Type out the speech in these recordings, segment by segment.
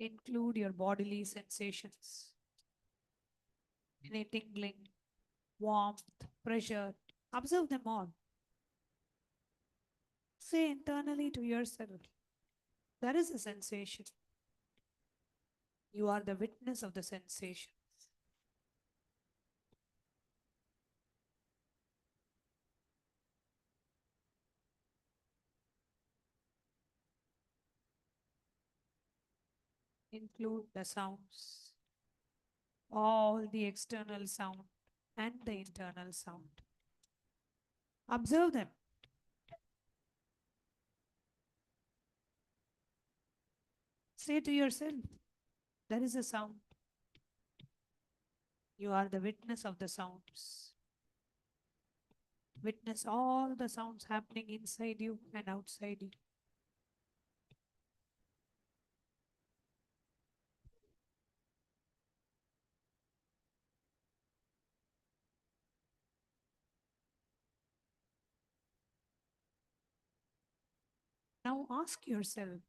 Include your bodily sensations, any tingling, warmth, pressure. Observe them all. Say internally to yourself, there is a sensation. You are the witness of the sensation. Include the sounds, all the external sound and the internal sound. Observe them. Say to yourself, there is a sound. You are the witness of the sounds. Witness all the sounds happening inside you and outside you. Now ask yourself,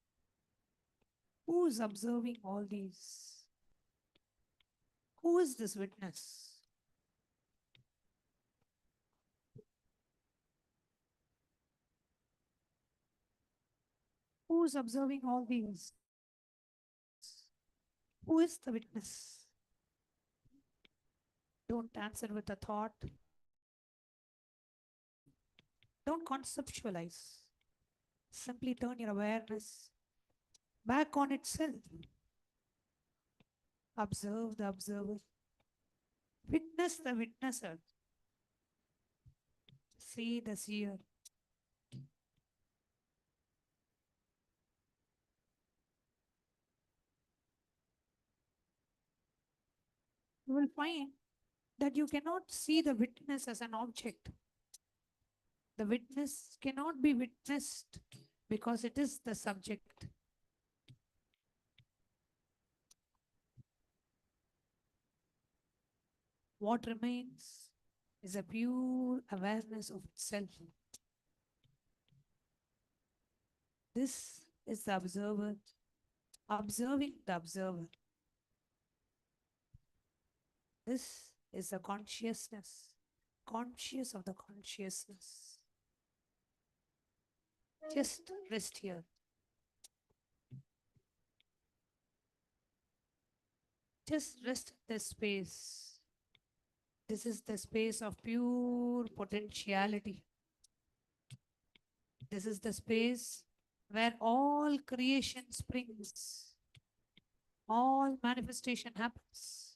who is observing all these? Who is this witness? Who is observing all these? Who is the witness? Don't answer with a thought. Don't conceptualize. Simply turn your awareness back on itself. Observe the observer. Witness the witnesser. See the seer. You will find that you cannot see the witness as an object. The witness cannot be witnessed because it is the subject. What remains is a pure awareness of itself. This is the observer, observing the observer. This is the consciousness, conscious of the consciousness. Just rest here. Just rest in this space. This is the space of pure potentiality. This is the space where all creation springs, all manifestation happens.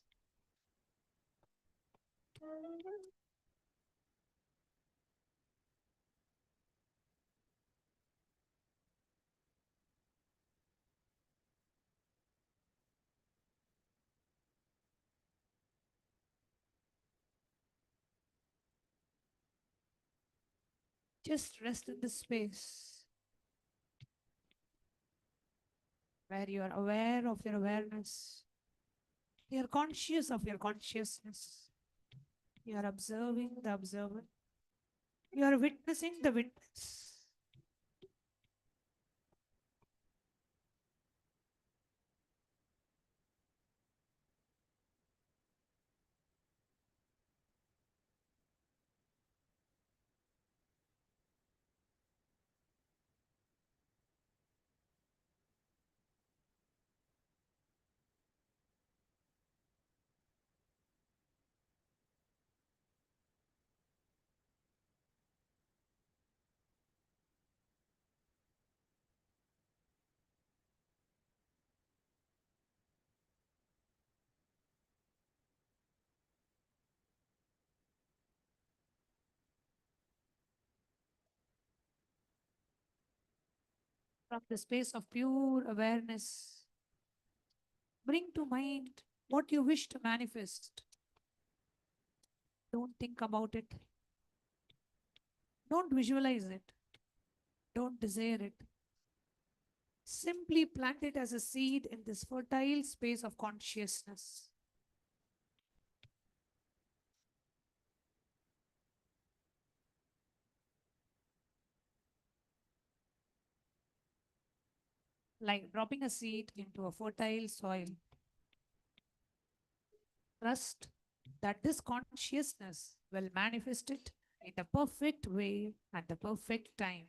Just rest in this space where you are aware of your awareness. You are conscious of your consciousness. You are observing the observer. You are witnessing the witness. From the space of pure awareness, bring to mind what you wish to manifest. Don't think about it. Don't visualize it. Don't desire it. Simply plant it as a seed in this fertile space of consciousness. like dropping a seed into a fertile soil. Trust that this consciousness will manifest it in the perfect way at the perfect time.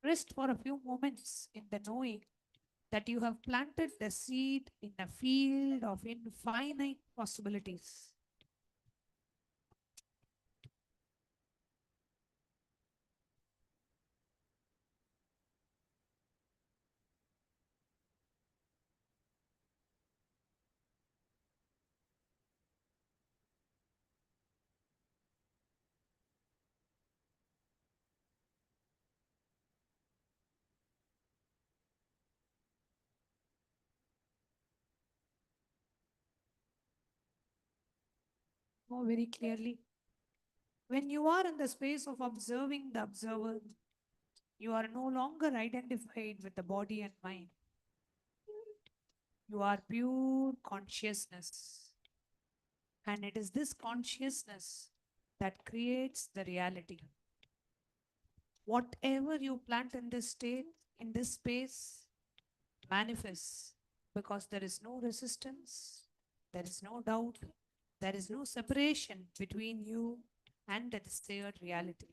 Rest for a few moments in the knowing that you have planted the seed in a field of infinite possibilities. Oh, very clearly. When you are in the space of observing the observer, you are no longer identified with the body and mind. You are pure consciousness. And it is this consciousness that creates the reality. Whatever you plant in this state, in this space, manifests because there is no resistance, there is no doubt, there is no separation between you and the desired reality.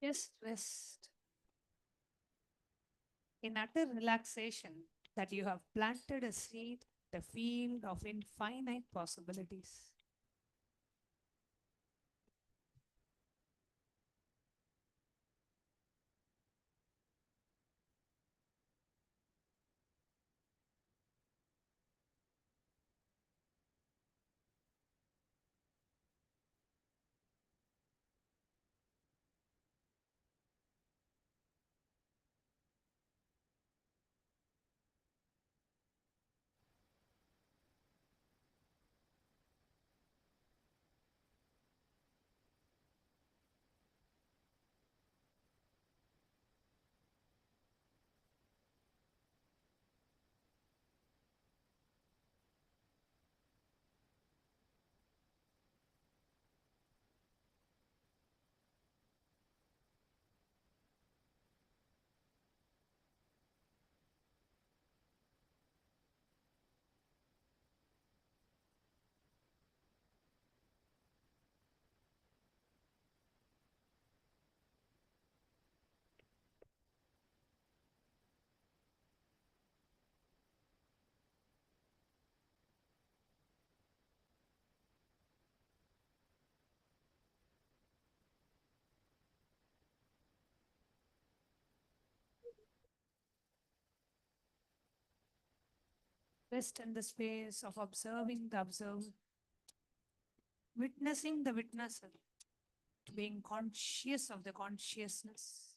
Just rest in utter relaxation that you have planted a seed, the field of infinite possibilities. Rest in the space of observing the observer, witnessing the witnesser, being conscious of the consciousness.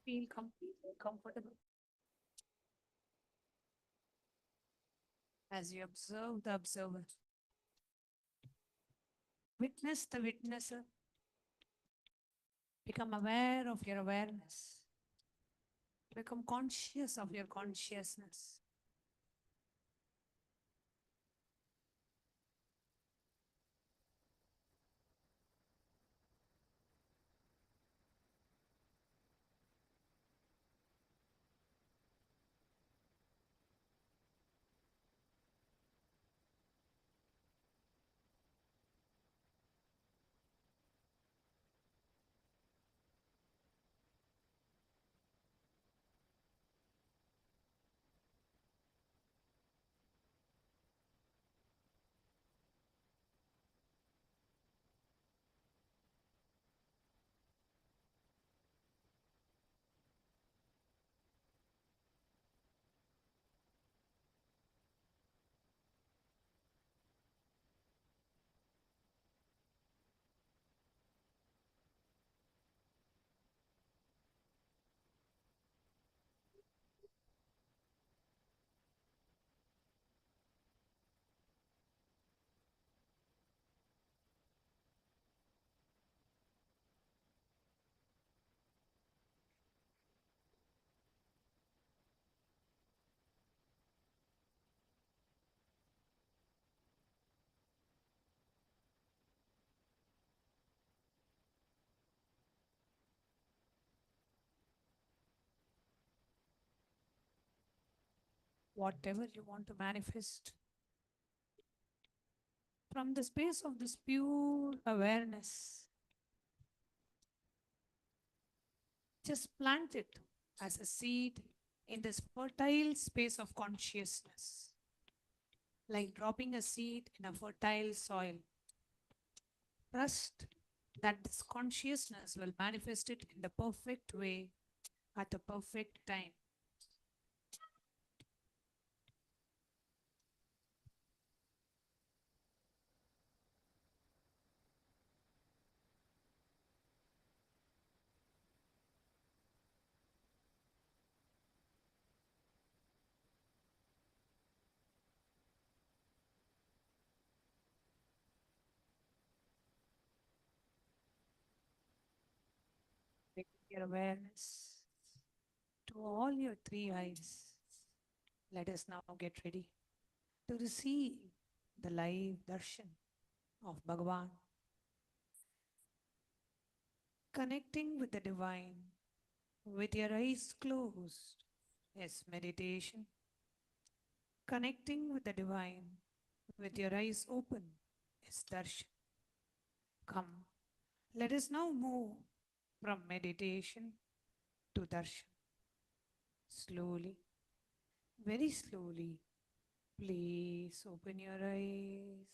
Feel completely comfortable as you observe the observer. Witness the witnesser. Become aware of your awareness. Become conscious of your consciousness. Whatever you want to manifest, from the space of this pure awareness, just plant it as a seed in this fertile space of consciousness, like dropping a seed in a fertile soil. Trust that this consciousness will manifest it in the perfect way at the perfect time. Bring your awareness to all your three eyes. Let us now get ready to receive the live darshan of Bhagavan. Connecting with the divine with your eyes closed is meditation. Connecting with the divine with your eyes open is darshan. Come, let us now move from meditation to darshan. Slowly, very slowly, please open your eyes.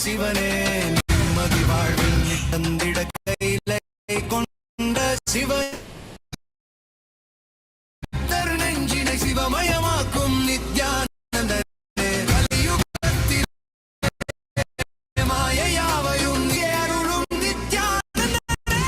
சிவனே நிம்மதி வாழ்வில் தந்திட கையிலை கொண்ட சிவ நெஞ்சினை சிவமயமாக்கும் நித்யானந்தனே கலியுகத்தில் மாயையாவையும் அருளும் நித்யானந்தனே.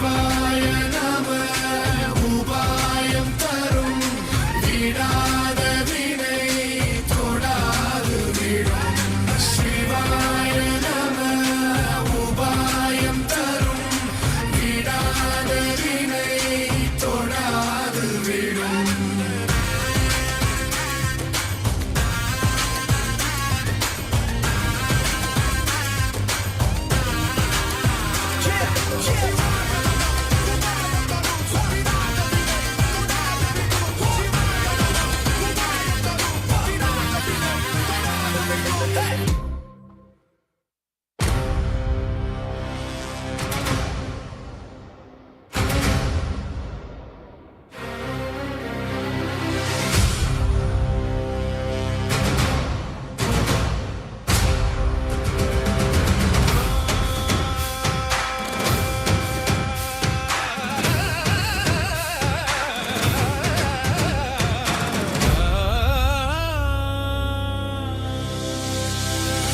சிவாய நம உபாயம் தரும் விடாத வினை தொடாது விடும் சிவாய நம உபாயம் தரும் விடாத வினை தொடாது விடும்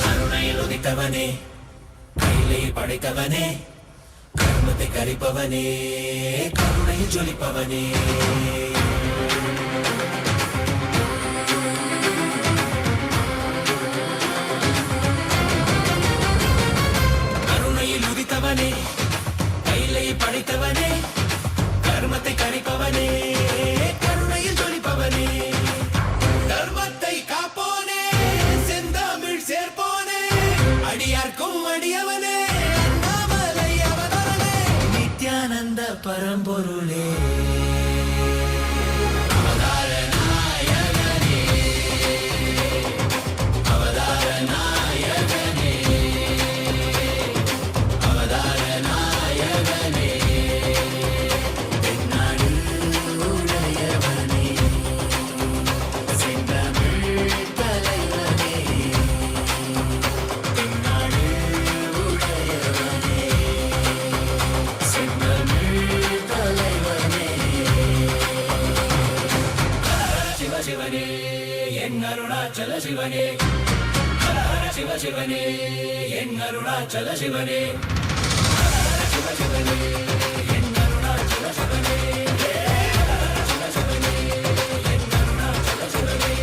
கருணையில் உதித்தவனே கையிலே படைத்தவனே கர்மத்தை கரிப்பவனே கருணையில் ஜொலிப்பவனே கருணையில் உதித்தவனே கையிலே படைத்தவனே கர்மத்தை கரிப்பவனே கருணையில் ஜொலிப்பவனே தர்மத்தை காப்போனே செந்தமிழ் சேர்ப்போனே அடியார்க்கும் அடியவனே அண்ணாமலை அவதாரனே நித்யானந்த பரம்பொருளே அவதார நாயகனே அவதார நாயகனே அவதார நாயகனே தென்னாடு உடையவனே செந்தமிழ் தலைவனே தென்னாடு உடையவனே செந்தமிழ் தலைவனே சிவ சிவனே என் அருணாச்சல சிவனே ஹர ஹர சிவ சிவனே என் அருணாச்சல சிவனே ஹர ஹர சிவ சிவனே என் அருணாச்சல சிவனே ஹர ஹர சிவ சிவனே என் அருணாச்சல சிவனே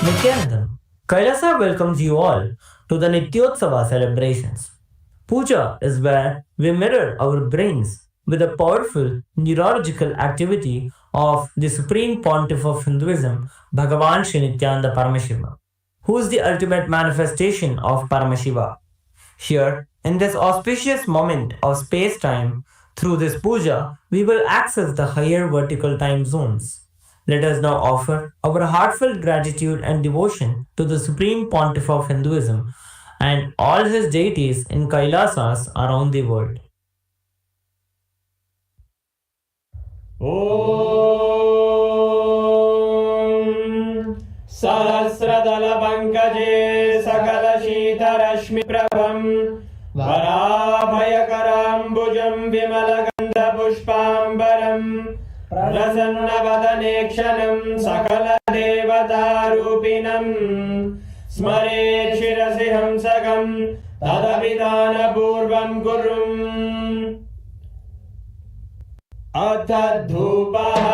Nithyananda, Kailasa welcomes you all to the Nityotsava celebrations. Puja is where we mirror our brains with the powerful neurological activity of the Supreme Pontiff of Hinduism, Bhagavan Sri Nithyananda Paramashivam, who is the ultimate manifestation of Paramashiva. Here, in this auspicious moment of space-time, through this puja, we will access the higher vertical time zones. Let us now offer our heartfelt gratitude and devotion to the Supreme Pontiff of Hinduism and all his deities in Kailasas around the world. ॐ सहस्रदलपङ्कजे सकलशीतरश्मिप्रभं वराभयकराम्बुजं विमलगन्धपुष्पाम्बरं प्रसन्नवदनेक्षणं सकलदेवतारूपिणं स्मरेत् शिरसि हंसकं तदभिधानपूर्वं कुर्वम् अथ धूपः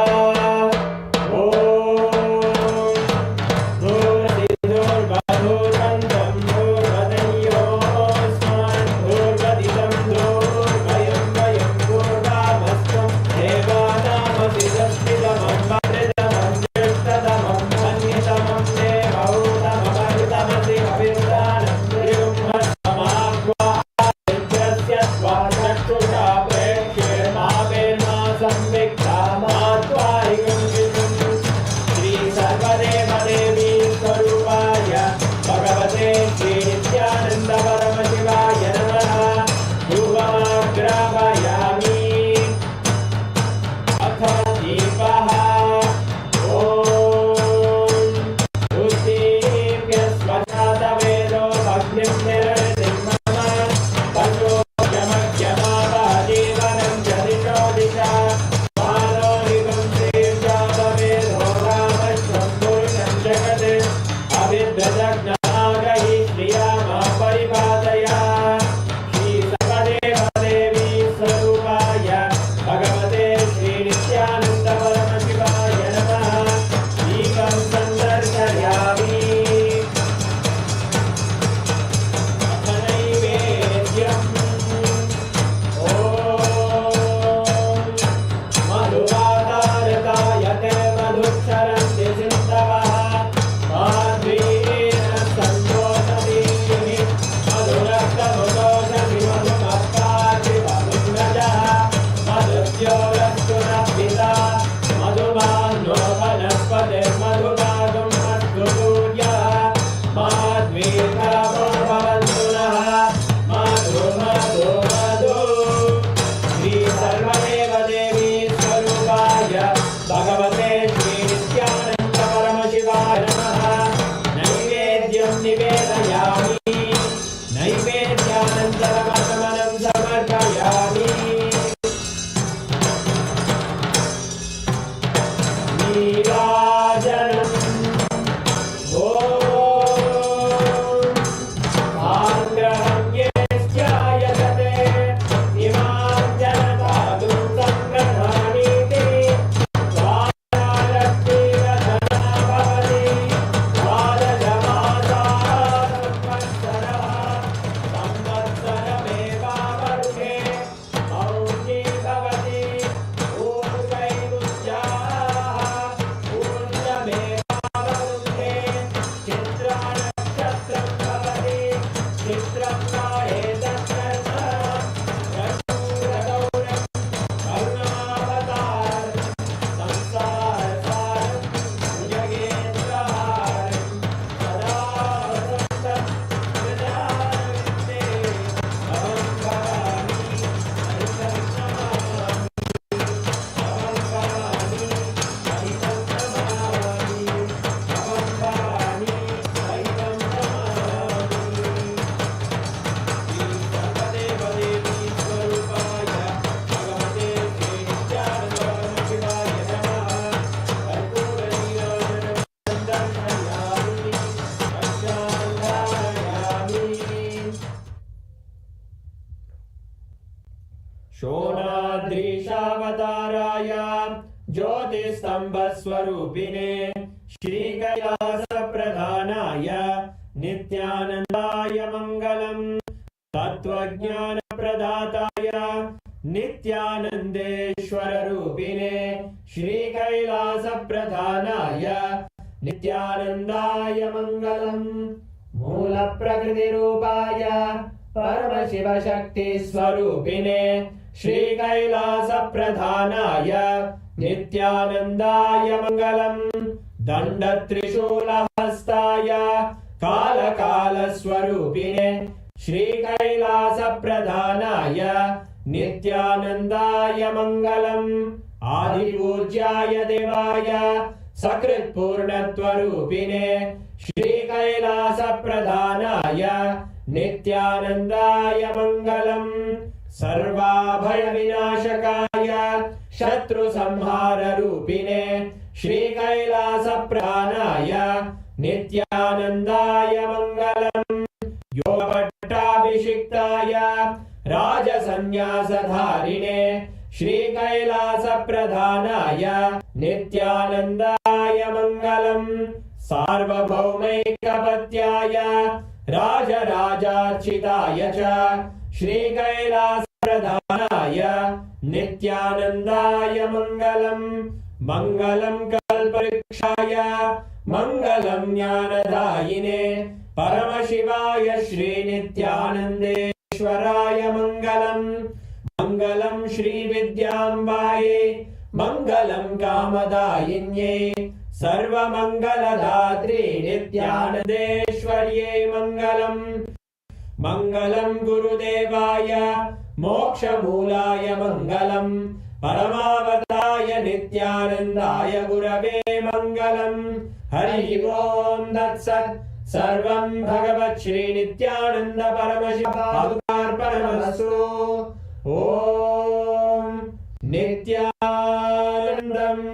ॐ धूर्वधूर्वधूर्वन्तं धूर्वदयोस्मान् धूर्वदितं धूर्वयं वयं धूर्वामस्त्वं देवानामसि दष्टितमं दृष्टतमं मन्यतमं देवौतममरुतमसि हविर्दानं त्रियुग्मस्तमाह्वा चक्षुषा प्रेक्ष्ये मावेर्मा संविक्ता मात्वा नीराजनम् ॐ आग्रहं येष्यायते इमां जनतादुं सङ्ग्रहाणीति द्वादशलक्ष्मीरधना भवति द्वादशमासाः संवत्सरमेवावरुहे मौञ्जी भवति ऊर्वैरुज्याः ऊर्जमेवावरुहे चित्रानक्षत्रं भवति चित्रं नायेतत्कर्म रघुरगौरं करुणावतारं संसारसारं भुजगेन्द्रहारं सदा वसन्तं प्रजानन्ते अहं भवामि हरितं नमामि अहं भवामि हरितं नमामि अहं भवामि हरितं नमामि सर्वदेवदेवी स्वरूपाय भगवते श्रीनित्यानन्दशिवाय नमः कर्पूरनीराजनं दर्शयामि दर्शयामि शोणाद्रीशावताराय ज्योतिस्तम्भस्वरूपिणे श्रीकैलासप्रधानाय नित्यानन्दाय मङ्गलम् तत्त्वज्ञानप्रदाताय नित्यानन्देश्वररूपिणे श्रीकैलासप्रधानाय नित्यानन्दाय मङ्गलम् मूलप्रकृतिरूपाय परमशिवशक्तिस्वरूपिणे श्रीकैलासप्रधानाय नित्यानन्दाय मङ्गलम् दण्डत्रिशूलहस्ताय कालकालस्वरूपिणे श्रीकैलासप्रधानाय नित्यानन्दाय मङ्गलम् आदिपूज्याय देवाय सकृत्पूर्णत्वरूपिणे श्रीकैलासप्रधानाय नित्यानन्दाय मङ्गलम् सर्वाभयविनाशकाय शत्रुसंहाररूपिणे श्रीकैलासप्रधानाय नित्यानन्दाय मङ्गलम् योगपट्टाभिषिक्ताय राजसन्न्यासधारिणे श्रीकैलासप्रधानाय नित्यानन्दाय मङ्गलम् सार्वभौमैकपत्याय राजराजार्चिताय च श्रीकैलासप्रधानाय नित्यानन्दाय मङ्गलम् मङ्गलं कल्पवृक्षाय मङ्गलं ज्ञानदायिने परमशिवाय श्रीनित्यानन्देश्वराय मङ्गलम् मङ्गलं श्रीविद्याम्बायै मङ्गलं कामदायिन्यै सर्वमङ्गलदात्रे नित्यानन्देश्वर्यै मङ्गलम् मङ्गलं गुरुदेवाय मोक्षमूलाय मङ्गलम् परमावताय नित्यानन्दाय गुरवे मङ्गलम् हरि ओम् तत्सत् सर्वं भगवत् श्रीनित्यानन्द परमशिवार्पणमस्तु ॐ नित्यानन्दम्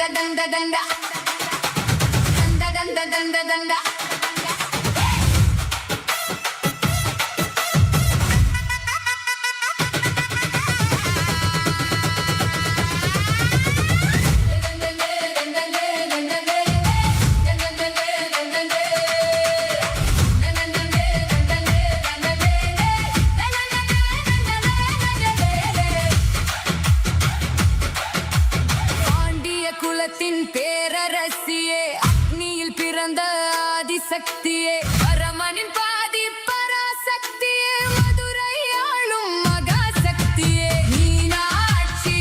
danda danda danda danda danda danda சக்தியே பரமனின் பாதி பராசக்தியே மதுரை ஆளும் மகா சக்தியே மீனாட்சி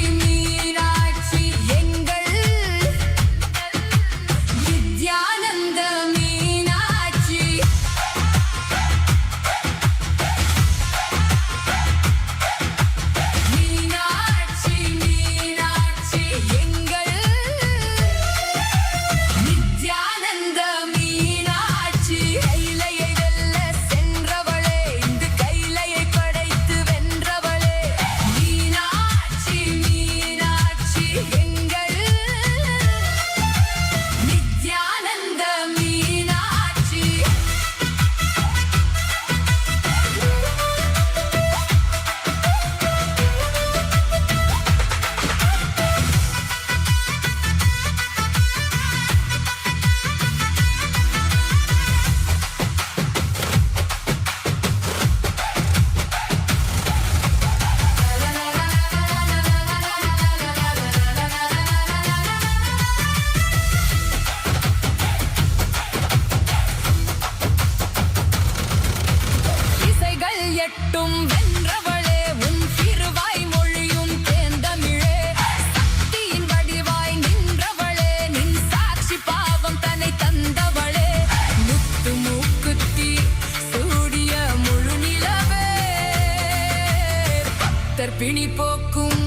பிணி போக்கும்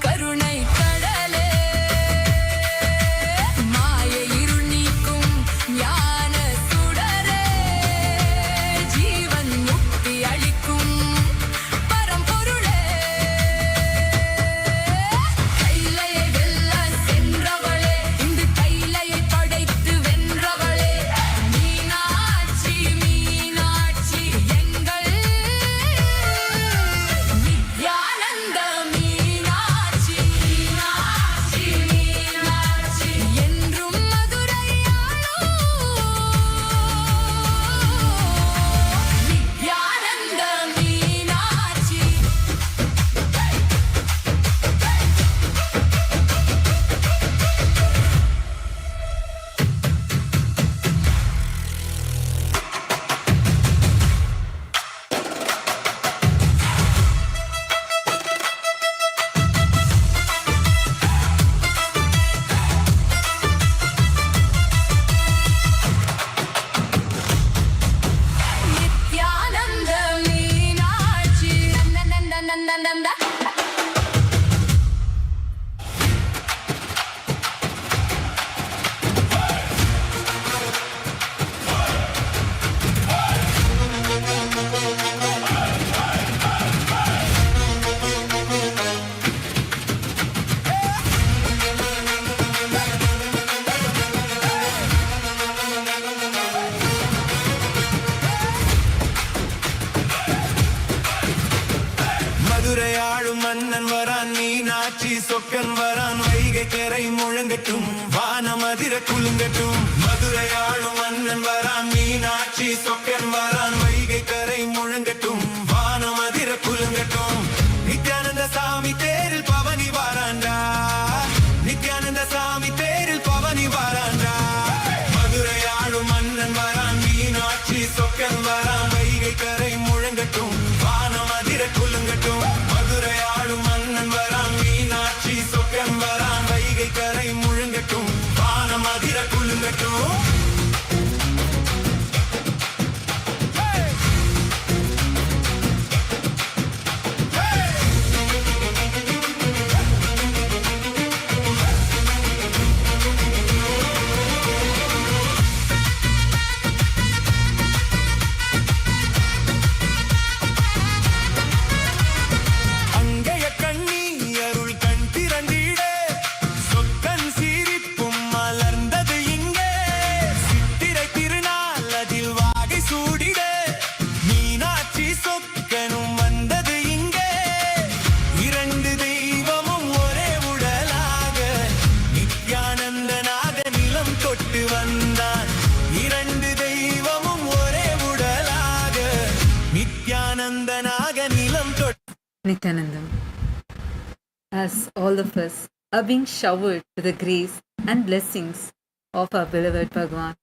கருணை கடலே மாய இருள் நீக்கும் ஞான சுடரே ஜீவன் முக்தி அளிக்கும் பரம்பொருளே கைலையை வெல்ல சென்றவளே இங்கு கைலையை படைத்து வென்றவளே மீனாட்சி மீனாட்சி எங்கள் நித்யானந்த மீனாட்சி மீனாட்சி மீனாட்சி என்றும் மதுரையாளோ நித்யானந்த மீனாட்சி நித்யானந்த மீனாட்சி நந்தநந்தநந்தநந்த மதுரை ஆளும் மன்னன் வரான் மீனாட்சி சொக்கன் வரான் வைகை கரை முழங்கட்டும் வானம் அதிர குலுங்கட்டும் மதுரை ஆளும் மன்னன் வரான் மீனாட்சி சொக்கன் வரான் வைகை கரை முழங்கட்டும் வானம் அதிர குலுங்கட்டும் நித்யானந்த சாமி தேரில் பவனி வாராண்டா நித்யானந்த சாமி தேரில் பவனி வாராண்டா மதுரை ஆளும் மன்னன் வரான் மீனாட்சி சொக்கன் வரான் வைகை கரை முழங்கட்டும் வானம் அதிர குலுங்கட்டும் மதுரை ஆளும் மன்னன் வரான் மீனாட்சி சொக்கன் வரான் வைகை கரை முழங்கட்டும் வானம் அதிர குலுங்கட்டும் அங்கைய கண்ணி அருள் கண் திறந்திட சொக்கன் சிரிப்பும் மலர்ந்தது இங்கே சித்திரை திருநாள் அதில் வாகை சூடிட மீனாட்சி சொக்கனும் வந்தது இங்கே இரண்டு தெய்வமும் ஒரே உடலாக நித்யானந்தனாக நிலம் தொட்டு வந்தான் இரண்டு தெய்வமும் ஒரே உடலாக நித்யானந்தனாக நிலம் தொட்டு Nithyanandam. As all of us are being showered with the grace and blessings of our beloved Bhagavan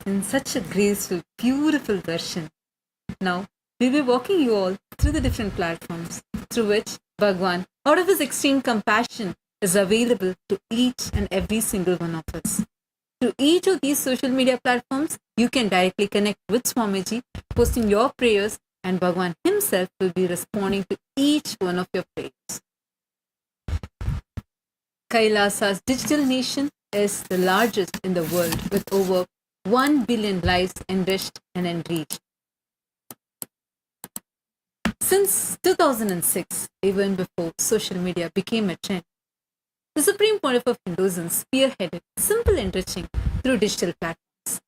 in such a graceful, beautiful darshan. Now, we'll be walking you all through the different platforms through which Bhagavan, out of his extreme compassion, is available to each and every single one of us. To each of these social media platforms, you can directly connect with Swamiji, posting your prayers, and Bhagavan himself will be responding to each one of your prayers. Kailasa's digital nation is the largest in the world with over 1 billion lives enriched and enriched. Since 2006, even before social media became a trend, the Supreme Pontiff of Hinduism spearheaded simple enriching through digital platforms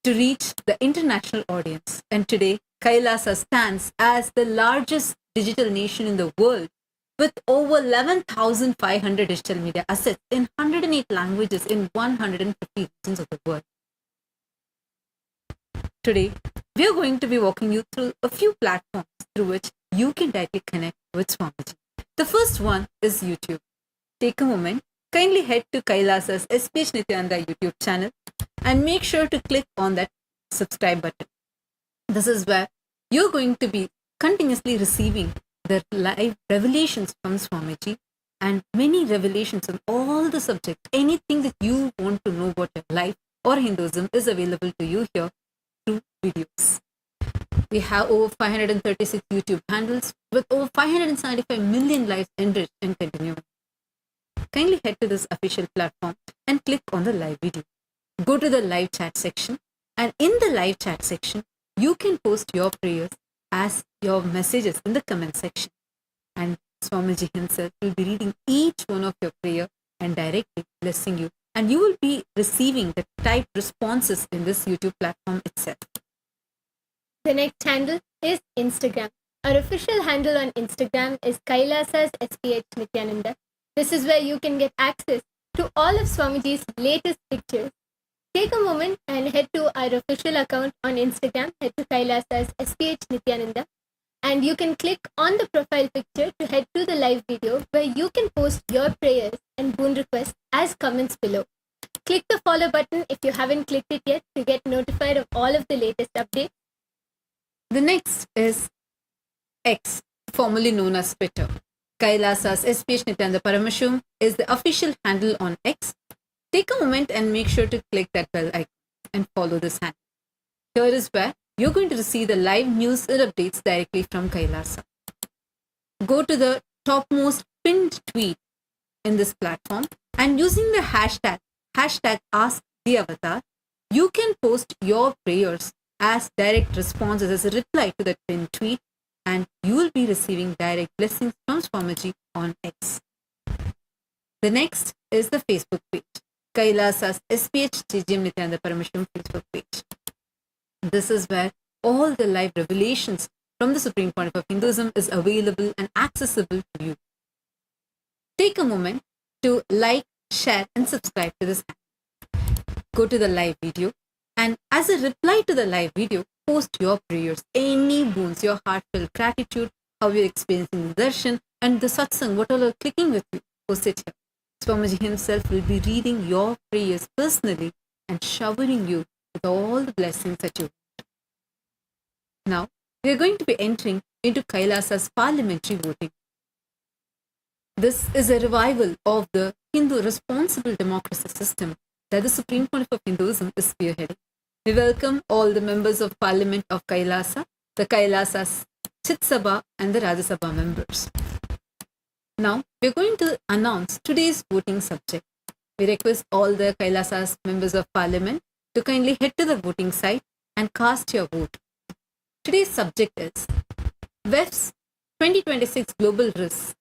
to reach the international audience. And today, Kailasa stands as the largest digital nation in the world with over 11,500 digital media assets in 108 languages in 150 regions of the world. Today, we are going to be walking you through a few platforms through which you can directly connect with Swamiji. The first one is YouTube. Take a moment, kindly head to Kailasa's SPH Nithyananda YouTube channel and make sure to click on that subscribe button. This is where you're going to be continuously receiving the live revelations from Swamiji and many revelations on all the subjects. Anything that you want to know about your life or Hinduism is available to you here through videos. We have over 536 YouTube handles with over 575 million lives enriched and continuing. Kindly head to this official platform and click on the live video. Go to the live chat section, and in the live chat section, you can post your prayers as your messages in the comment section. And Swamiji himself will be reading each one of your prayer and directly blessing you. And you will be receiving the typed responses in this YouTube platform itself. The next handle is Instagram. Our official handle on Instagram is Kailasas SPH Nithyananda. This is where you can get access to all of Swamiji's latest pictures. Take a moment and head to our official account on Instagram, head to Kailasas SPH Nithyananda, and you can click on the profile picture to head to the live video where you can post your prayers and boon requests as comments below. Click the follow button if you haven't clicked it yet to get notified of all of the latest updates. The next is X, formerly known as Twitter. Kailasas SPH Nithyananda Paramashivam is the official handle on X. Take a moment and make sure to click that bell icon and follow this handle. Here is where you're going to receive the live news and updates directly from Kailasa. Go to the topmost pinned tweet in this platform, and using the hashtag AskTheAvatar, you can post your prayers as direct responses as a reply to that pinned tweet, and you will be receiving direct blessings from Swamiji on X. The next is the Facebook page, Kailasas SPH GGM Nithyananda Paramashivam Facebook page. This is where all the live revelations from the Supreme Pontiff of Hinduism is available and accessible to you. Take a moment to like, share and subscribe to this channel. Go to the live video, and as a reply to the live video, post your prayers, any boons, your heartfelt gratitude, how you're experiencing the darshan and the satsang, whatever clicking with you, post it here. Swamiji himself will be reading your prayers personally and showering you with all the blessings that you want. Now, we are going to be entering into Kailasa's parliamentary voting. This is a revival of the Hindu responsible democracy system that the Supreme Pontiff of Hinduism is spearheading. We welcome all the members of Parliament of Kailasa, the Kailasas Chit Sabha and the Rajya Sabha members. Now, we are going to announce today's voting subject. We request all the Kailasas members of Parliament to kindly head to the voting site and cast your vote. Today's subject is WEF's 2026 Global Risks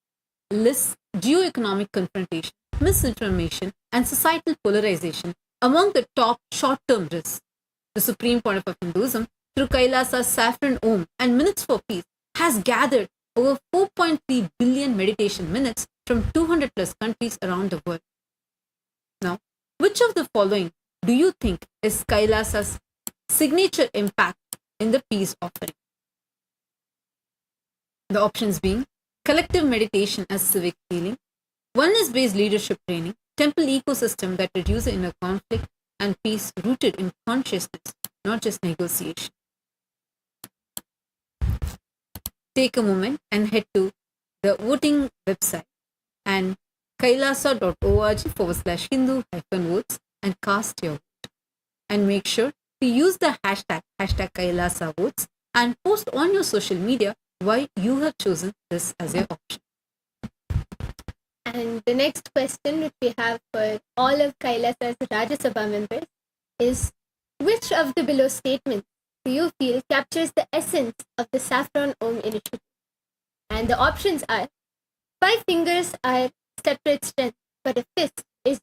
lists geo-economic confrontation, misinformation and societal polarization among the top short-term risks. The Supreme Pontiff of Hinduism, through Kailasa's Saffron Om and Minutes for Peace, has gathered over 4.3 billion meditation minutes from 200 plus countries around the world. Now, which of the following do you think is Kailasa's signature impact in the peace offering? The options being collective meditation as civic healing, oneness-based leadership training, temple ecosystem that reduces inner conflict, and peace rooted in consciousness, not just negotiation. Take a moment and head to the voting website and kailasa.org/Hindu-votes and cast your vote. And make sure to use the hashtag #KailasaVotes and post on your social media why you have chosen this as your option. And the next question which we have for all of Kailasa's Rajya Sabha members is, which of the below statements do you feel captures the essence of the Saffron Om initiative? And the options are: 5 fingers are separate strength, but a fist is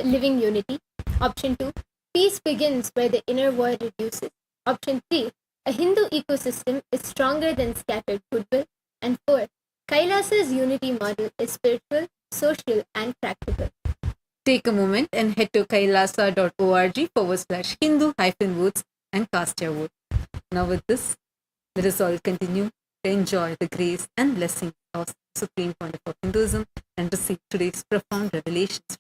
living unity. Option 2, peace begins where the inner war reduces. Option 3, a Hindu ecosystem is stronger than scattered goodwill. And 4, Kailasa's unity model is spiritual, social and practical. Take a moment and head to kailasa.org/Hindu-votes and cast your vote. Now with this, let us all continue to enjoy the grace and blessing of Supreme Pontiff of Hinduism and receive today's profound revelations.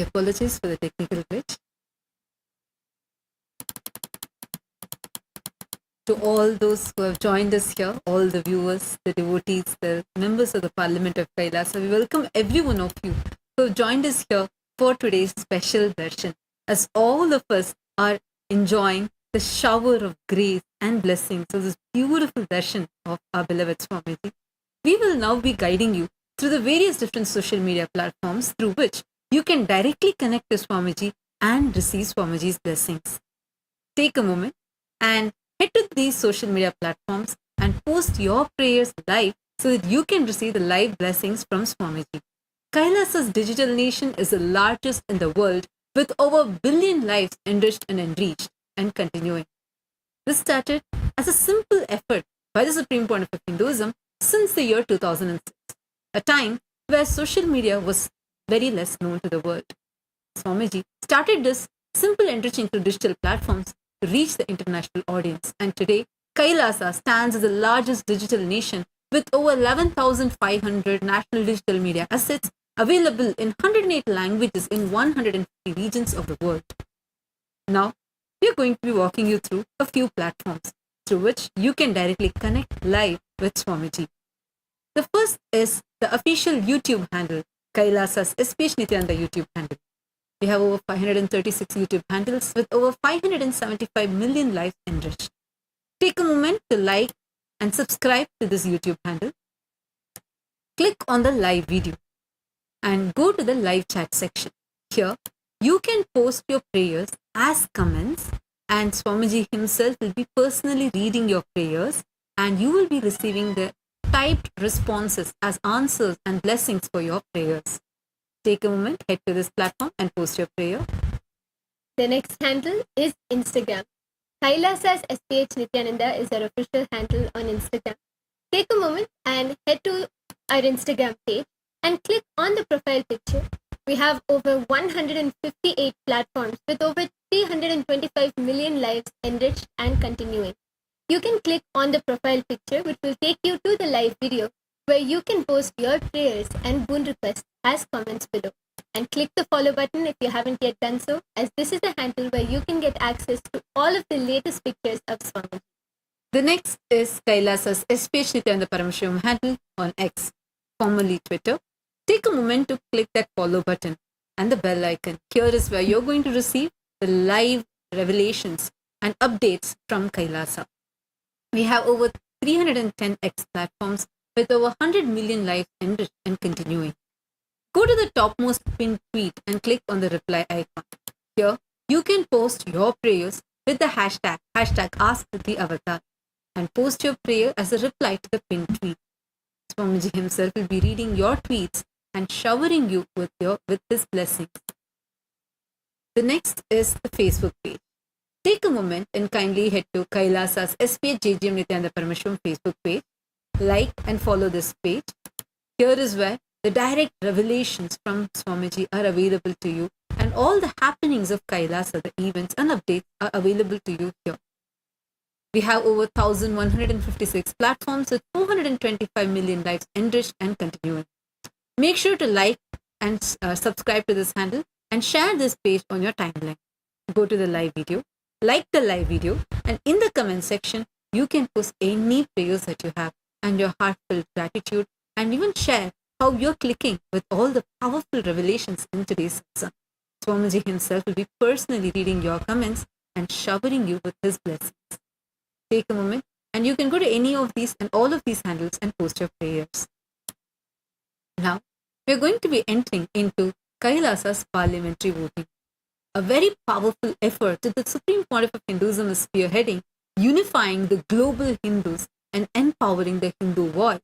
apologize for the technical glitch. To all those who have joined us here, all the viewers, the devotees, the members of the Parliament of Kailasa, we welcome every one of you who have joined us here for today's special darshan, as all of us are enjoying the shower of grace and blessings of this beautiful darshan of our beloved Swamiji. We will now be guiding you through the various different social media platforms through which you can directly connect to Swamiji and receive Swamiji's blessings. Take a moment and head to these social media platforms and post your prayers live so that you can receive the live blessings from Swamiji. Kailasa's digital nation is the largest in the world with over 1 billion lives enriched and enriched and continuing. This started as a simple effort by the Supreme Pontiff of Hinduism since the year 2006, a time where social media was very less known to the world. Swamiji started this simple enriching through digital platforms to reach the international audience, and today Kailasa stands as the largest digital nation with over 11,500 national digital media assets available in 108 languages in 150 regions of the world. Now, we are going to be walking you through a few platforms through which you can directly connect live with Swamiji. The first is the official YouTube handle, Kailasa's SPH Nithyananda YouTube handle. We have over 536 YouTube handles with over 575 million lives enriched. Take a moment to like and subscribe to this YouTube handle. Click on the live video and go to the live chat section. Here, you can post your prayers as comments, and Swamiji himself will be personally reading your prayers, and you will be receiving the typed responses as answers and blessings for your prayers. Take a moment, head to this platform and post your prayer. The next handle is Instagram. Kailasa's SPH Nithyananda is our official handle on Instagram. Take a moment and head to our Instagram page and click on the profile picture. We have over 158 platforms with over 325 million lives enriched and continuing. You can click on the profile picture, which will take you to the live video where you can post your prayers and boon requests as comments below. And click the follow button if you haven't yet done so, as this is a handle where you can get access to all of the latest pictures of Swami. The next is Kailasa's SPH Nithyananda Paramashivam handle on X, formerly Twitter. Take a moment to click that follow button and the bell icon. Here is where you're going to receive the live revelations and updates from Kailasa. We have over 310 X platforms with over 100 million lives enriched and continuing. Go to the topmost pinned tweet and click on the reply icon. Here, you can post your prayers with the hashtag #AskTheAvatar, and post your prayer as a reply to the pinned tweet. Swamiji himself will be reading your tweets and showering you with his blessings. The next is the Facebook page. Take a moment and kindly head to Kailasa's SPH JGM Nithyananda Paramashivam Facebook page. Like and follow this page. Here is where the direct revelations from Swamiji are available to you, and all the happenings of Kailasa, the events and updates are available to you here. We have over 1,156 platforms with 425 million lives enriched and continuing. Make sure to like and subscribe to this handle and share this page on your timeline. Go to the live video, like the live video, and in the comment section, you can post any prayers that you have and your heartfelt gratitude, and even share how you're clicking with all the powerful revelations in today's satsang. Swamiji himself will be personally reading your comments and showering you with his blessings. Take a moment and you can go to any of these and all of these handles and post your prayers. Now, we're going to be entering into Kailasa's parliamentary voting, a very powerful effort that the Supreme Pontiff of Hinduism is spearheading, unifying the global Hindus and empowering the Hindu voice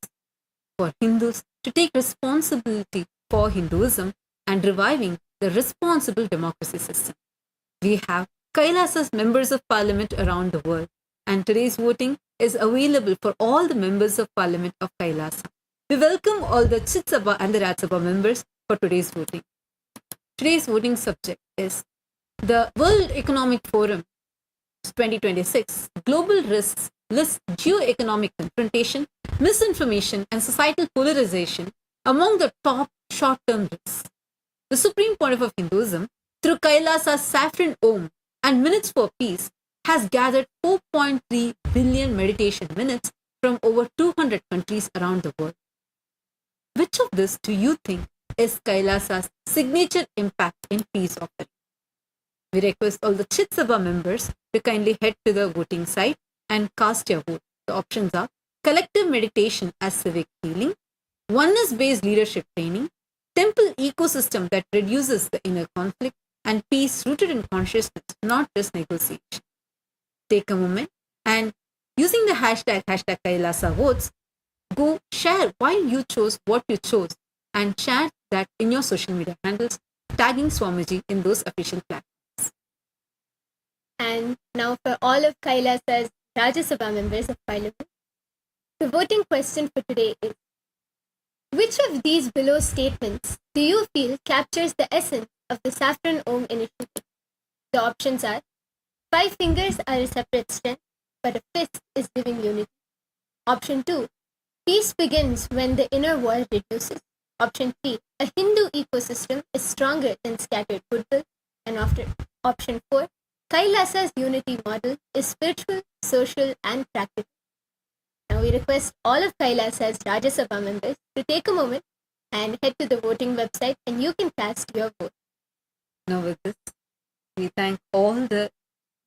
for Hindus to take responsibility for Hinduism and reviving the responsible democracy system. We have Kailasa's members of parliament around the world, and today's voting is available for all the members of parliament of Kailasa. We welcome all the Chit Sabha and the Raj Sabha members for today's voting. Today's voting subject is the World Economic Forum 2026 Global Risks lists geo-economic confrontation, misinformation, and societal polarization among the top short-term risks. The the supreme pontiff of Hinduism, through Kailasa's saffron Om and Minutes for Peace, has gathered 4.3 billion meditation minutes from over 200 countries around the world. Which of this do you think is Kailasa's signature impact in peace offering? We request all the Chit Sabha members to kindly head to the voting site and cast your vote. The options are collective meditation as civic healing, oneness-based leadership training, temple ecosystem that reduces the inner conflict, and peace rooted in consciousness, not just negotiation. Take a moment and using the hashtag Kailasa votes, go share why you chose what you chose and share that in your social media handles, tagging Swamiji in those official platforms. And now for all of Kailasa's Rajya Sabha members of Parliament, the voting question for today is, which of these below statements do you feel captures the essence of the Saffron Om initiative? The options are, 5 fingers are a separate strength, but a fist is living unity. Option 2, peace begins when the inner wall reduces. Option 3, a Hindu ecosystem is stronger than scattered goodwill. And after option 4, Kailasa's unity model is spiritual, social, and practical. Now we request all of Kailasa's Rajya Sabha members to take a moment and head to the voting website and you can cast your vote. Now with this, we thank all the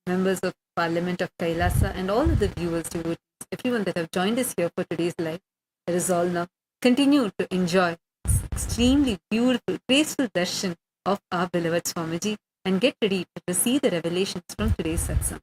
members of Parliament of Kailasa and all of the viewers, devotees, everyone that have joined us here for today's live. Let us all now continue to enjoy this extremely beautiful, graceful darshan of our beloved Swamiji and get ready to receive the revelations from today's satsang.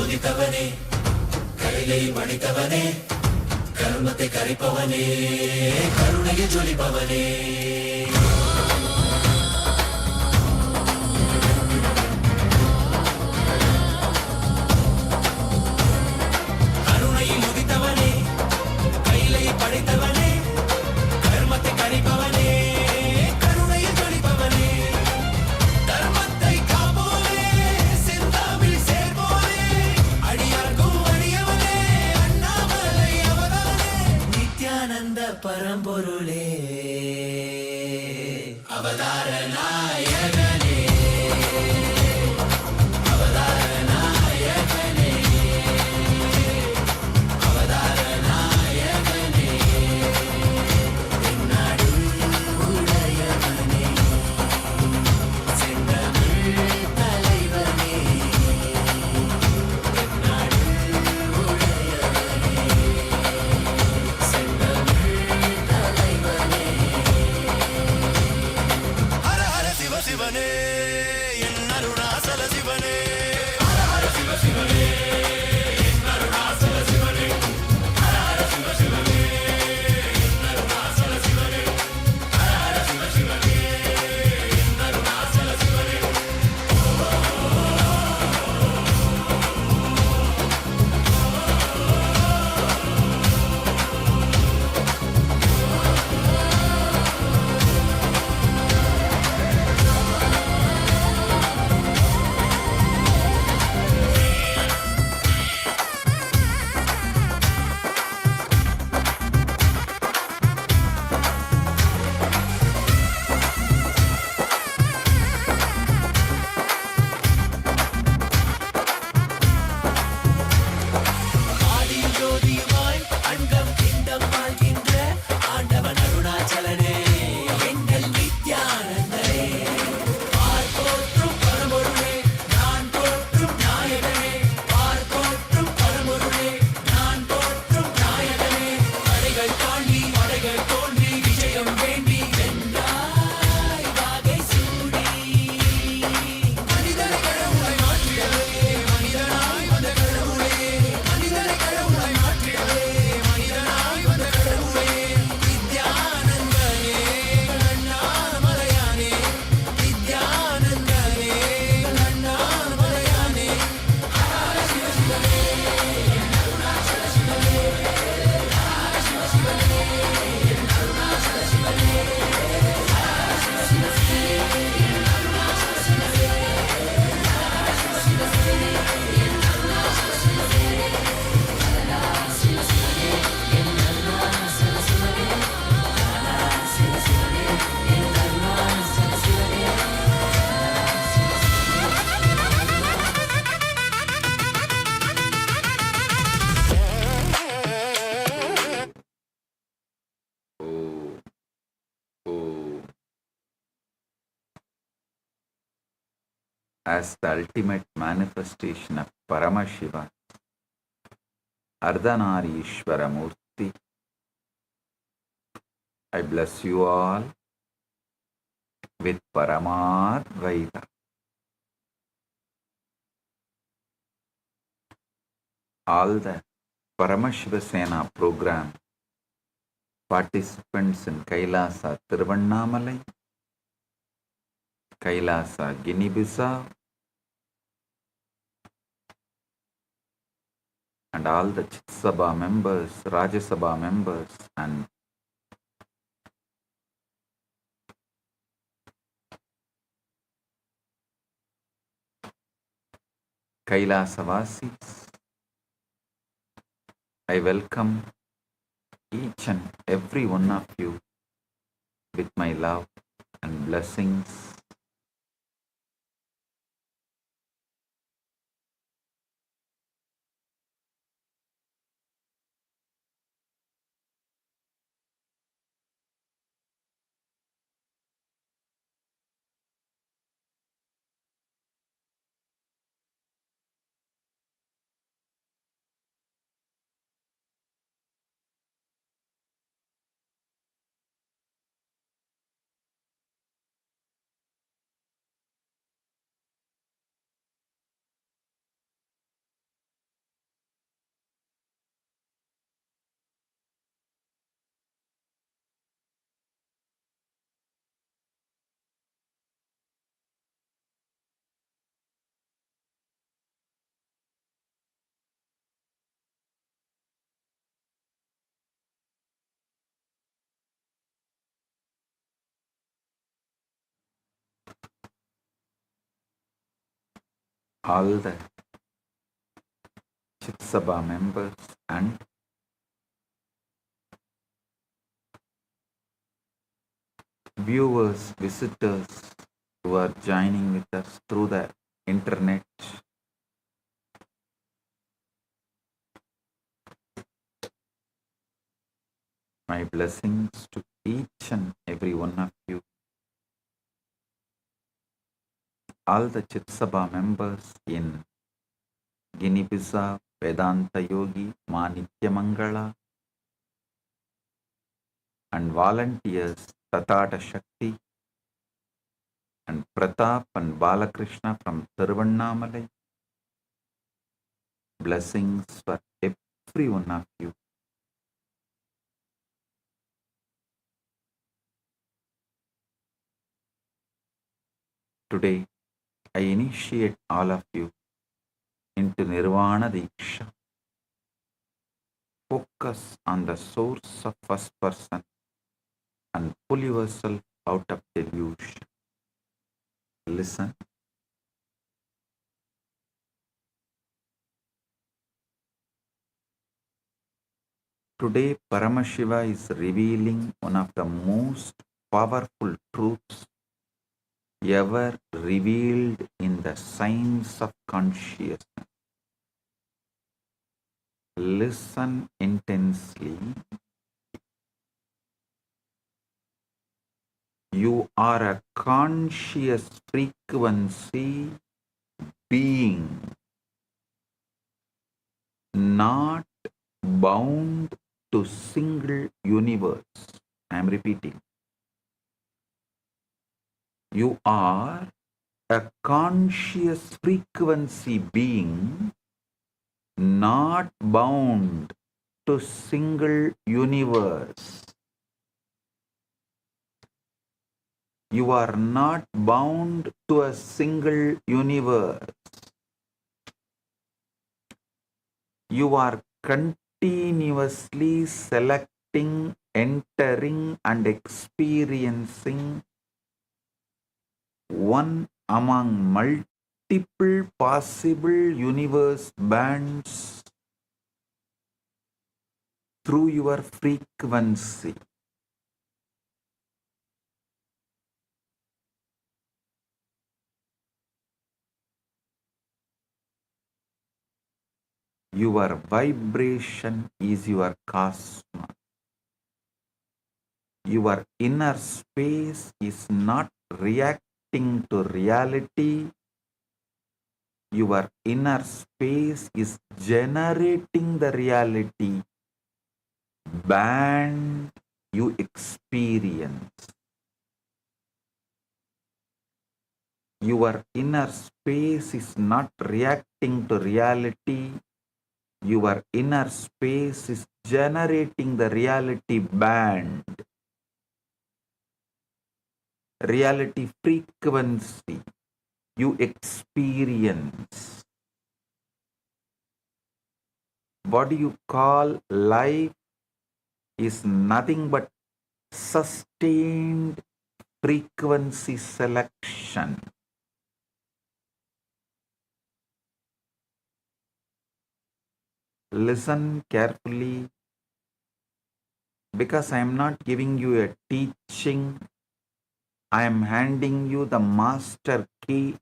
உதித்தவனே கைலை மணித்தவனே கர்மத்தை கரைப்பவனே கருணையை ஜொலிப்பவனே கருணையில் உதித்தவனே கைலை படைத்தவனே கர்மத்தை கரைப்பவனே கருணையை ஜொலிப்பவனே தர்மத்தை காப்போனே சிந்தாவில் சேர்ப்போனே அடியார்க்கும் அடியவனே அண்ணாமலை அவதாரனே நித்யானந்த பரம்பொருளே அவதார நாயகனே அவதார நாயகனே அவதார நாயகனே தென்னாடு உடையவனே செந்தமிழ் தலைவனே தென்னாடு உடையவனே செந்தமிழ் தலைவனே ஹர ஹர சிவ சிவனே as the ultimate manifestation of Paramashiva, Ardhanarishvara Murti, I bless you all with Paramadvaita. All the Paramashiva Sena program participants in Kailasa Tiruvannamalai, Kailasa Guinea-Bissau, and all the Chitsabha members, Rajasabha members, and Kailasavasis. I welcome each and every one of you with my love and blessings. All the Chitsabha members and viewers, visitors who are joining with us through the internet. My blessings to each and every one of you. All the Chitsabha members in Guinea-Bissau, Vedanta Yogi, Nithyananda, and volunteers Tatata Shakti and Pratap and Balakrishna from Tiruvannamalai. Blessings for every one of you. Today, I initiate all of you into Nirvana Diksha. Focus on the source of first person and pull yourself out of delusion. Listen. Today, Paramashiva is revealing one of the most powerful truths ever revealed in the science of consciousness. Listen intensely. You are a conscious frequency being, not bound to single universe. I am repeating. You are a conscious frequency being, not bound to single universe. You are not bound to a single universe. You are continuously selecting, entering, and experiencing one among multiple possible universe bands through your frequency. Your vibration is your cosmos. Your inner space is not reacting to reality, Your inner space is generating the reality band you experience. Your inner space is not reacting to reality. Your inner space is generating the reality band, reality frequency you experience. What do you call life is nothing but sustained frequency selection. Listen carefully, because I am not giving you a teaching. I am handing you the master key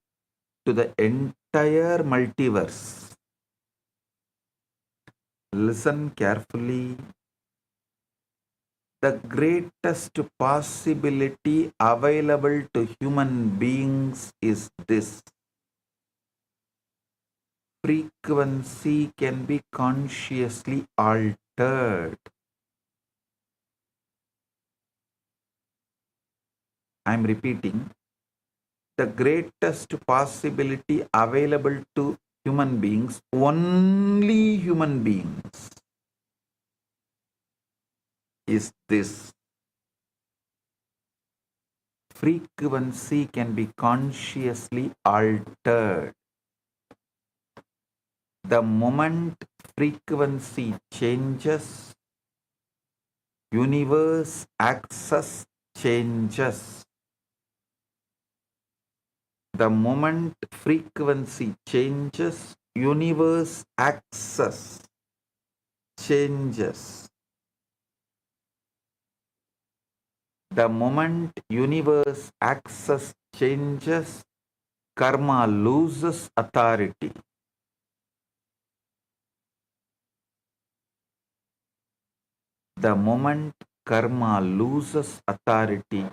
to the entire multiverse. Listen carefully. The greatest possibility available to human beings is this: frequency can be consciously altered. I am repeating, the greatest possibility available to human beings, only human beings, is this: frequency can be consciously altered. The moment frequency changes, universe access changes. The moment frequency changes, universe access changes. The moment universe access changes, karma loses authority. The moment karma loses authority,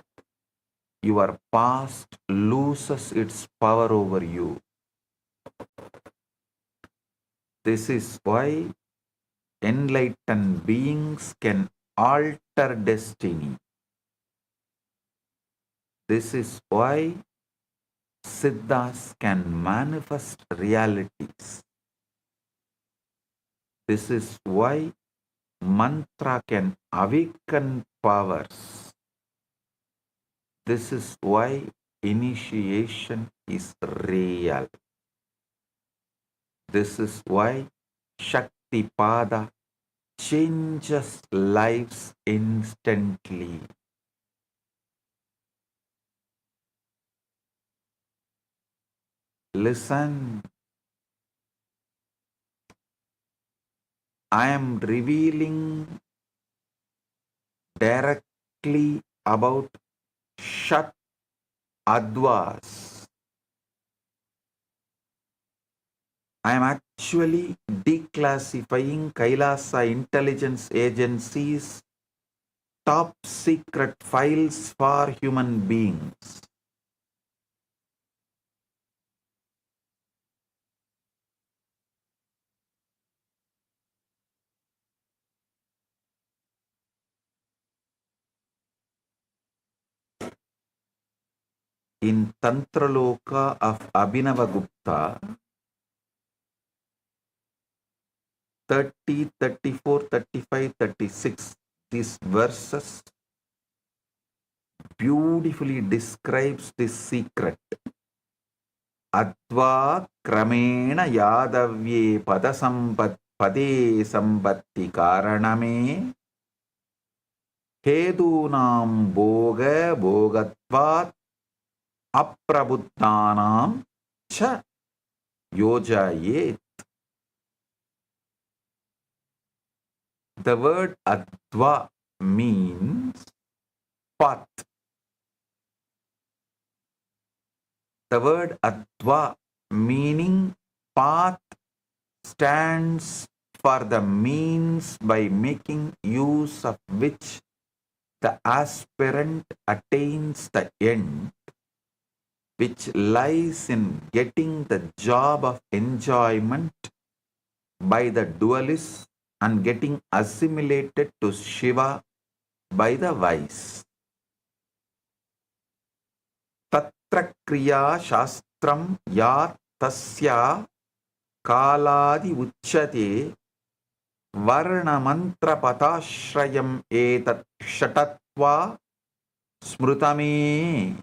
your past loses its power over you. This is why enlightened beings can alter destiny. This is why Siddhas can manifest realities. This is why mantra can awaken powers. This is why initiation is real. This is why Shakti Pada changes lives instantly. Listen, I am revealing directly about Shat Advas. I am actually declassifying Kailasa intelligence agencies' top secret files for human beings. In Tantraloka of Abhinavagupta, 30, 34, 35, 36, these verses beautifully describes this secret. Adva kramena yadavye pade sambatti karaname hedunam boga bogatvat aprabuddhanam cha yojayet. The word adva means path. The word adva meaning path stands for the means by making use of which the aspirant attains the end. which lies in getting the job of enjoyment by the dualists and getting assimilated to Shiva by the wise. Tatra kriya shastram ya tasya kaladi uchyate varna mantra patashrayam etat shatatva smrutame.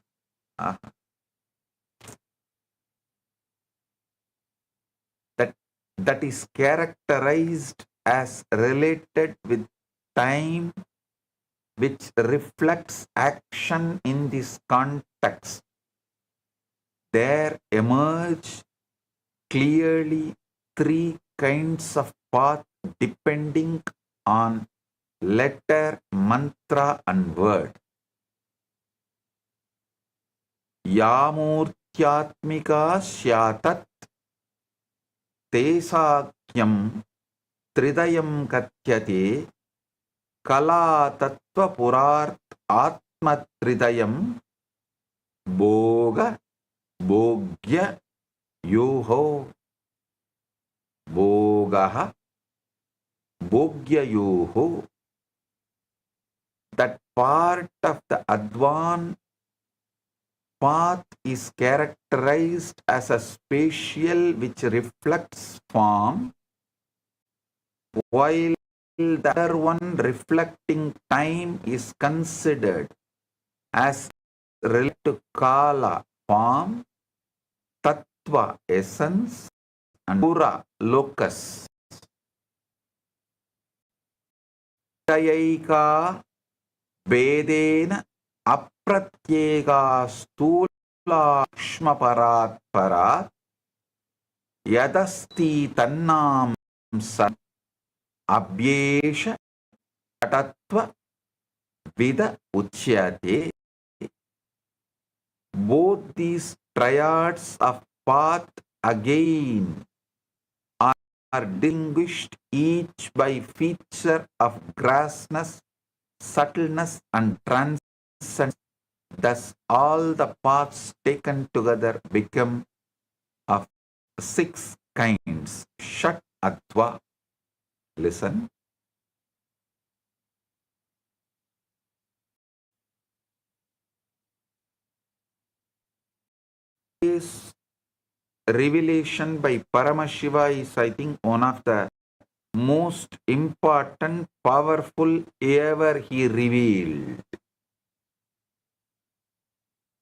That is characterized as related with time, which reflects action in this context. There emerge clearly three kinds of path depending on letter, mantra and word. Yamurtyatmika syatat tesakyam tridayam katyate kala tattva purart atma tridayam boga bogya yoho bogaha bogya yoho. That part of the Advan path is characterized as a spatial which reflects form, while the other one reflecting time is considered as related to Kala, form, Tattva, essence, and Pura, locus. Tayaika Vedena Apratyega Stula Parat Parat Yadasti Tannam San Abhyesha Tattva Vida Uchyate. Both these triads of path again are distinguished each by feature of grassness, subtleness and transcendence. Thus all the paths taken together become of six kinds. Shat Adva. Listen. This revelation by Paramashiva is, I think, one of the most important, powerful ever he revealed.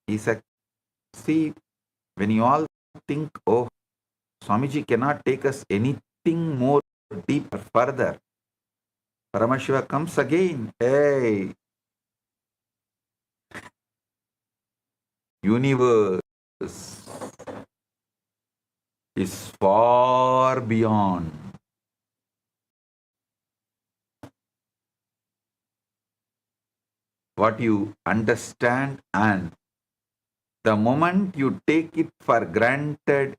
He said, see, when you all think, oh, Swamiji cannot take us anything more deeper, further, Paramashiva comes again. Hey, universe is far beyond. What you understand, and the moment you take it for granted,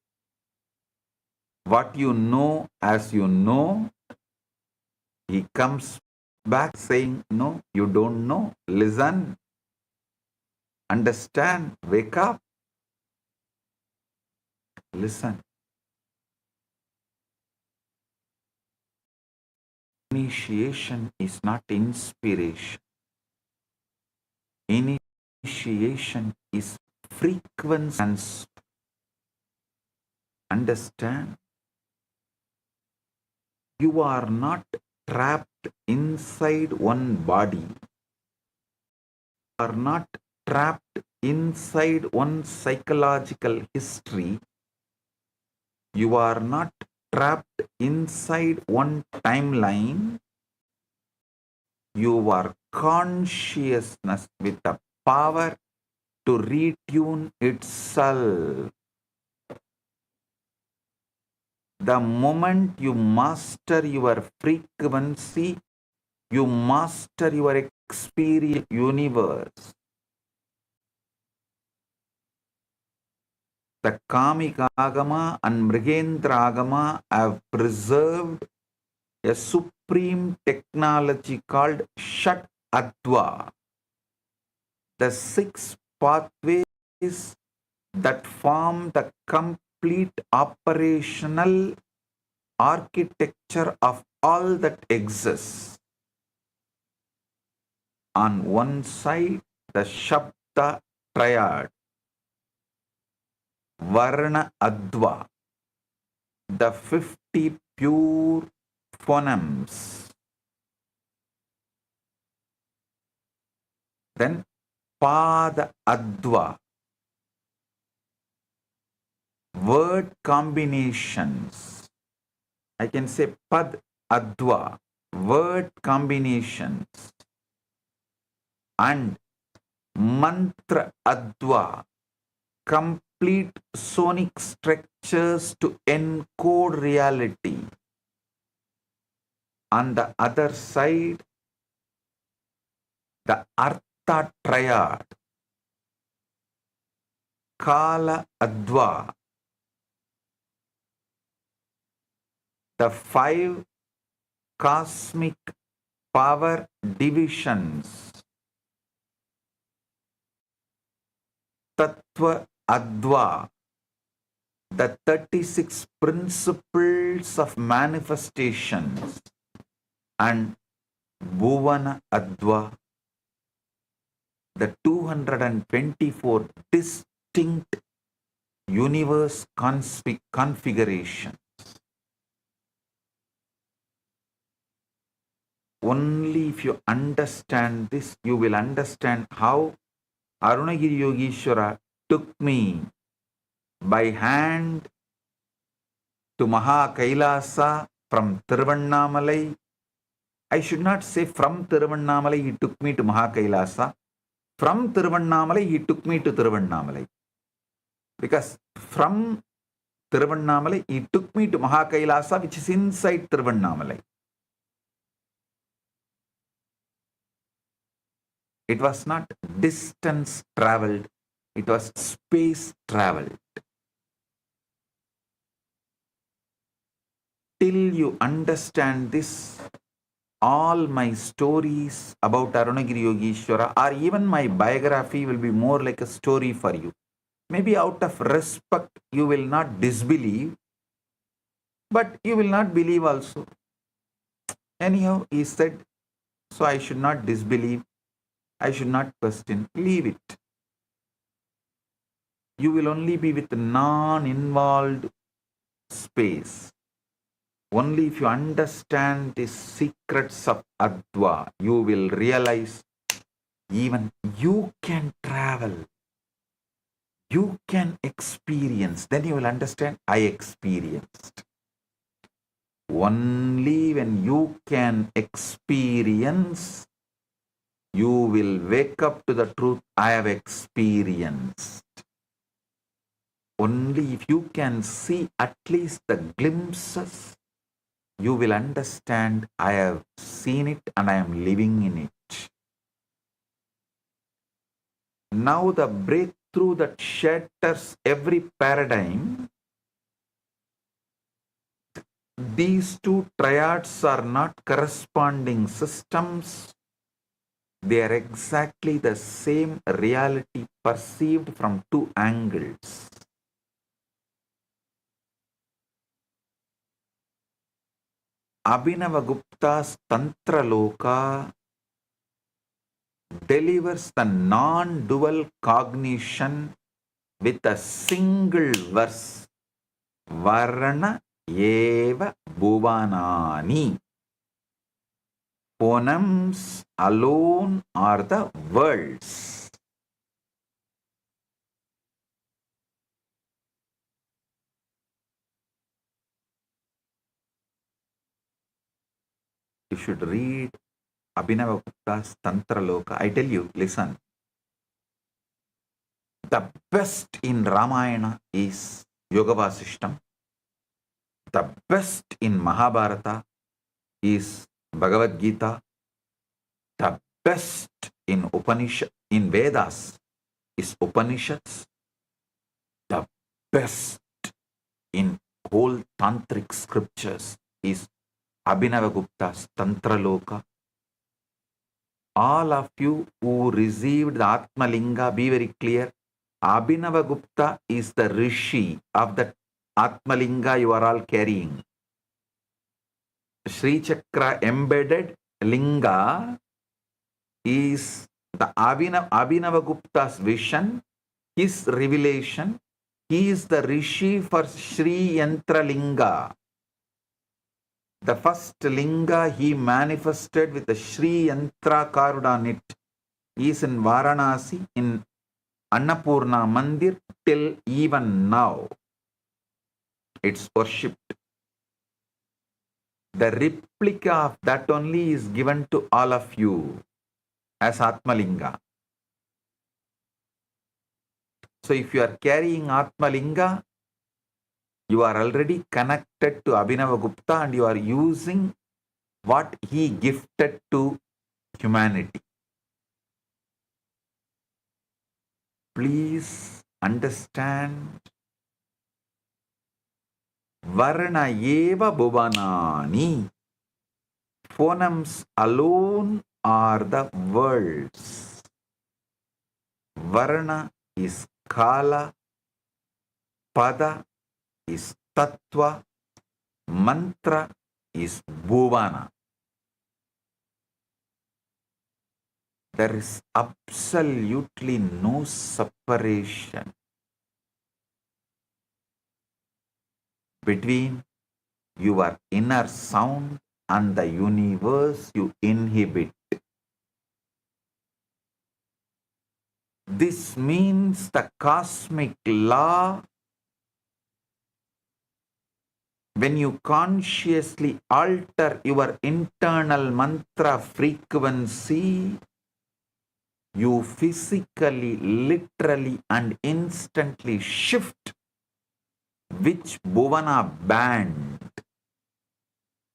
what you know as you know, he comes back saying, no, you don't know. Listen, understand, wake up, listen. Initiation is not inspiration. Initiation is frequency. And understand, you are not trapped inside one body. You are not trapped inside one psychological history. You are not trapped inside one timeline. Your consciousness with the power to retune itself. The moment you master your frequency, you master your experience universe. The Kamika Agama and Mrigendra Agama have preserved a supreme technology called Shat Adva. The six pathways that form the complete operational architecture of all that exists. On one side, the Shabda triad, Varna Adva, the 50 pure phonemes. Then Pada Adva, word combinations. I can say Pad Adva, word combinations. And Mantra Adva, complete sonic structures to encode reality. On the other side, the Artha triad, Kala Adva, the 5 cosmic power divisions, Tattva Adva, the 36 principles of manifestations, and Bhuvana Adva, the 224 distinct universe configurations. Only if you understand this, you will understand how Arunagiri Yogeshwara took me by hand to Maha Kailasa from Tiruvannamalai. I should not say from Tiruvannamalai he took me to Maha Kailasa. From Tiruvannamalai he took me to Tiruvannamalai. Because from Tiruvannamalai he took me to Maha Kailasa, which is inside Tiruvannamalai. It was not distance traveled, it was space traveled. Till you understand this, all my stories about Arunagiri Yogeshwara or even my biography will be more like a story for you. Maybe out of respect, you will not disbelieve, but you will not believe also. Anyhow, he said, so I should not disbelieve. I should not question. Leave it. You will only be with non-involved space. Only if you understand the secrets of Adva, you will realize even you can travel. You can experience. Then you will understand, I experienced. Only when you can experience, you will wake up to the truth, I have experienced. Only if you can see at least the glimpses, you will understand, I have seen it and I am living in it. Now the breakthrough that shatters every paradigm, these two triads are not corresponding systems. They are exactly the same reality perceived from two angles. Abhinavagupta's Tantra Loka delivers the non-dual cognition with a single verse. Varna eva bhuvanani. Phonemes alone are the words. You should read Abhinavagupta's Tantra Loka. I tell you, listen. The best in Ramayana is Yoga Vasishtam. The best in Mahabharata is Bhagavad Gita. The best in Vedas is Upanishads. The best in whole tantric scriptures is Abhinavagupta's Tantra Loka. All of you who received the Atma Linga, be very clear. Abhinavagupta is the rishi of the Atmalinga you are all carrying. Sri Chakra embedded linga is the Abhinavagupta's vision, his revelation. He is the rishi for Sri Yantra Linga. The first linga he manifested with the Sri Yantra carved on it is in Varanasi in Annapurna Mandir till even now. It's worshipped. The replica of that only is given to all of you as Atmalinga. So if you are carrying Atmalinga, you are already connected to Abhinavagupta and you are using what he gifted to humanity. Please understand. Varna eva bhuvanani. Phonemes alone are the words. Varna is kala, pada is tattva, mantra is bhuvana. There is absolutely no separation between your inner sound and the universe you inhabit. This means the cosmic law. When you consciously alter your internal mantra frequency, you physically, literally, and instantly shift which bhuvana band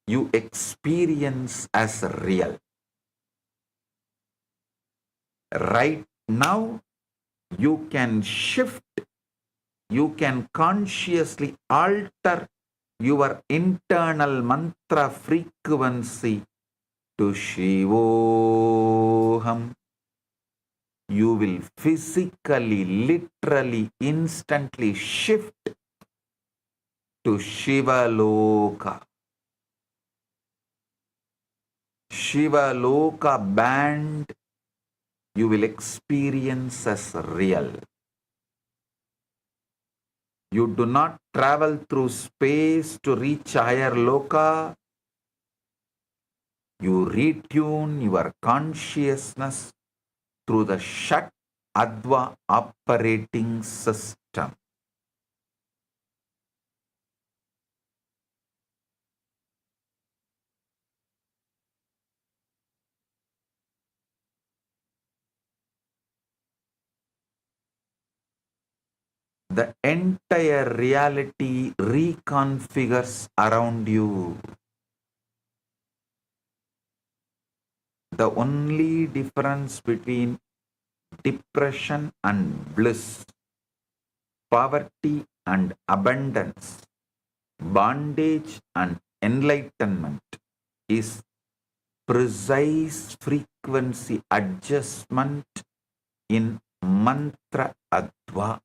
you experience as real. Right now, you can shift, you can consciously alter your internal mantra frequency to Shivoham. You will physically, literally, instantly shift to Shivaloka. Shivaloka band you will experience as real. You do not travel through space to reach higher loka. You retune your consciousness through the Shat Adva operating system. The entire reality reconfigures around you. The only difference between depression and bliss, poverty and abundance, bondage and enlightenment is precise frequency adjustment in mantra adva.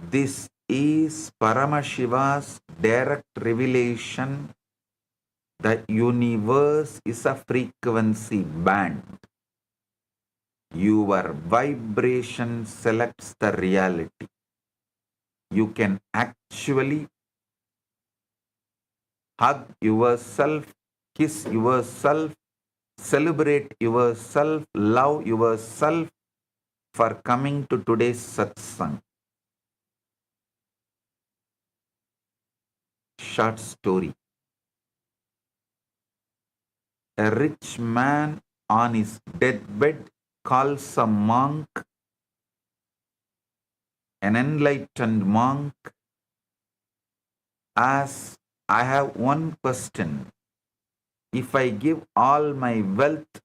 This is Paramashiva's direct revelation. The universe is a frequency band. Your vibration selects the reality. You can actually hug yourself, kiss yourself, celebrate yourself, love yourself for coming to today's satsang. Short story. A rich man on his deathbed calls a monk, an enlightened monk, asks, I have one question. If I give all my wealth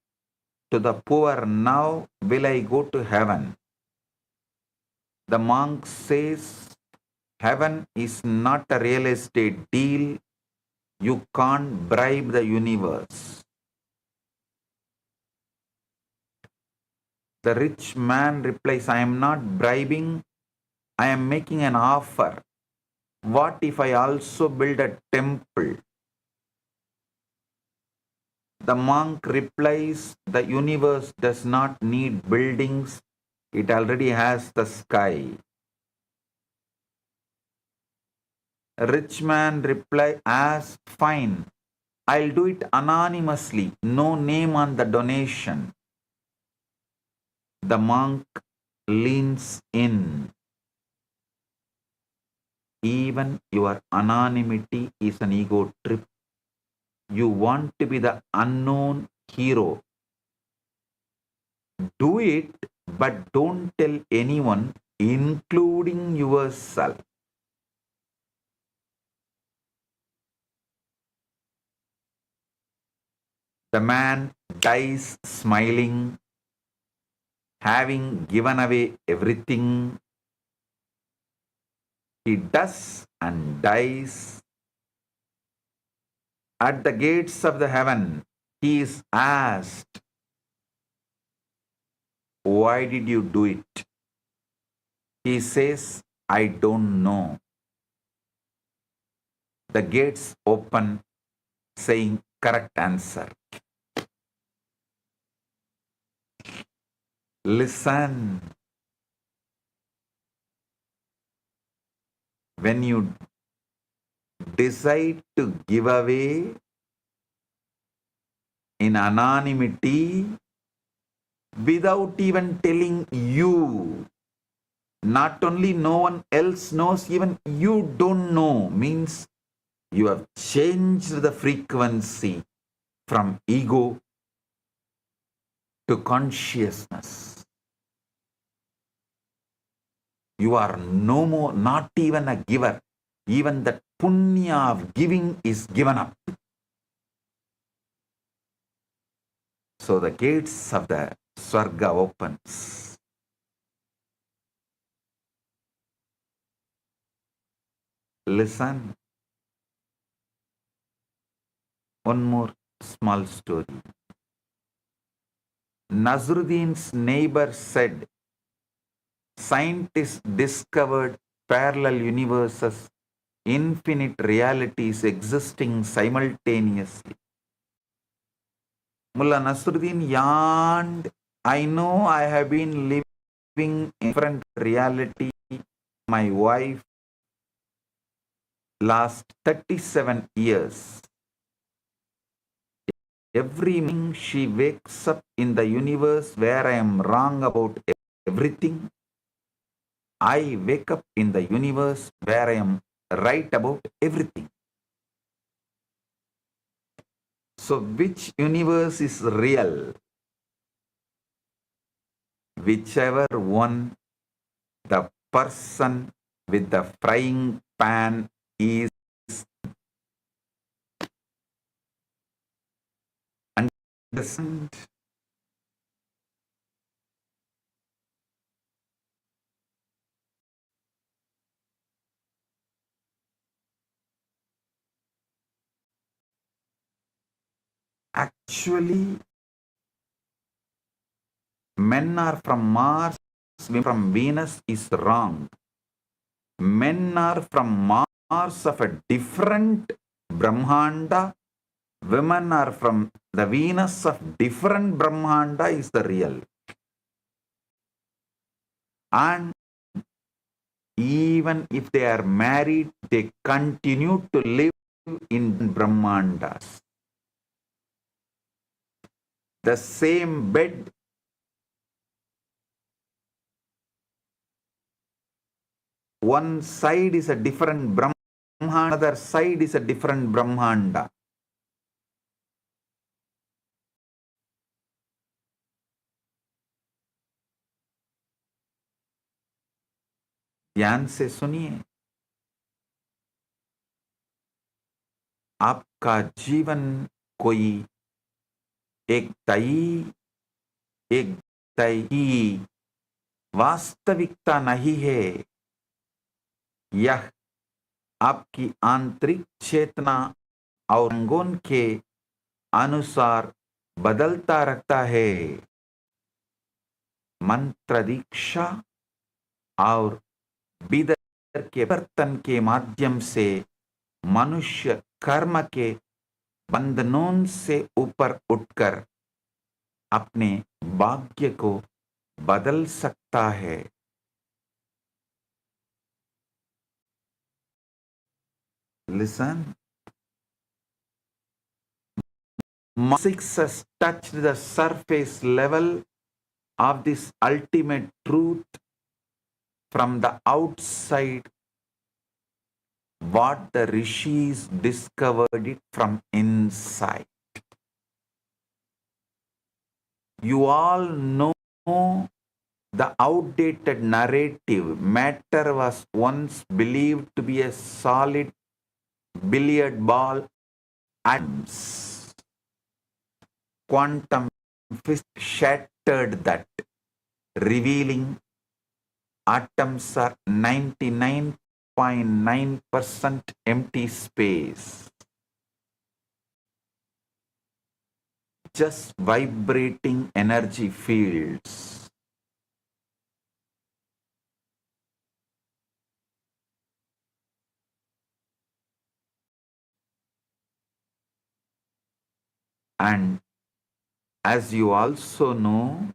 to the poor now, will I go to heaven? The monk says, heaven is not a real estate deal. You can't bribe the universe. The rich man replies, I am not bribing, I am making an offer. What if I also build a temple? The monk replies, the universe does not need buildings, it already has the sky. A rich man replies, as fine, I'll do it anonymously, no name on the donation. The monk leans in. Even your anonymity is an ego trip. You want to be the unknown hero. Do it, but don't tell anyone, including yourself. The man dies smiling, having given away everything. He does and dies. At the gates of the heaven, he is asked, why did you do it? He says, I don't know. The gates open, saying, correct answer. Listen. When you decide to give away in anonymity without even telling you, not only no one else knows, even you don't know, means you have changed the frequency from ego to consciousness. You are no more, not even a giver. Even the punya of giving is given up. So the gates of the Swarga opens. Listen. One more small story. Nazruddin's neighbor said, scientists discovered parallel universes, infinite realities existing simultaneously. Mullah Nasruddin yawned. I know I have been living in different reality. My wife last 37 years. Every morning she wakes up in the universe where I am wrong about everything. I wake up in the universe where I am right about everything. So which universe is real? Whichever one the person with the frying pan is understand. Actually, men are from Mars, women from Venus is wrong. Men are from Mars of a different Brahmanda. Women are from the Venus of different Brahmanda is the real. And even if they are married, they continue to live in Brahmandas. The same bed, one side is a different Brahmanda, other side is a different Brahmanda. ध्यान से सुनिए, आपका जीवन कोई एक तय वास्तविकता नहीं है। यह आपकी आंतरिक चेतना और रंगों के अनुसार बदलता रहता है। मंत्र दीक्षा और बिदर के बर्तन के माध्यम से मनुष्य कर्म के बंधनों से ऊपर उठकर अपने भाग्य को बदल सकता है। Listen. Six has touched the surface level of this ultimate truth from the outside, what the rishis discovered it from inside. You all know the outdated narrative. Matter was once believed to be a solid billiard ball. Atoms. Quantum physics shattered that, revealing atoms are 99.9% empty space, just vibrating energy fields. And as you also know,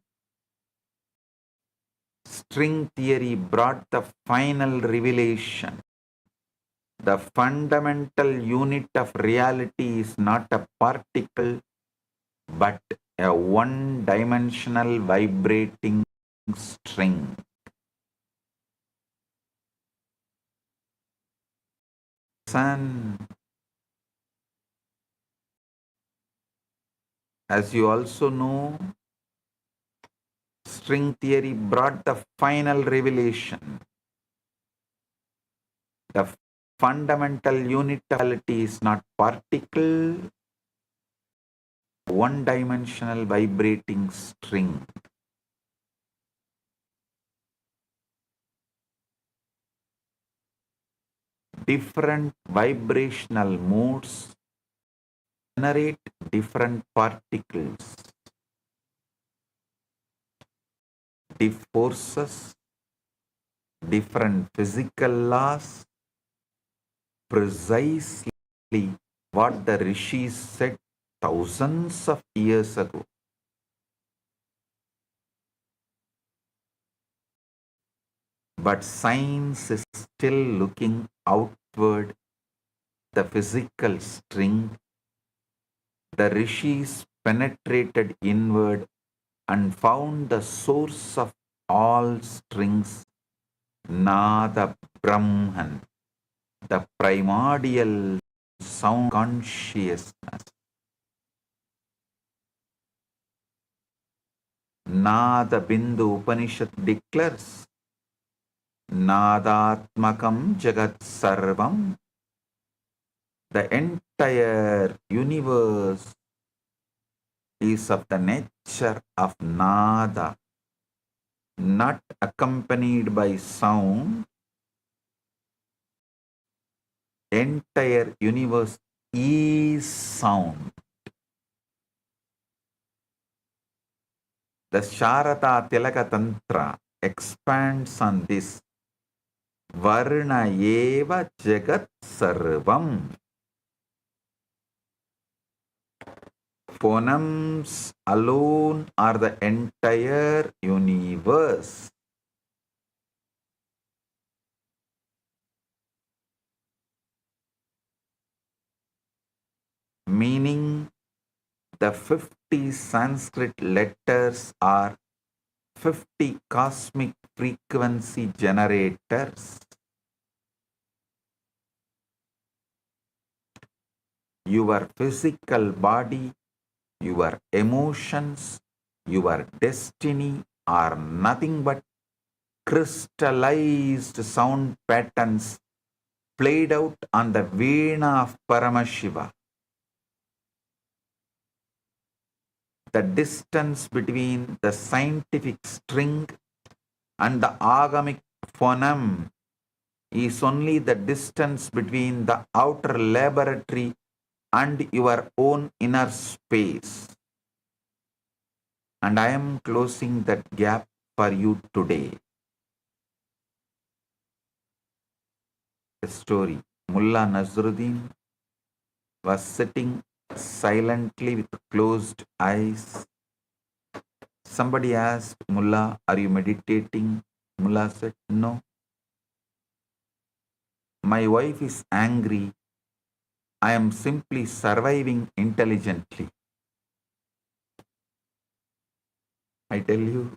string theory brought the final revelation. The fundamental unit of reality is not a particle, but a one-dimensional vibrating string. Sun. As you also know, string theory brought the final revelation. The fundamental unitality is not particle, one-dimensional vibrating string. Different vibrational modes generate different particles. Different forces, different physical laws, precisely what the rishis said thousands of years ago. But science is still looking outward, the physical string. The rishis penetrated inward and found the source of all strings, Nada Brahman, the primordial sound consciousness. Nada Bindu Upanishad declares, Nadatmakam Jagat Sarvam. The entire universe is of the nature of Nada, not accompanied by sound. Entire universe is sound. The Sharada Tilaka Tantra expands on this. Varna eva jagat sarvam. Phonemes alone are the entire universe. Meaning, the 50 Sanskrit letters are 50 cosmic frequency generators. Your physical body, your emotions, your destiny are nothing but crystallized sound patterns played out on the Veena of Paramashiva. The distance between the scientific string and the agamic phoneme is only the distance between the outer laboratory and your own inner space. And I am closing that gap for you today. A story. Mullah Nasruddin was sitting silently with closed eyes. Somebody asked, Mullah, are you meditating? Mullah said, no. My wife is angry. I am simply surviving intelligently. I tell you,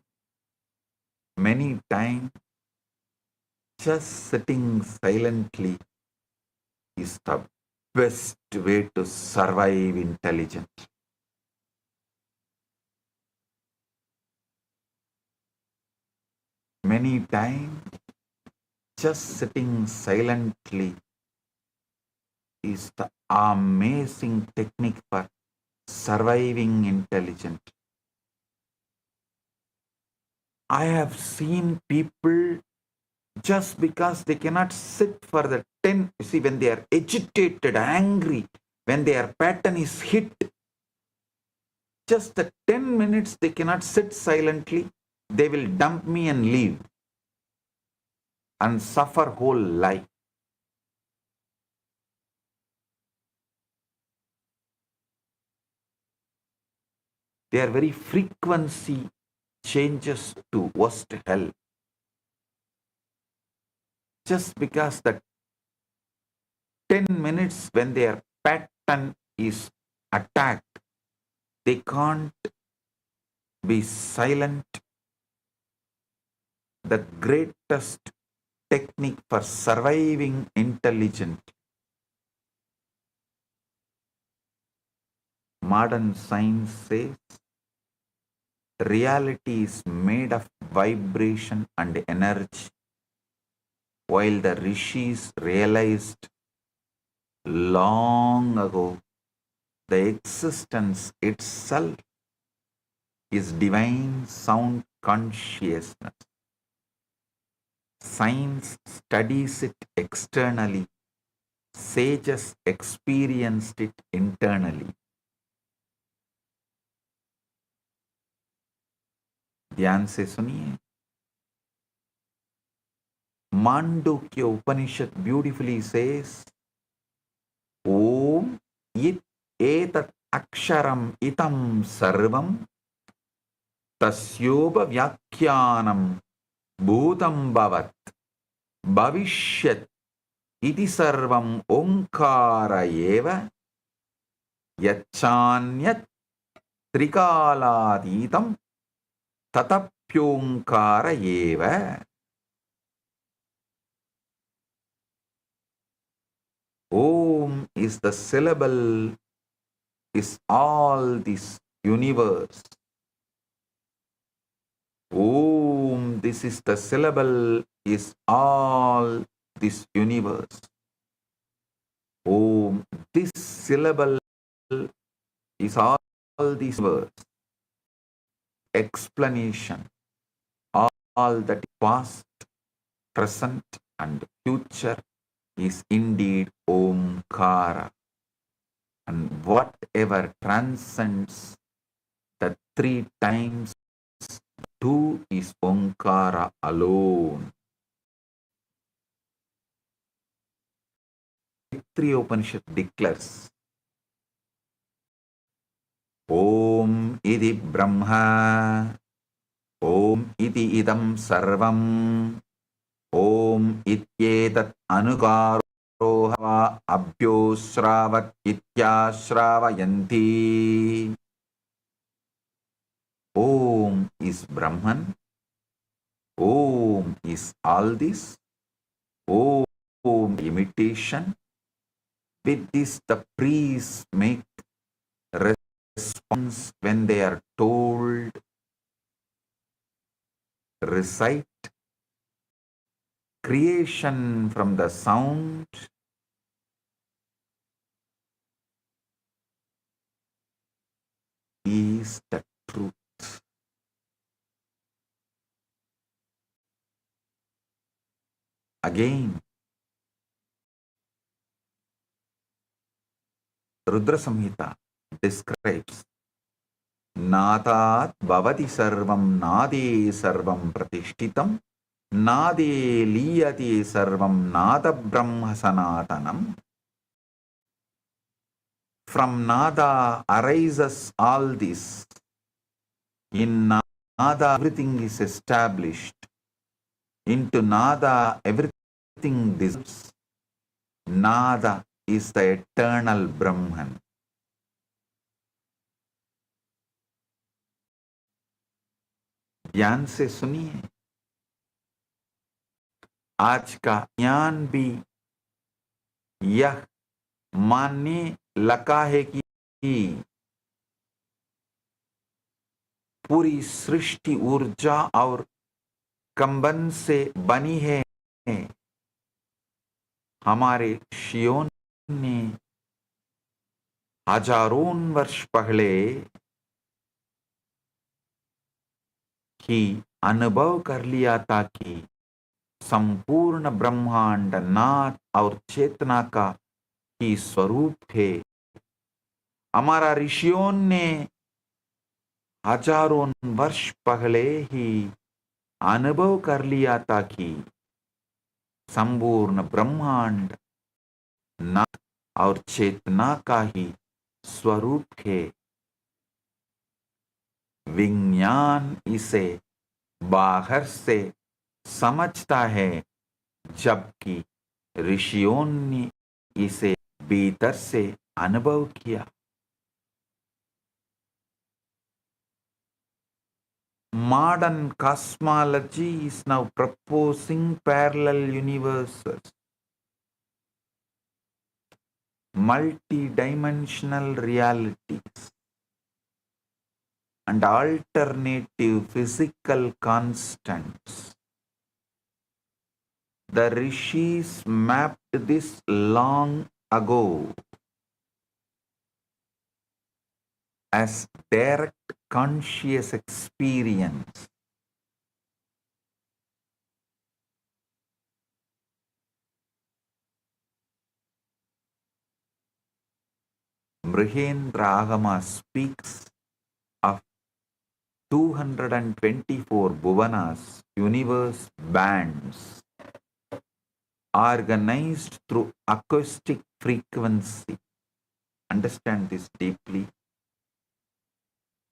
many times just sitting silently is the best way to survive intelligently. Many times just sitting silently is the amazing technique for surviving intelligently. I have seen people just because they cannot sit for the 10, see, when they are agitated, angry, when their pattern is hit, just the 10 minutes they cannot sit silently, they will dump me and leave and suffer whole life. Their very frequency changes to worst hell. Just because the 10 minutes when their pattern is attacked, they can't be silent. The greatest technique for surviving intelligent. Modern science says reality is made of vibration and energy, while the rishis realized long ago the existence itself is divine sound consciousness. Science studies it externally, sages experienced it internally. ध्यान से सुनिए. मांडुक्य उपनिषद beautifully says, Om it etat aksharam itam sarvam tasyoba vyakhyanam bhutam bhavat bhavishyat iti sarvam omkara eva yachanyat trikaladhitam tatapyonkara eva. Om is the syllable, is all this universe. Om, this is the syllable, is all this universe. Om, this syllable is all this verse. Explanation, all that past, present and future is indeed Omkara. And whatever transcends the 3 times 2 is Omkara alone. Taittiriya Upanishad declares, Om iti Brahma, Om iti idam sarvam, Om ityetat anukaro hava abhyosravat ityashravayanti. Om is Brahman. Om is all this. Om imitation. With this the priests make response when they are told, recite creation from the sound, is the truth. Again, Rudra Samhita describes नादात् भवति सर्वं नादे सर्वं प्रतिष्ठितं नादे लीयते सर्वं नाद ब्रह्म सनातनम्. From nada arises all this. In nada everything is established. Into nada everything dissolves. Nada is the eternal Brahman. ध्यान से सुनिए. आज का ज्ञान भी यह मानने लगा है कि पूरी सृष्टि ऊर्जा और कंबन से बनी है. हमारे ऋषियों ने हजारों वर्ष पहले ही अनुभव कर लिया था कि संपूर्ण ब्रह्मांड नाद और चेतना का ही स्वरूप है. हमारा ऋषियों ने हजारों वर्ष पहले ही अनुभव कर लिया था कि संपूर्ण ब्रह्मांड नाद और चेतना का ही स्वरूप है. विज्ञान इसे बाहर से समझता है, जबकि ऋषियों ने इसे भीतर से अनुभव किया. Modern cosmology is now proposing parallel universes, multi-dimensional realities, and alternative physical constants. The rishis mapped this long ago as direct conscious experience. Mrihendra Agama speaks of 224 bhuvanas, universe bands, organized through acoustic frequency. Understand this deeply.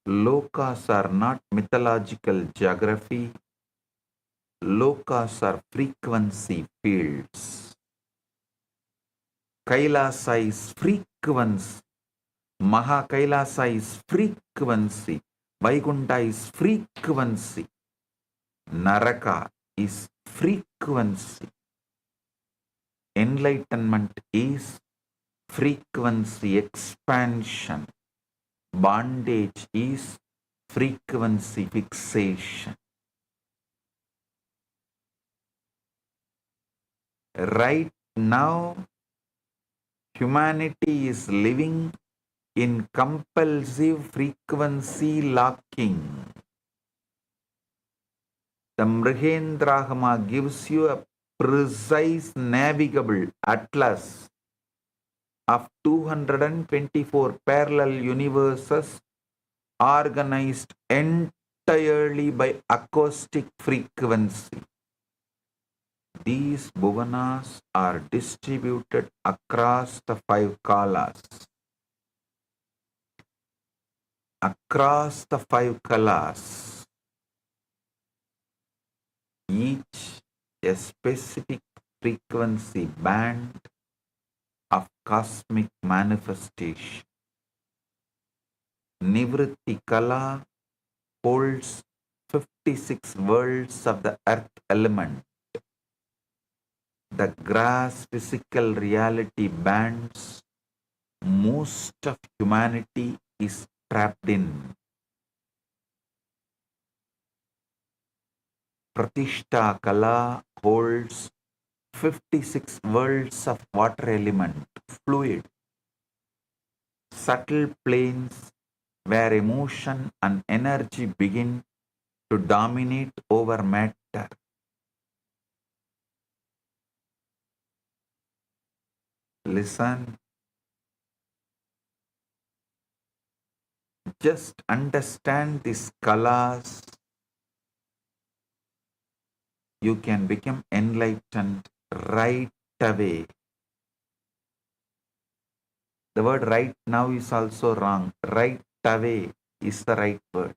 Lokas are not mythological geography. Lokas are frequency fields. Kailasa is frequency. Mahakailasa is frequency. Vaikuntha is frequency. Naraka is frequency. Enlightenment is frequency expansion. Bondage is frequency fixation. Right now, humanity is living in compulsive frequency locking. The Mrihendragama gives you a precise navigable atlas of 224 parallel universes organized entirely by acoustic frequency. These bhuvanas are distributed across the 5 kalas. Across the 5 kalas, each a specific frequency band of cosmic manifestation. Nivritti Kala holds 56 worlds of the earth element. The grass physical reality bands most of humanity is trapped in. Pratishta Kala holds 56 worlds of water element, fluid, subtle planes where emotion and energy begin to dominate over matter. Listen. just understand these kalas, you can become enlightened right away. The word right now is also wrong. Right away is the right word.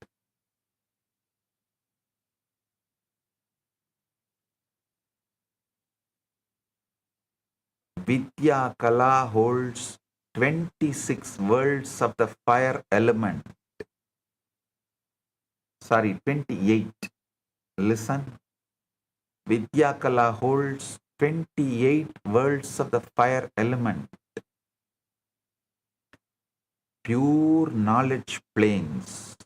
Vidya Kala holds 26 worlds of the fire element. Sorry, 28. Listen. Vidya Kala holds 28 worlds of the fire element. Pure knowledge planes.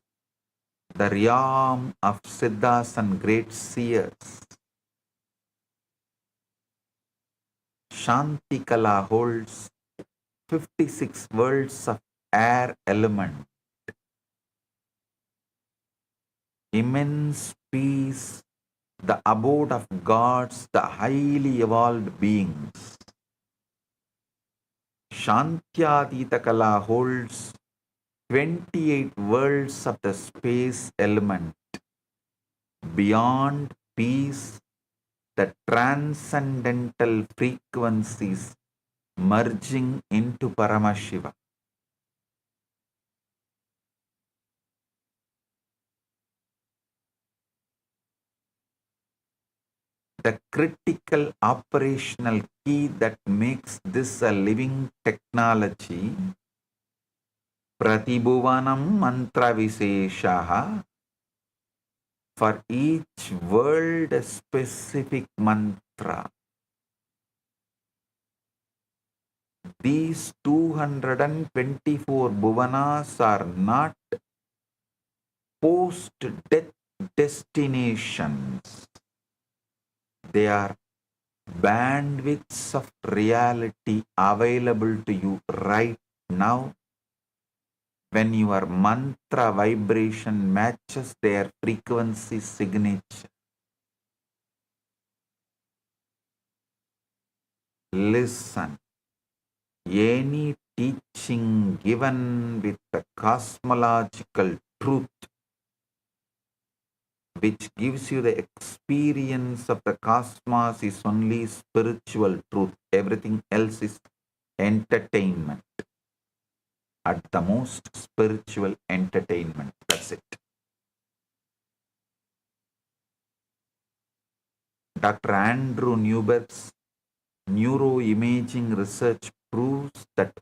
The realm of Siddhas and great seers. Shanti Kala holds 56 worlds of air element. Immense peace, the abode of gods, the highly evolved beings. Shantyadita Kala holds 28 worlds of the space element. Beyond peace, the transcendental frequencies merging into Paramashivam. The critical operational key that makes this a living technology, Pratibhuvanam Mantra Visheshaha, for each world a specific mantra. These 224 bhuvanas are not post-death destinations. They are bandwidths of reality available to you right now when your mantra vibration matches their frequency signature. Listen. Any teaching given with the cosmological truth which gives you the experience of the cosmos is only spiritual truth. Everything else is entertainment. At the most, spiritual entertainment. That's it. Dr. Andrew Newberg's neuroimaging research proves that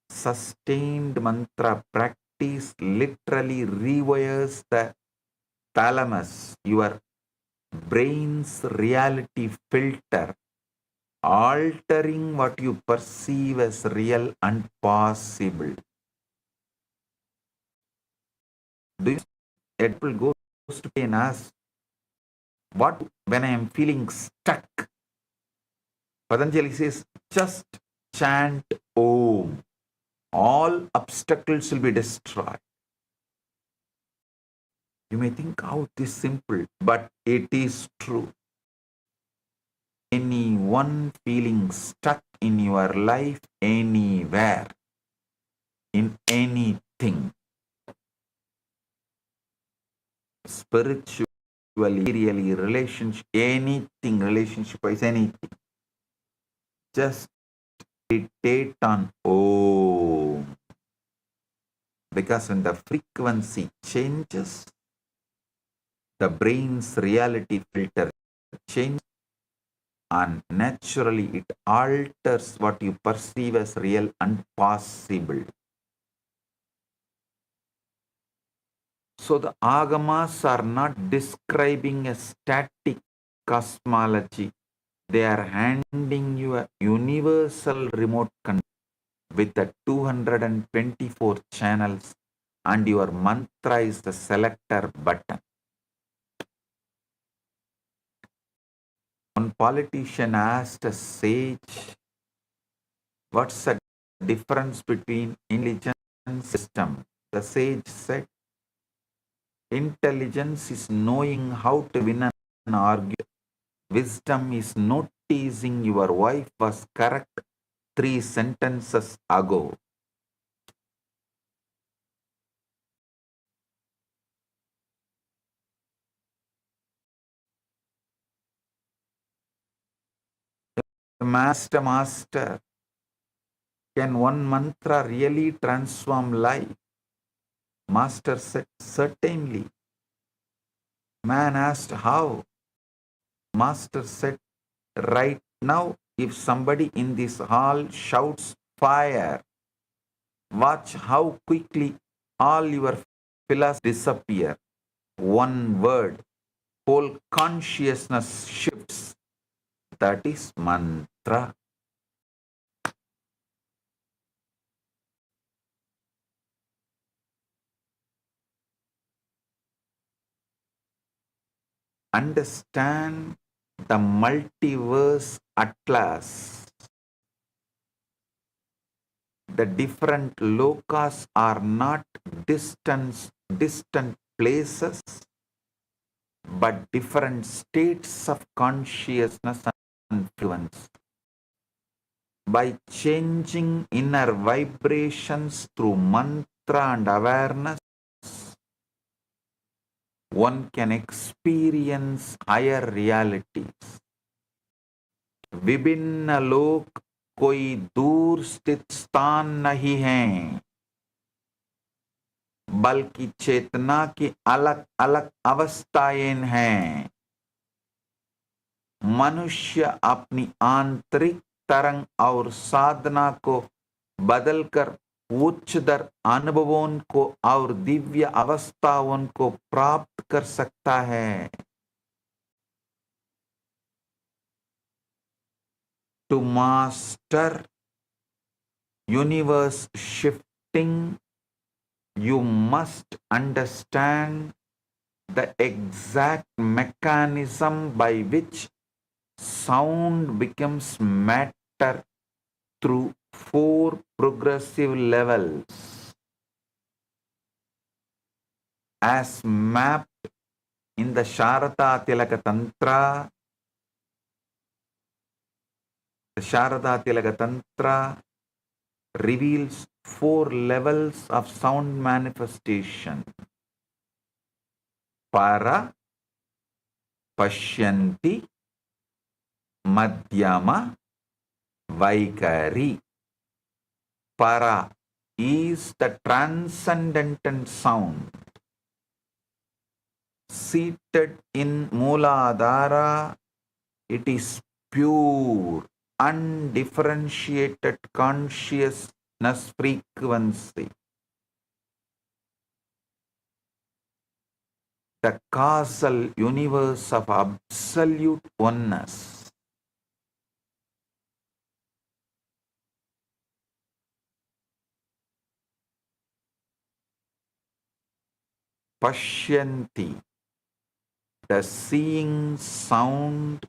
sustained mantra practice literally rewires the thalamus, your brain's reality filter, altering what you perceive as real and possible. Do you it will go to and ask, what when I am feeling stuck? Patanjali says, just chant Om. All obstacles will be destroyed. You may think, how it is simple, but it is true. Anyone feeling stuck in your life, anywhere, in anything, spiritually, really, relationship, anything, relationship-wise, anything, just meditate on Om. Because when the frequency changes, the brain's reality filter changes, and naturally it alters what you perceive as real and possible. So the agamas are not describing a static cosmology. They are handing you a universal remote control with the 224 channels, and your mantra is the selector button. One politician asked a sage, what's the difference between intelligence and system? The sage said, intelligence is knowing how to win an argument. Wisdom is noticing your wife was correct 3 sentences ago. Master, can one mantra really transform life? Master said, certainly. Man asked, how? Master said, right now, if somebody in this hall shouts fire, watch how quickly all your pillars disappear. One word, whole consciousness shifts. That is mantra. Understand the multiverse atlas. The different lokas are not distant places, but different states of consciousness and influence. By changing inner vibrations through mantra and awareness, one can experience higher realities. विभिन्न लोक कोई दूर स्थित स्थान नहीं है, बल्कि चेतना की अलग अलग अवस्थाएं हैं। मनुष्य अपनी आंतरिक तरंग और साधना को बदलकर उच्चतर अनुभवों को और दिव्य अवस्थाओं को प्राप्त कर सकता है। To master universe shifting, you must understand the exact mechanism by which sound becomes matter through 4 progressive levels, as mapped in the Sharada Tilaka Tantra. The Sharada Tilaka Tantra reveals 4 levels of sound manifestation. Para, Pashyanti, Madhyama, Vaikari. Para is the transcendental sound. Seated in Mooladhara, it is pure, undifferentiated consciousness frequency. The causal universe of absolute oneness. Pashyanti, the seeing sound,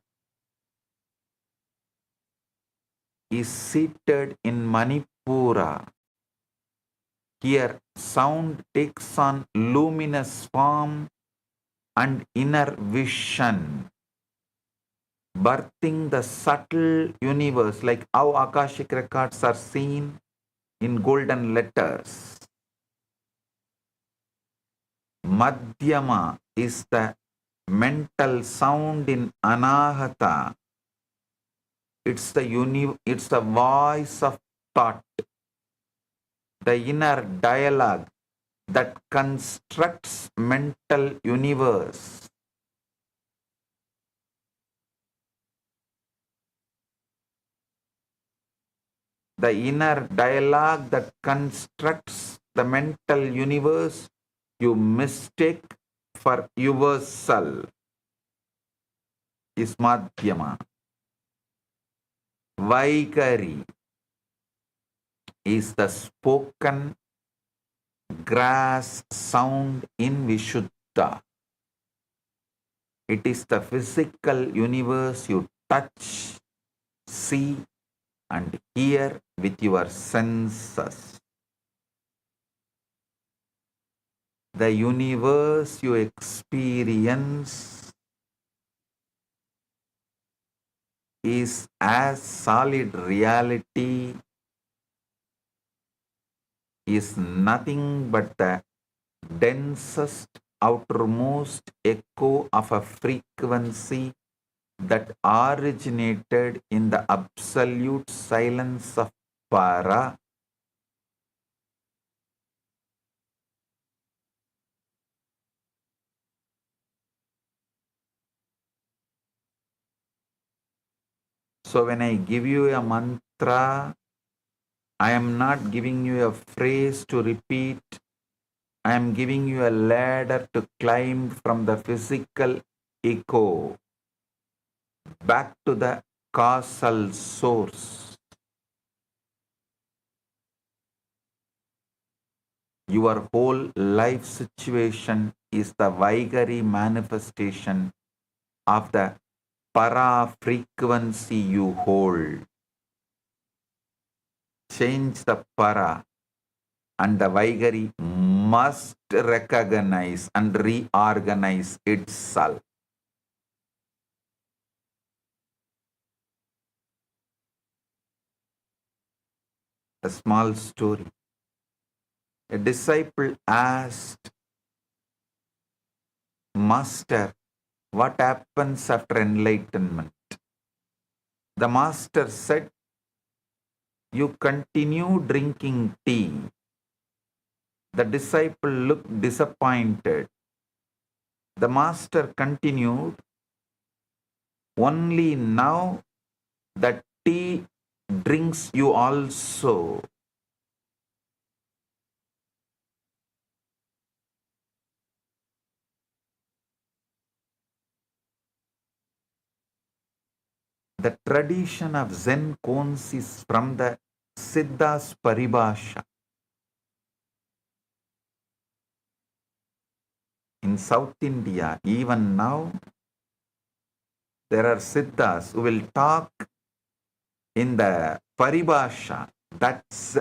is seated in Manipura. Here, sound takes on luminous form and inner vision, birthing the subtle universe, like how Akashic records are seen in golden letters. Madhyama is the mental sound in Anahata. It's the voice of thought, the inner dialogue that constructs mental universe. The inner dialogue that constructs the mental universe you mistake for yourself is Madhyama. Vaikari is the spoken grass sound in Vishuddha. It is the physical universe you touch, see, and hear with your senses. The universe you experience is as solid reality, is nothing but the densest outermost echo of a frequency that originated in the absolute silence of Para. So when I give you a mantra, I am not giving you a phrase to repeat. I am giving you a ladder to climb from the physical echo back to the causal source. Your whole life situation is the Vaigari manifestation of the para frequency you hold. Change the para, and the Vaigari must recognize and reorganize itself. A small story. A disciple asked, Master, what happens after enlightenment? The master said, you continue drinking tea. The disciple looked disappointed. The master continued, only now that tea drinks you also. The tradition of Zen koans is from the Siddha's Paribhasha. In South India, even now, there are Siddhas who will talk in the Paribhasha. That's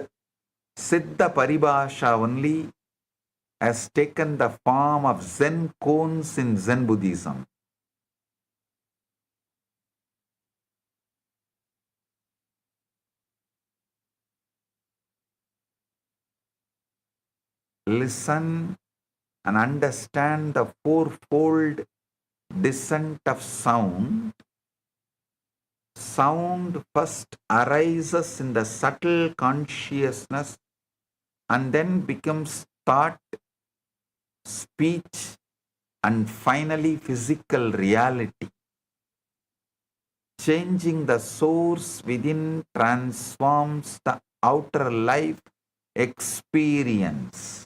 Siddha Paribhasha only has taken the form of Zen koans in Zen Buddhism. Listen and understand the fourfold descent of sound. Sound first arises in the subtle consciousness and then becomes thought, speech, and finally physical reality. Changing the source within transforms the outer life experience.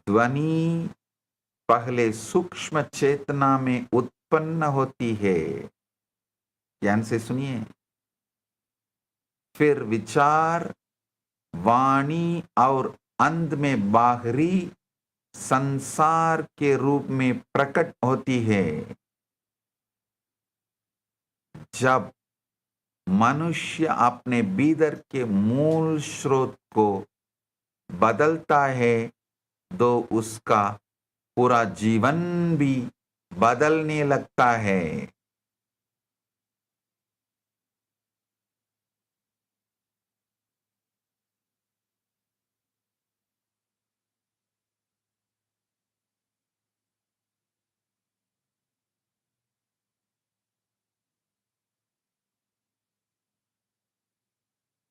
ध्वनि पहले सूक्ष्म चेतना में उत्पन्न होती है, ध्यान से सुनिए, फिर विचार वाणी और अंत में बाहरी संसार के रूप में प्रकट होती है। जब मनुष्य अपने भीतर के मूल स्रोत को बदलता है तो उसका पूरा जीवन भी बदलने लगता है।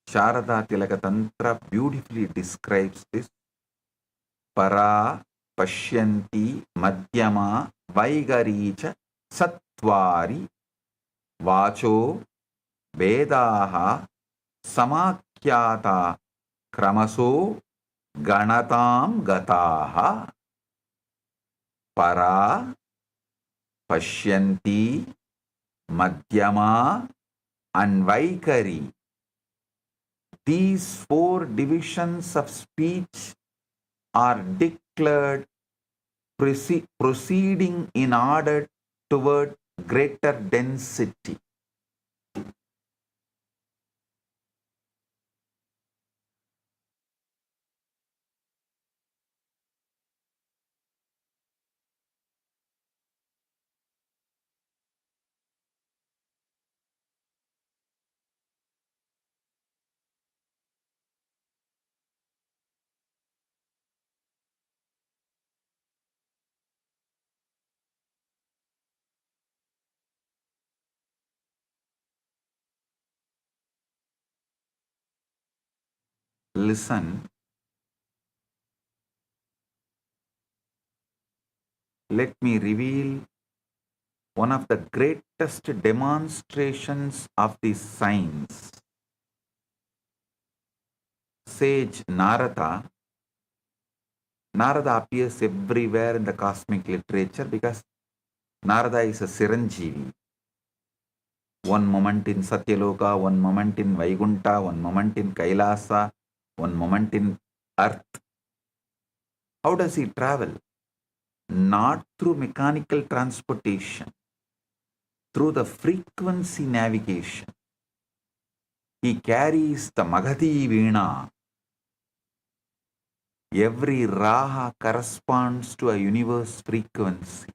Sharada Tilaka Tantra beautifully describes this. Para Pashyanti Madhyama Vaigaricha Sattvari Vacho Vedaha Samakyata Kramaso Ganatam Gataha. Para Pashyanti Madhyama and Vaikari. These four divisions of speech are declared proceeding in order toward greater density. listen. Let me reveal one of the greatest demonstrations of the science. Sage Narada appears everywhere in the cosmic literature because Narada is a Siranjeevi. One moment in Satyaloka, one moment in Vaikuntha, one moment in Kailasa, one moment in Earth. How does he travel? Not through mechanical transportation, through the frequency navigation. He carries the Magadhi Veena. Every Raha corresponds to a universe frequency.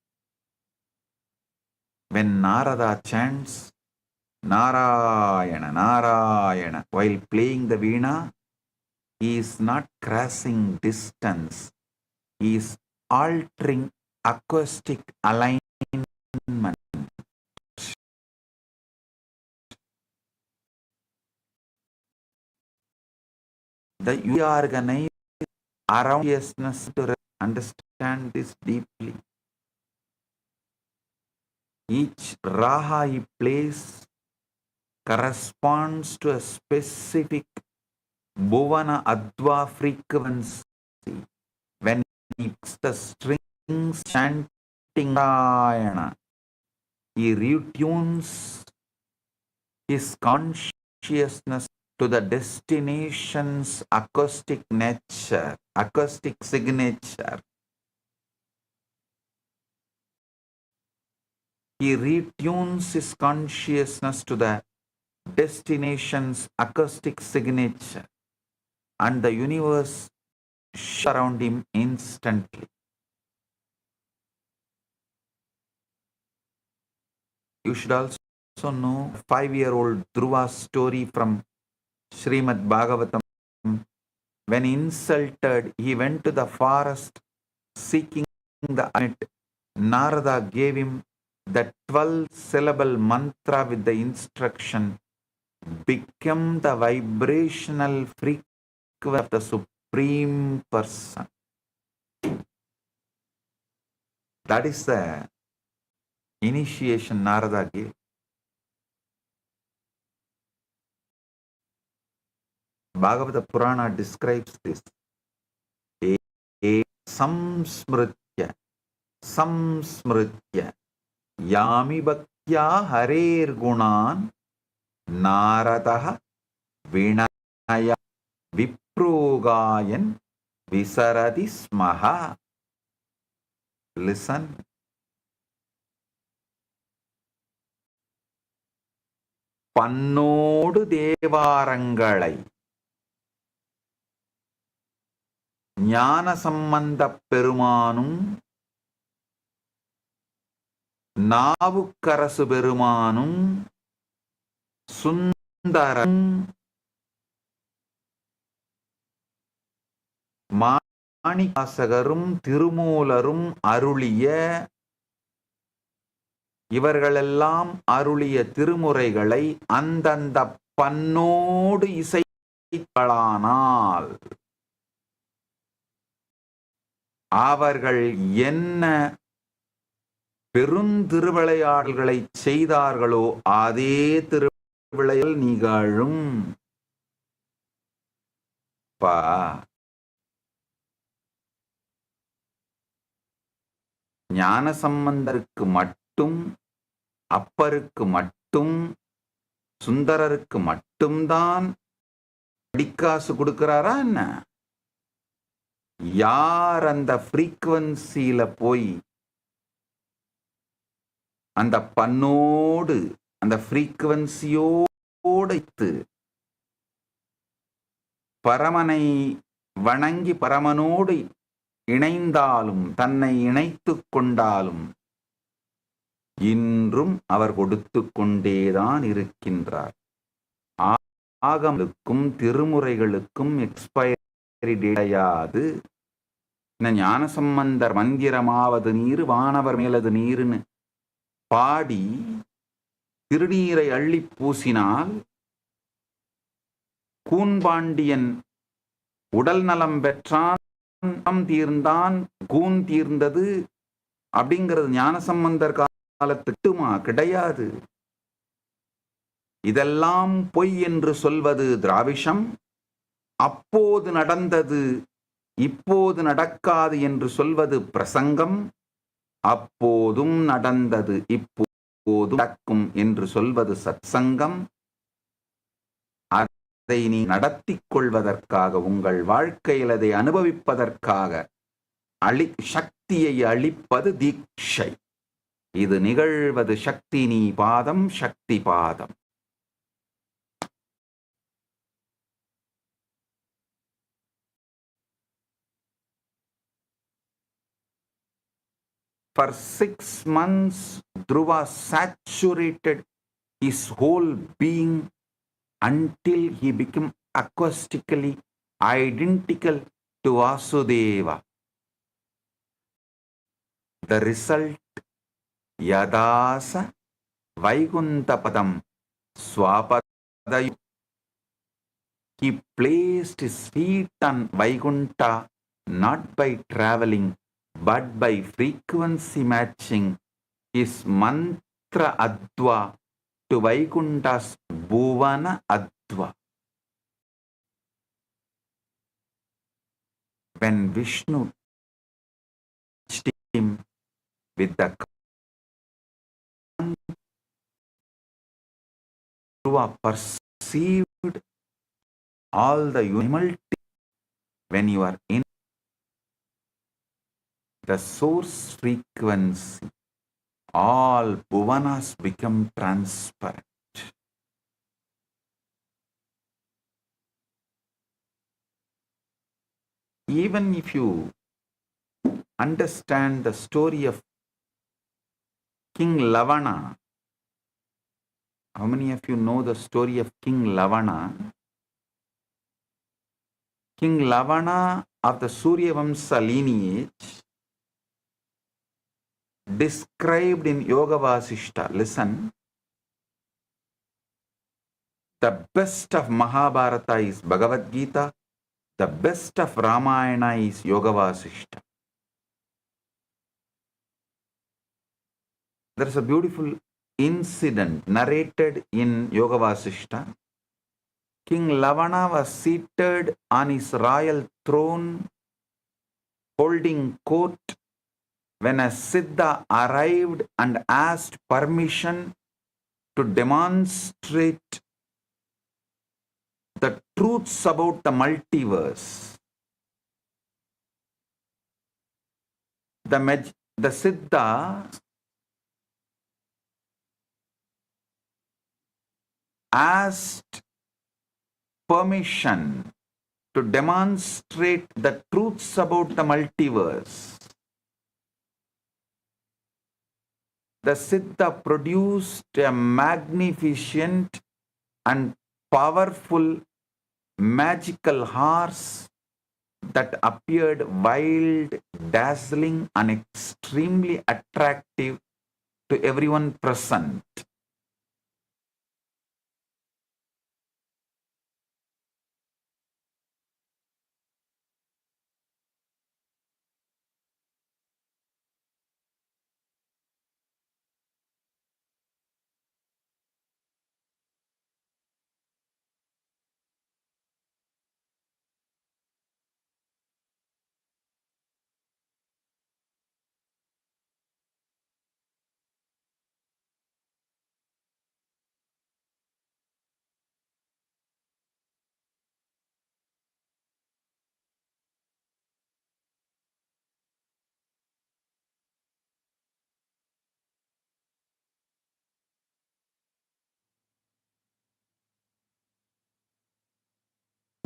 When Narada chants Narayana, Narayana, while playing the Veena, he is not crossing distance. He is altering acoustic alignment. The reorganized around consciousness to understand this deeply. Each Raha he plays corresponds to a specific Bhuvana Adva frequency. When he picks the strings chanting Narayana, he retunes his consciousness to the destination's acoustic nature, acoustic signature. He retunes his consciousness to the destination's acoustic signature, and the universe around him instantly. You should also know 5-year-old Dhruva's story from Srimad Bhagavatam. When insulted, he went to the forest seeking the hermit. Narada gave him the 12-syllable mantra with the instruction, become the vibrational frequency of the Supreme Person. That is the initiation Narada gave. Bhagavata Purana describes this. Samsmritya Yami Bhaktya Harer Gunan Naradaha Vinaya Viprogayan Visaradi Smaha. Listen. Pannodu Devarangalai ஞான சம்பந்த பெருமானும் நாவுக்கரசு பெருமானும் சுந்தரம் மாணிவாசகரும் திருமூலரும் அருளிய இவர்களெல்லாம் அருளிய திருமுறைகளை அந்தந்த பண்ணோடு இசைக்கலானால் அவர்கள் என்ன பெருந்திருவிளையாடல்களை செய்தார்களோ அதே திருவிளையாடல் நிகழும். ஞானசம்பந்தருக்கு மட்டும், அப்பருக்கு மட்டும், சுந்தரருக்கு மட்டும்தான் படிக்காசு கொடுக்கிறாரா என்ன? யார் அந்த ஃப்ரீக்வன்சியில போய் அந்த பண்ணோடு அந்த ஃப்ரீக்வன்சியோடு பரமனை வணங்கி பரமனோடு இணைந்தாலும் தன்னை இணைத்துக் கொண்டாலும் இன்றும் அவர் கொடுத்து கொண்டேதான் இருக்கின்றார். ஆகமங்களுக்கும் திருமுறைகளுக்கும் எக்ஸ்பைரி கிடையாது. இந்த ஞானசம்பந்தர் மந்திரமாவது நீர் வானவர் மேலது நீருன்னு பாடி திருநீரை அள்ளி பூசினால் கூன்பாண்டியன் உடல் நலம் பெற்றான், மனம் தீர்ந்தான், கூன் தீர்ந்தது அப்படிங்கிறது ஞானசம்பந்தர் காலத்திட்டுமா? கிடையாது. இதெல்லாம் பொய் என்று சொல்வது திராவிஷம். அப்போது நடந்தது இப்போது நடக்காது என்று சொல்வது பிரசங்கம். அப்போதும் நடந்தது இப்போது நடக்கும் என்று சொல்வது சத்சங்கம். அதை நீ நடத்திக் கொள்வதற்காக, உங்கள் வாழ்க்கையில் அதை அனுபவிப்பதற்காக சக்தியை அளிப்பது தீட்சை. இது நிகழ்வது சக்தி நீ பாதம், சக்தி பாதம். For 6 months, Dhruva saturated his whole being until he became acoustically identical to Vasudeva. The result, Yadasa Vaikuntapadam Swapadayu. He placed his feet on Vaikunta not by traveling, but by frequency matching his mantra adva to Vaikunta's Bhuvana adva. When Vishnu touched him with the Dhruva perceived all the humility. When you are in the source frequency, all bhuvanas become transparent. Even if you understand the story of King Lavana, how many of you know the story of King Lavana? King Lavana of the Surya Vamsa lineage, described in Yoga Vasishta. Listen. The best of Mahabharata is Bhagavad Gita. The best of Ramayana is Yoga Vasishta. There is a beautiful incident narrated in Yoga Vasishta. King Lavana was seated on his royal throne, holding court, when a Siddha arrived and asked permission to demonstrate the truths about the multiverse. The Siddha asked permission to demonstrate the truths about the multiverse. The Siddha produced a magnificent and powerful magical horse that appeared wild, dazzling, and extremely attractive to everyone present.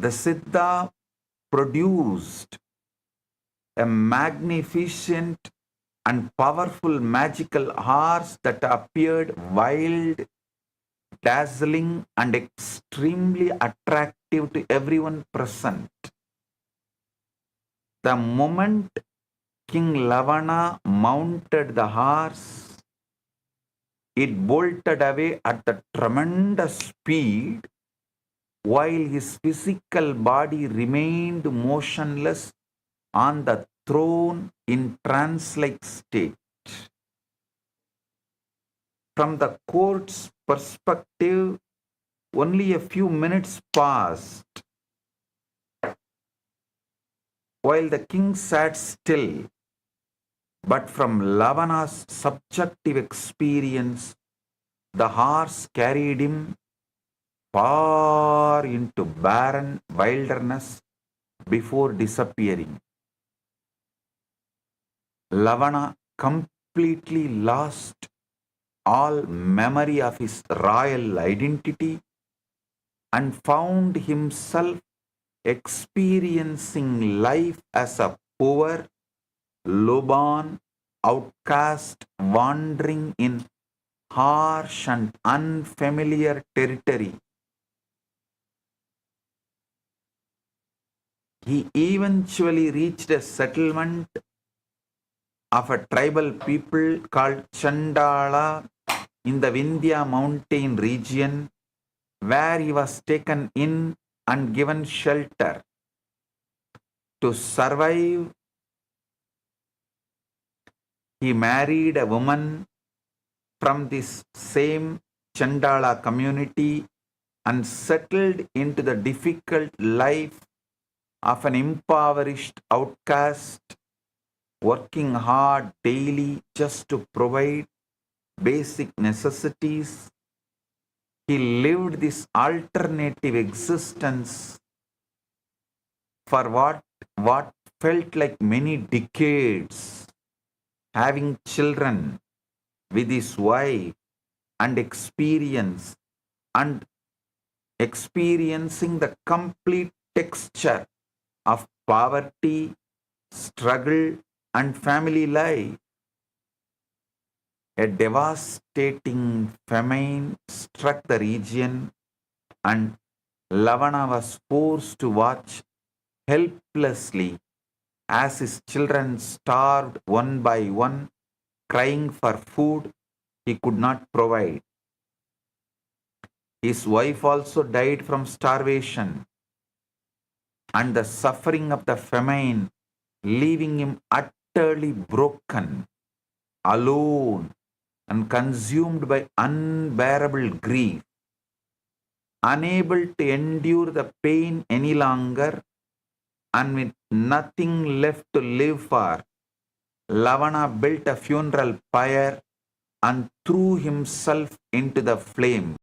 The Siddha produced a magnificent and powerful magical horse that appeared wild, dazzling, and extremely attractive to everyone present. The moment King Lavana mounted the horse, it bolted away at a tremendous speed while his physical body remained motionless on the throne in trance-like state. From the court's perspective, only a few minutes passed while the king sat still, but from Lavana's subjective experience, the horse carried him far into barren wilderness before disappearing. Lavana completely lost all memory of his royal identity and found himself experiencing life as a poor, lowborn outcast wandering in harsh and unfamiliar territory. He eventually reached a settlement of a tribal people called Chandala in the Vindhya mountain region, where he was taken in and given shelter. To survive, he married a woman from this same Chandala community and settled into the difficult life of an impoverished outcast, working hard daily just to provide basic necessities. He lived this alternative existence for what felt like many decades, having children with his wife and experiencing the complete texture of poverty, struggle, and family life. A devastating famine struck the region, and Lavana was forced to watch helplessly as his children starved one by one, crying for food he could not provide. His wife also died from starvation and the suffering of the famine, leaving him utterly broken, alone, and consumed by unbearable grief. Unable to endure the pain any longer, and with nothing left to live for, Lavana built a funeral pyre and threw himself into the flames.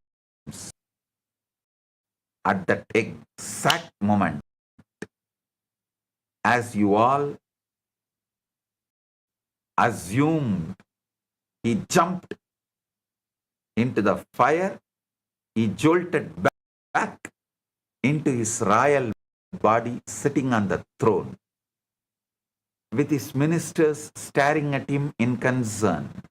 At that exact moment, as you all assumed, he jumped into the fire. He jolted back into his royal body, sitting on the throne, with his ministers staring at him in concern.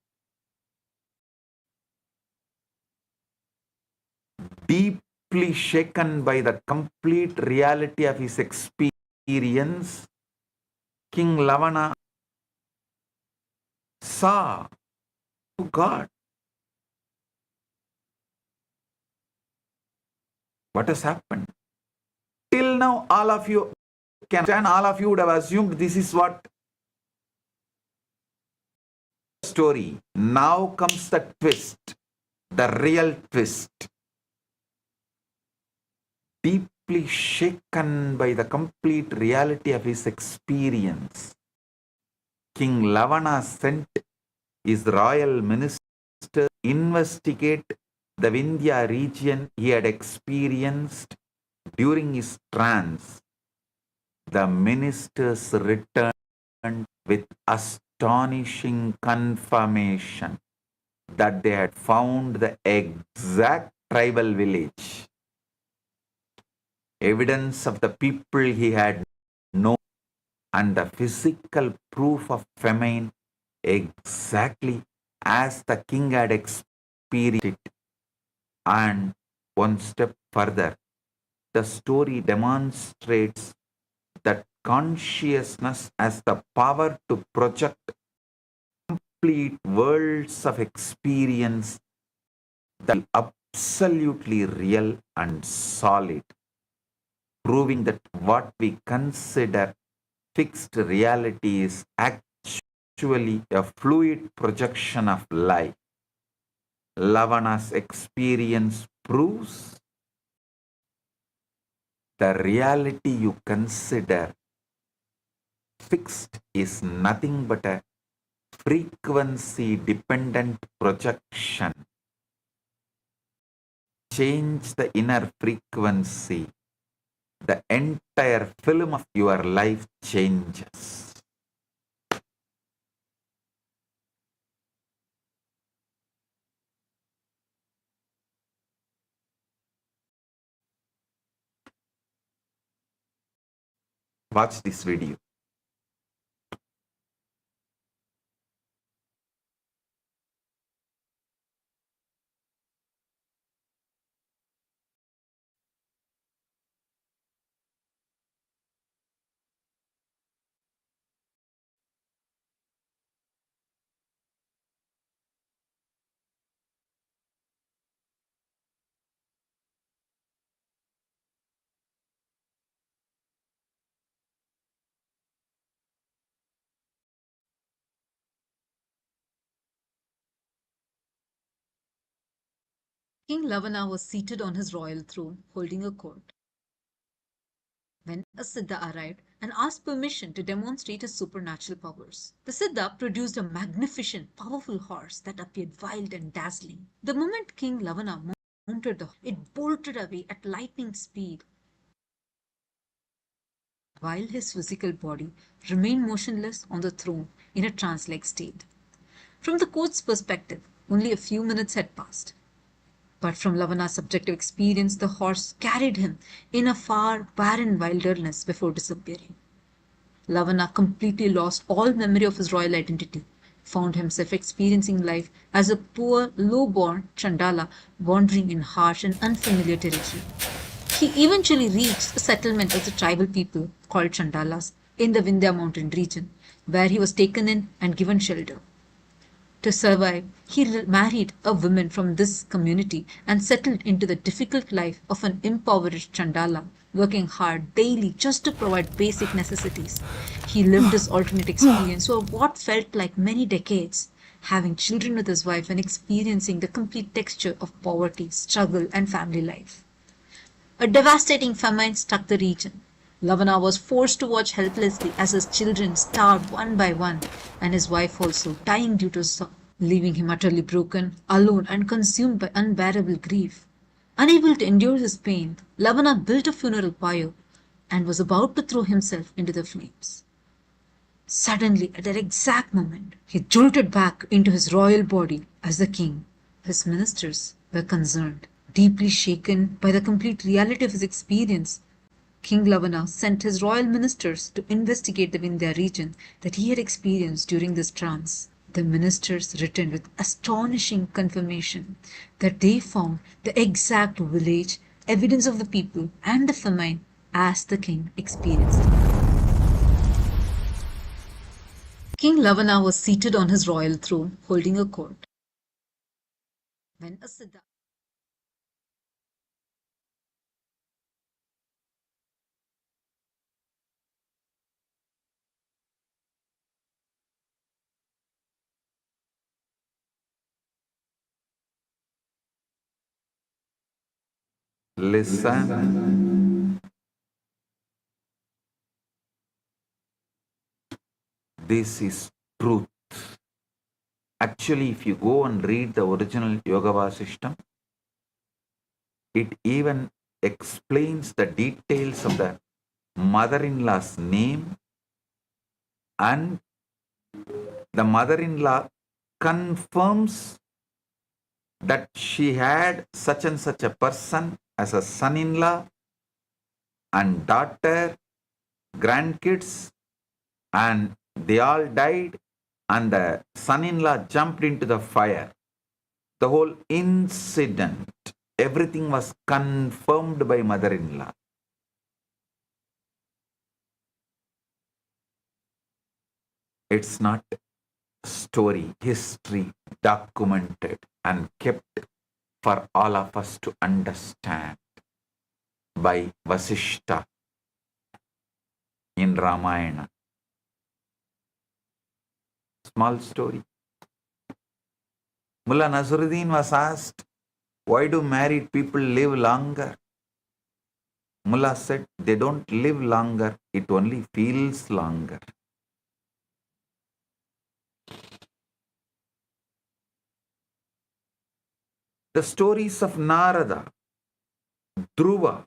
Deeply shaken by the complete reality of his experience, King Lavana saw, oh God, what has happened? Till now, all of you can understand, all of you would have assumed this is what story. Now comes the twist, the real twist. Deeply shaken by the complete reality of his experience, King Lavana sent his royal minister to investigate the Vindhya region he had experienced during his trance. The ministers returned with astonishing confirmation that they had found the exact tribal village, evidence of the people he had known, and the physical proof of famine exactly as the king had experienced it. And one step further, the story demonstrates that consciousness has the power to project complete worlds of experience that are absolutely real and solid. proving that what we consider fixed reality is actually a fluid projection of life. Lavana's experience proves the reality you consider fixed is nothing but a frequency dependent projection. Change the inner frequency, the entire film of your life changes. Watch this video. King Lavana was seated on his royal throne, holding a court, when a Siddha arrived and asked permission to demonstrate his supernatural powers. The Siddha produced a magnificent, powerful horse that appeared wild and dazzling. The moment King Lavana mounted the horse, it bolted away at lightning speed, while his physical body remained motionless on the throne in a trance-like state. From the court's perspective, only a few minutes had passed. But from Lavana's subjective experience, the horse carried him in a far, barren wilderness before disappearing. Lavana completely lost all memory of his royal identity, found himself experiencing life as a poor, low-born Chandala wandering in harsh and unfamiliar territory. He eventually reached a settlement of the tribal people called Chandalas in the Vindhya mountain region, where he was taken in and given shelter. To survive, he married a woman from this community and settled into the difficult life of an impoverished Chandala, working hard daily just to provide basic necessities. He lived his alternate experience for what felt like many decades, having children with his wife and experiencing the complete texture of poverty, struggle, and family life. A devastating famine struck the region. Lavana was forced to watch helplessly as his children starved one by one, and his wife also, dying due to sorrow, leaving him utterly broken, alone, and consumed by unbearable grief. Unable to endure his pain, Lavana built a funeral pyre and was about to throw himself into the flames. Suddenly, at that exact moment, he jolted back into his royal body as the king. His ministers were concerned, deeply shaken by the complete reality of his experience. King Lavana sent his royal ministers to investigate the Vindhya region that he had experienced during this trance. The ministers returned with astonishing confirmation that they found the exact village, evidence of the people, and the famine as the king experienced it. King Lavana was seated on his royal throne, holding a court, when a Siddha Listen. This is truth. Actually, if you go and read the original Yoga system, it even explains the details of the mother-in-law's name, and the mother-in-law confirms that she had such and such a person as a son-in-law and daughter, grandkids, and they all died, and the son-in-law jumped into the fire. The whole incident, everything was confirmed by mother-in-law. It's not story, history, documented and kept for all of us to understand. by Vasishta in Ramayana. Small story. Mullah Nasruddin was asked, why do married people live longer? Mullah said, they don't live longer, it only feels longer. The stories of Narada, Dhruva,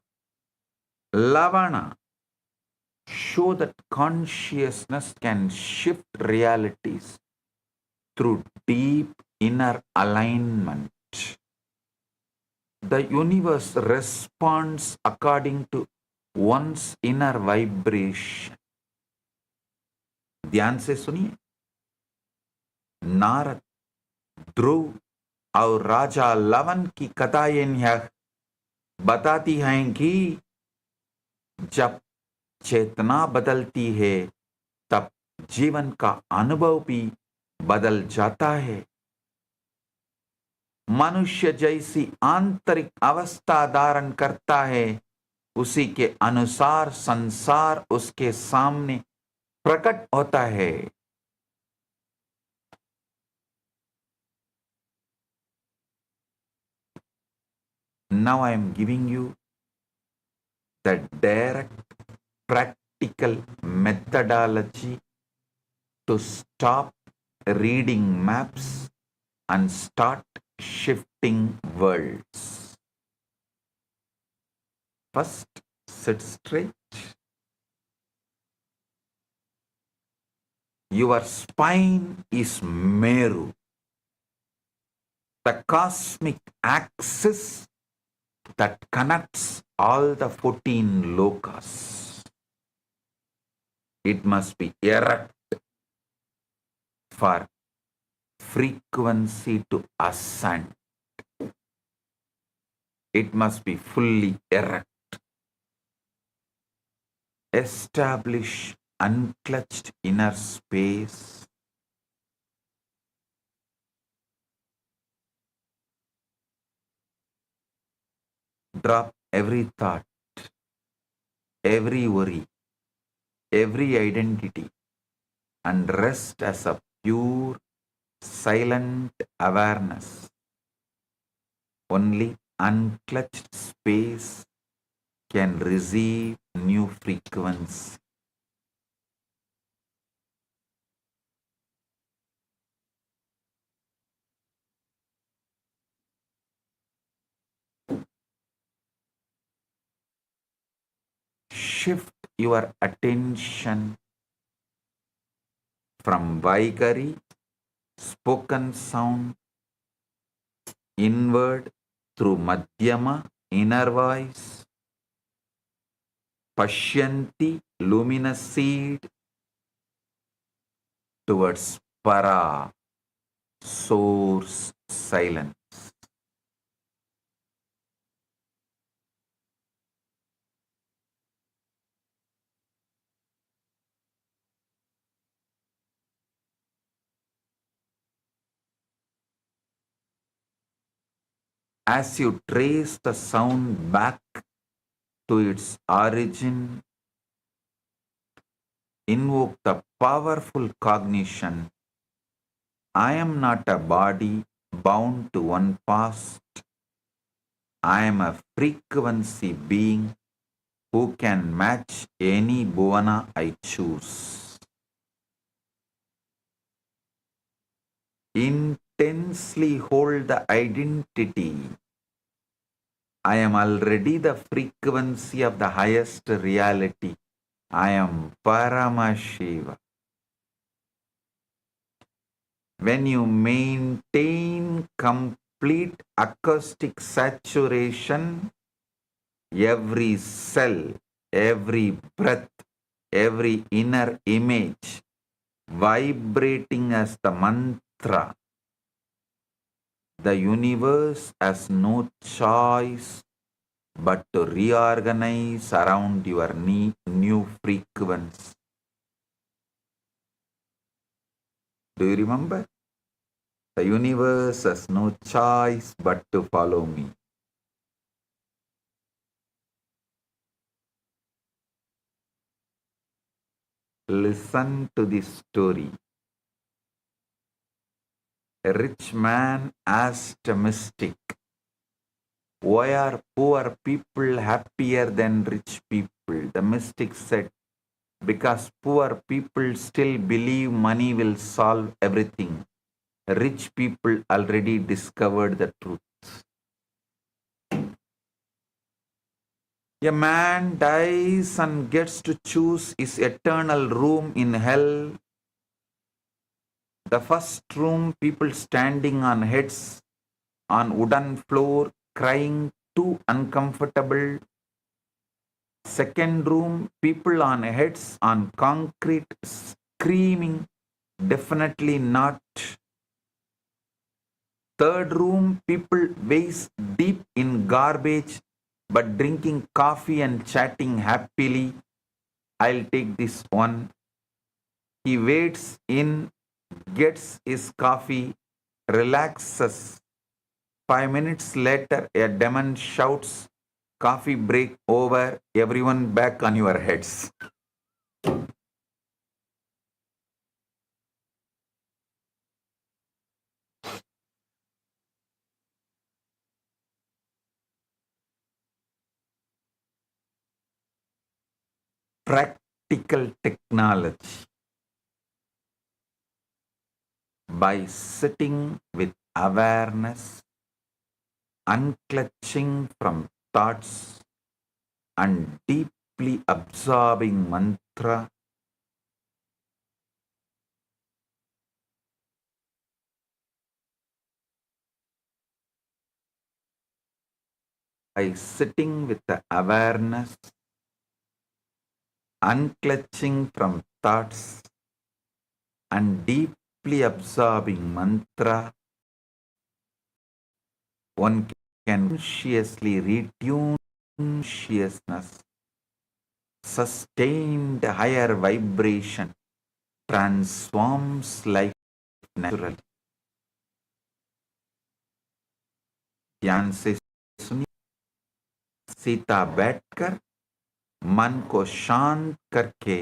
Lavana show that consciousness can shift realities through deep inner alignment. The universe responds according to one's inner vibration. ध्यान से सुनिए. नारद, ध्रुव और राजा लवन की कथाएं यह बताती हैं कि जब चेतना बदलती है तब जीवन का अनुभव भी बदल जाता है. मनुष्य जैसी आंतरिक अवस्था धारण करता है, उसी के अनुसार संसार उसके सामने प्रकट होता है. Now I am giving you the direct practical methodology to stop reading maps and start shifting worlds. First, sit straight. Your spine is Meru, the cosmic axis that connects all the 14 lokas. It must be erect for frequency to ascend. It must be fully erect. Establish unclutched inner space. Drop every thought, every worry, every identity, and rest as a pure, silent awareness. Only unclutched space can receive new frequency. Shift your attention from Vaikari, spoken sound, inward through Madhyama, inner voice, Pashyanti, luminous seed, towards Para, source, silence. As you trace the sound back to its origin, invoke the powerful cognition. I am not a body bound to one past. I am a frequency being who can match any bhuvana I choose. Intensely hold the identity. I am already the frequency of the highest reality. I am Paramashivam. When you maintain complete acoustic saturation, every cell, every breath, every inner image vibrating as the mantra, the universe has no choice but to reorganize around your new frequency. Do you remember? The universe has no choice but to follow me. Listen to this story. A rich man asked a mystic, "Why are poor people happier than rich people?" The mystic said, "Because poor people still believe money will solve everything. Rich people already discovered the truth." A man dies and gets to choose his eternal room in hell. The first room, people standing on heads on wooden floor, crying, too uncomfortable. Second room, people on heads on concrete, screaming, definitely not. Third room, people waist deep in garbage but drinking coffee and chatting happily. I'll take this one. He waits in, gets his coffee, relaxes. 5 minutes later, a demon shouts, "Coffee break over, everyone back on your heads." Practical technology. By sitting with awareness, unclutching from thoughts, and deeply absorbing mantra, by sitting with the awareness, unclutching from thoughts, and deeply absorbing mantra, one can consciously retune consciousness, sustained higher vibration, transforms life naturally. ध्यान से सुनिए, सीता बैठकर मन को शांत करके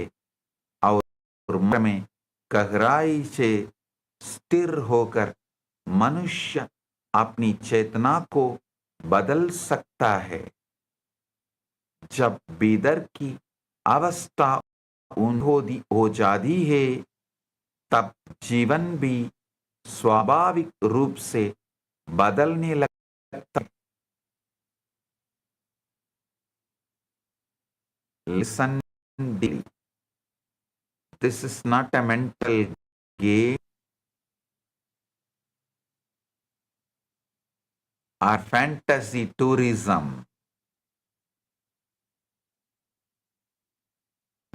और मन में गहराई से स्थिर होकर मनुष्य अपनी चेतना को बदल सकता है। जब भीतर की अवस्था हो जाती है, तब जीवन भी स्वाभाविक रूप से बदलने लगता है। Listen deeply. This is not a mental game or fantasy tourism.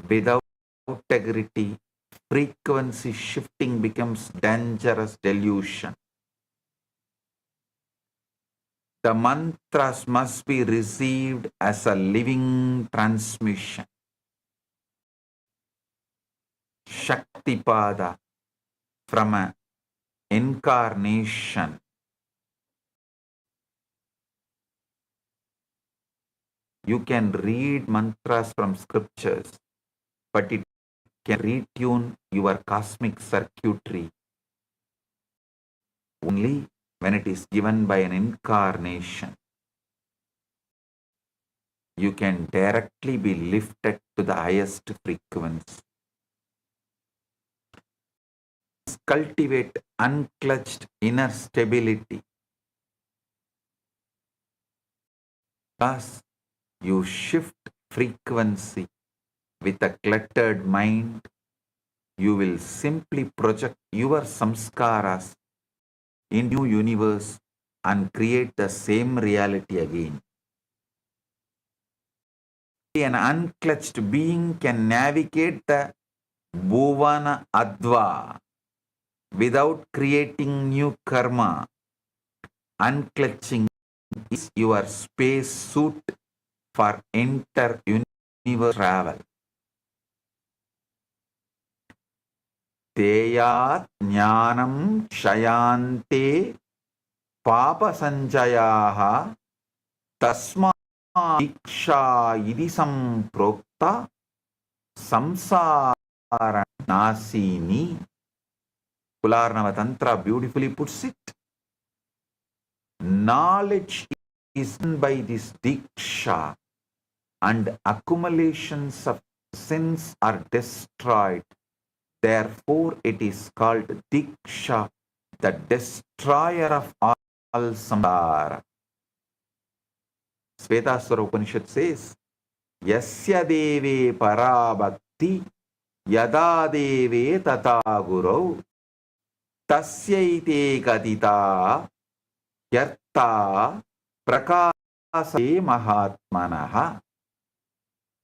Without integrity, frequency shifting becomes dangerous delusion. The mantras must be received as a living transmission. Shaktipada from an incarnation. You can read mantras from scriptures, but it can retune your cosmic circuitry only when it is given by an incarnation. You can directly be lifted to the highest frequency. Cultivate unclutched inner stability. Thus, you shift frequency with a cluttered mind. You will simply project your samskaras in new universe and create the same reality again. An unclutched being can navigate the Bhuvana Adva without creating new karma. Unclutching is your space suit for inter-universe travel. Teyat jnanam shayante papa sanjayaha tasma diksha idi samprokta samsara Nasini. Kularnava Tantra beautifully puts it. Knowledge is done by this diksha, and accumulations of sins are destroyed. Therefore, it is called diksha, the destroyer of all samsara. Svetaswara Upanishad says, Yasya deve parabhakti yada deve tata gurau tasyaite kadita yarta prakasate mahatmanaha.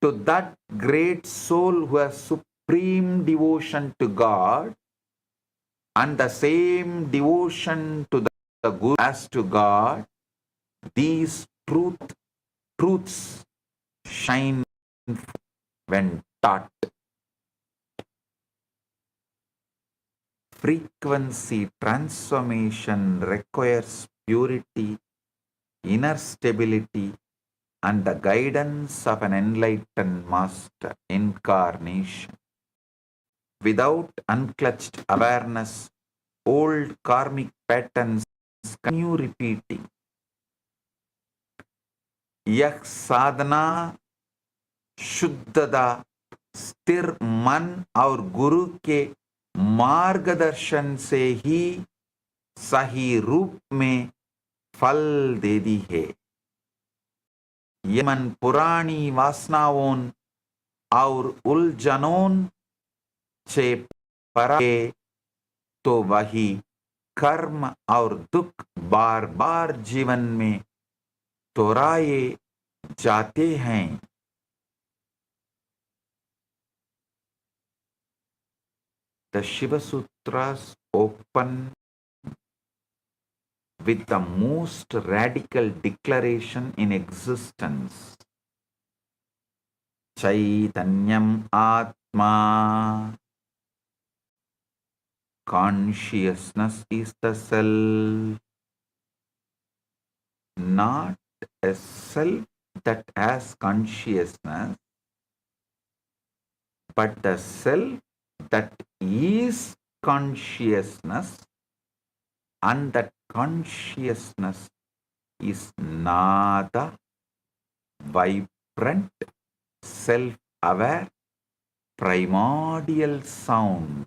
To that great soul who has supreme devotion to God and the same devotion to the Guru as to God, these truths shine when taught. Frequency transformation requires purity, inner stability, and the guidance of an enlightened master incarnation. Without unclutched awareness, old karmic patterns continue repeating. यह साधना शुद्धता स्थिर मन और गुरु के मार्गदर्शन से ही सही रूप में फल देती है। ये मन पुरानी वासनाओं और उलझनों से परा है तो वही कर्म और दुख बार बार जीवन में दोहराए जाते हैं। The Shiva Sutras open with the most radical declaration in existence. Chaitanyam Atma. Consciousness is the self, not a self that has consciousness, but the self that is consciousness, and that consciousness is nada, vibrant, self-aware, primordial sound.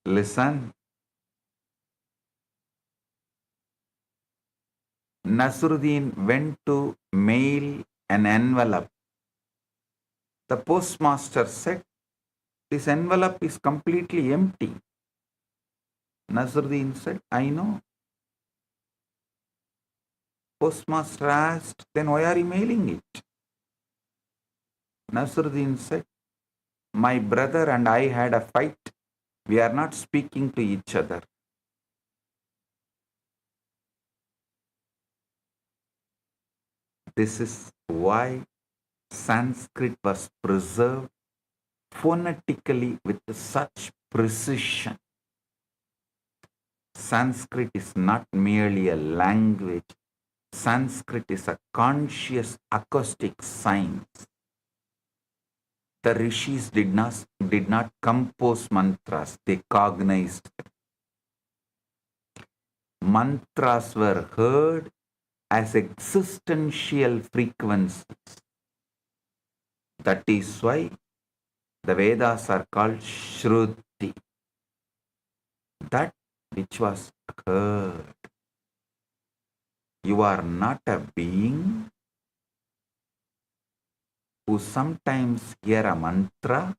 Listen. Nasruddin went to mail an envelope. The postmaster said, "This envelope is completely empty." Nasruddin said, "I know." Postmaster asked, "Then why are you mailing it?" Nasruddin said, "My brother and I had a fight. We are not speaking to each other." This is why Sanskrit was preserved phonetically with such precision. Sanskrit is not merely a language. Sanskrit is a conscious acoustic science. The rishis did not compose mantras, they cognized them. Mantras were heard as existential frequencies. That is why the Vedas are called Shruti. That which was heard. You are not a being who sometimes hear a mantra.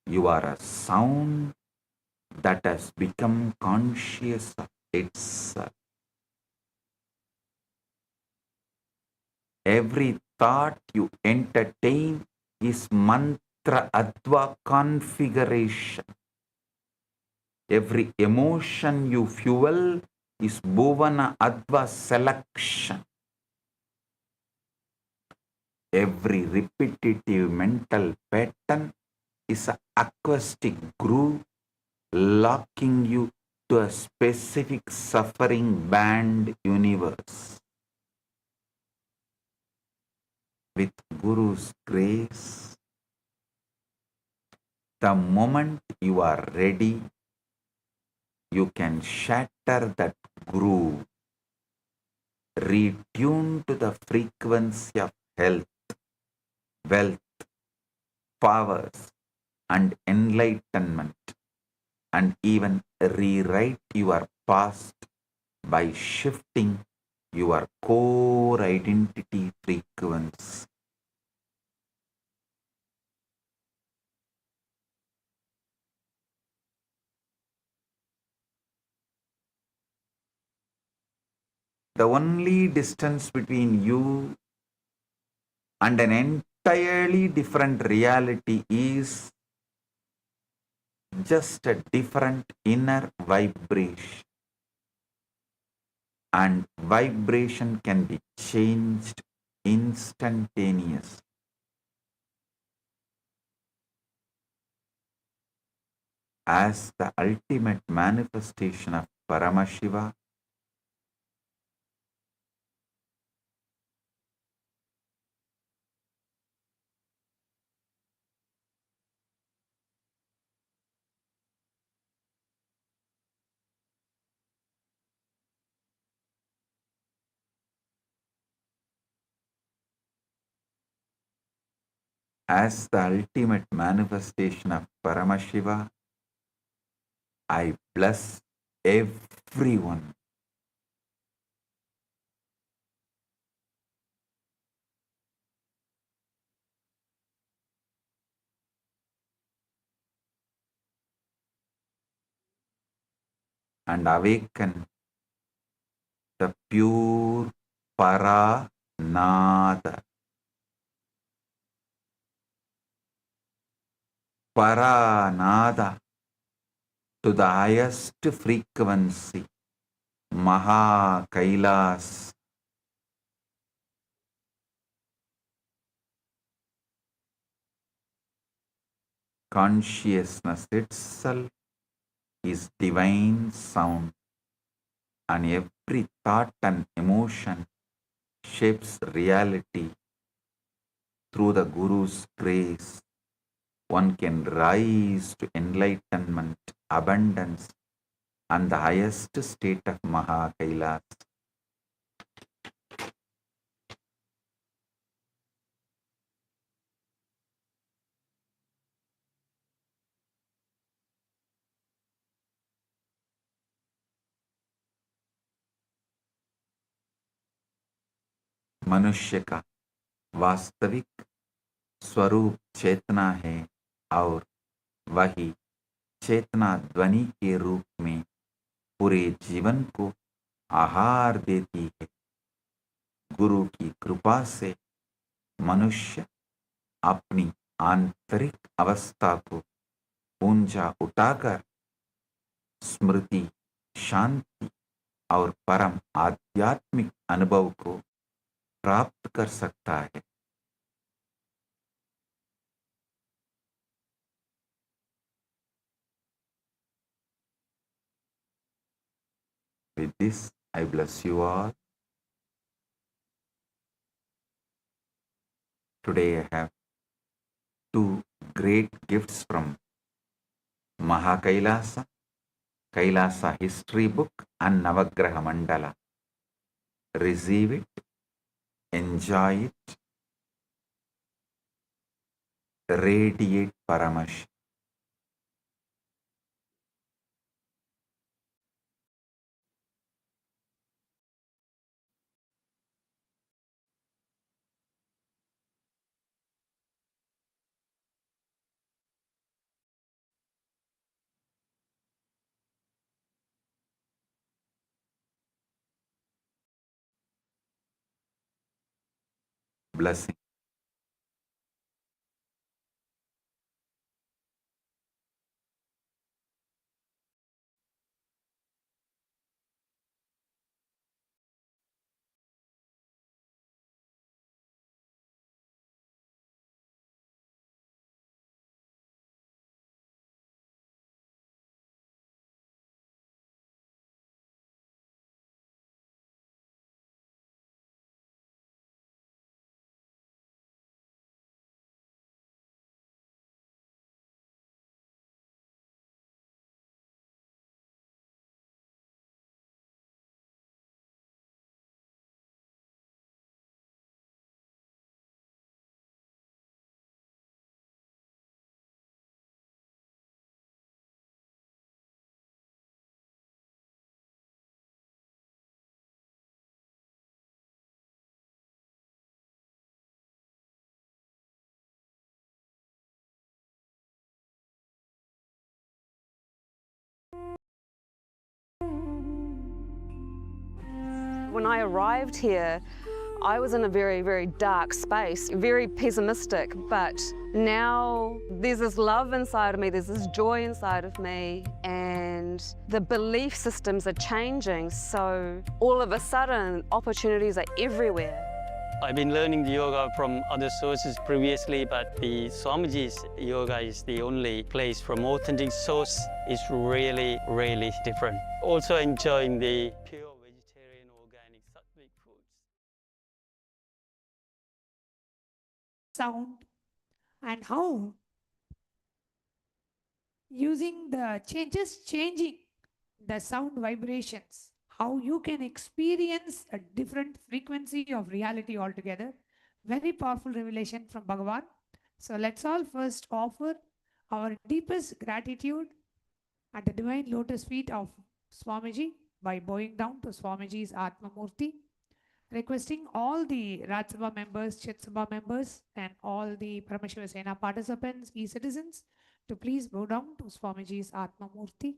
You are a sound that has become conscious of itself. Every thought you entertain is mantra adva configuration. Every emotion you fuel is bhuvana adva selection. Every repetitive mental pattern is an acoustic groove locking you to a specific suffering band universe. With Guru's grace, the moment you are ready, you can shatter that groove, retune to the frequency of health, wealth, powers, and enlightenment, and even rewrite your past by shifting your core identity frequency. The only distance between you and an entirely different reality is just a different inner vibration. And vibration can be changed instantaneously. As the ultimate manifestation of Paramashiva, as the ultimate manifestation of Paramashiva, I bless everyone. And awaken the pure Paranada. Paranada to the highest frequency, Maha Kailas. Consciousness itself is divine sound, and every thought and emotion shapes reality. Through the Guru's grace, one can rise to enlightenment, abundance, and the highest state of Maha Kailas. मनुष्य का वास्तविक स्वरूप चेतना है और वही चेतना ध्वनि के रूप में पूरे जीवन को आहार देती है। गुरु की कृपा से मनुष्य अपनी आंतरिक अवस्था को ऊंचा उठाकर स्मृति, शांति और परम आध्यात्मिक अनुभव को प्राप्त कर सकता है। With this, I bless you all. Today I have two great gifts from Mahakailasa, Kailasa history book and Navagraha Mandala. Receive it, enjoy it, radiate Paramash. Blessing. when I arrived here, I was in a very, very dark space, very pessimistic, but now there's this love inside of me, there's this joy inside of me, and the belief systems are changing, so all of a sudden, opportunities are everywhere. I've been learning the yoga from other sources previously, but the Swamiji's yoga is the only place from authentic source. It's really, really different. Also enjoying the pure vegetarian, organic, sattvic foods. Sound and how using the changing the sound vibrations, how you can experience a different frequency of reality altogether. Very powerful revelation from Bhagavan. So let's all first offer our deepest gratitude at the divine lotus feet of Swamiji by bowing down to Swamiji's Atma Murti, requesting all the Rajya members, Chitsabha members, and all the Paramashiva Sena participants, e-citizens, to please bow down to Swamiji's Atma Murti.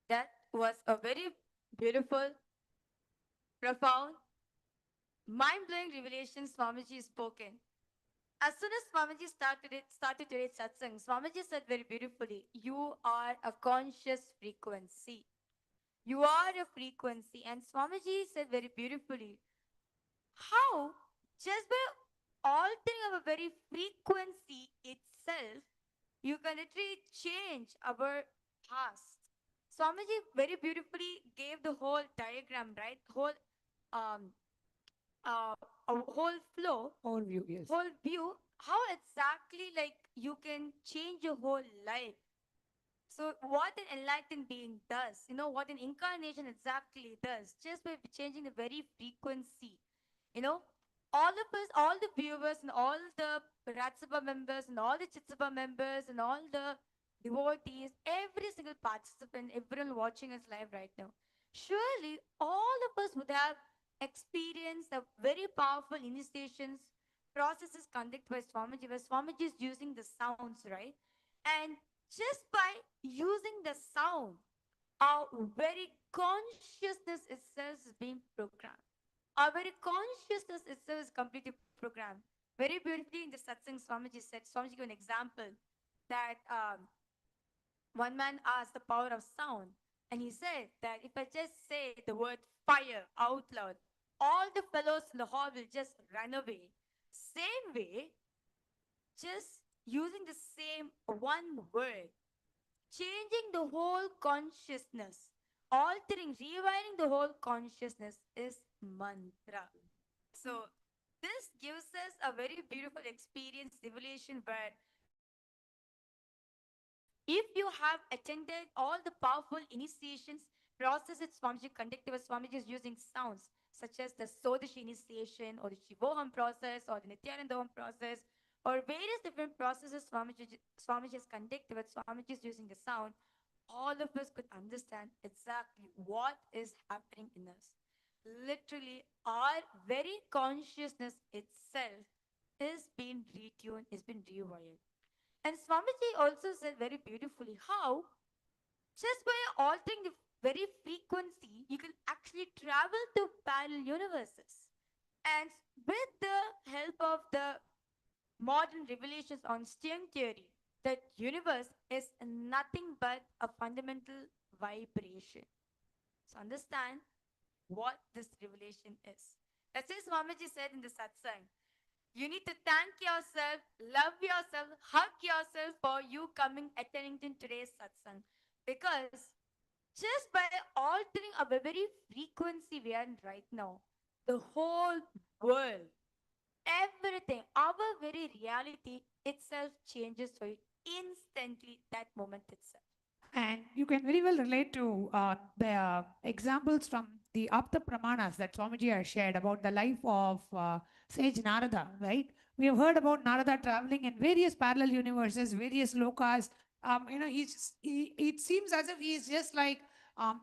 That was a very beautiful, profound, mind-blowing revelation Swamiji spoken. As soon as Swamiji started today's satsang, Swamiji said very beautifully, you are a conscious frequency. You are a frequency. And Swamiji said very beautifully, how just by altering our very frequency itself, you can literally change our past. Swamiji very beautifully gave the whole diagram, right? A whole flow, Whole view, yes. whole view, how exactly like you can change your whole life. So what an enlightened being does, what an incarnation exactly does, just by changing the very frequency. All of us, all the viewers and all the Ratsabha members and all the Chitsabha members and all the devotees, every single participant, everyone watching us live right now, surely all of us would have experienced a very powerful initiations processes conducted by Swamiji, where Swamiji is using the sounds, right? And just by using the sound, our very consciousness itself is being programmed. Our very consciousness itself is completely programmed. Very beautifully in the satsang, Swamiji gave an example that one man asked the power of sound, and he said that if I just say the word fire out loud, all the fellows in the hall will just run away. Same way, just using the same one word, changing the whole consciousness, altering, rewiring the whole consciousness is mantra. So this gives us a very beautiful experience, revelation, where if you have attended all the powerful initiations processes Swamiji conducted, where Swamiji is using sounds such as the Sodashi initiation or the Shivoham process or the Nithyananda process or various different processes Swamiji is conducted, where Swamiji is using the sound, all of us could understand exactly what is happening in us. Literally, our very consciousness itself is being retuned, is being rewired. And Swamiji also said very beautifully how just by altering the very frequency, you can actually travel to parallel universes. And with the help of the modern revelations on string theory, that universe is nothing but a fundamental vibration. So understand what this revelation is. That's why Swamiji said in the satsang, you need to thank yourself, love yourself, hug yourself for you coming, attending to today's satsang. Because just by altering our very frequency we are in right now, the whole world, everything, our very reality itself changes for you instantly, that moment itself. And you can very well relate to the examples from the Apta Pramanas that Swamiji has shared about the life of sage Narada, right? We have heard about Narada traveling in various parallel universes, various lokas. It seems as if he is just like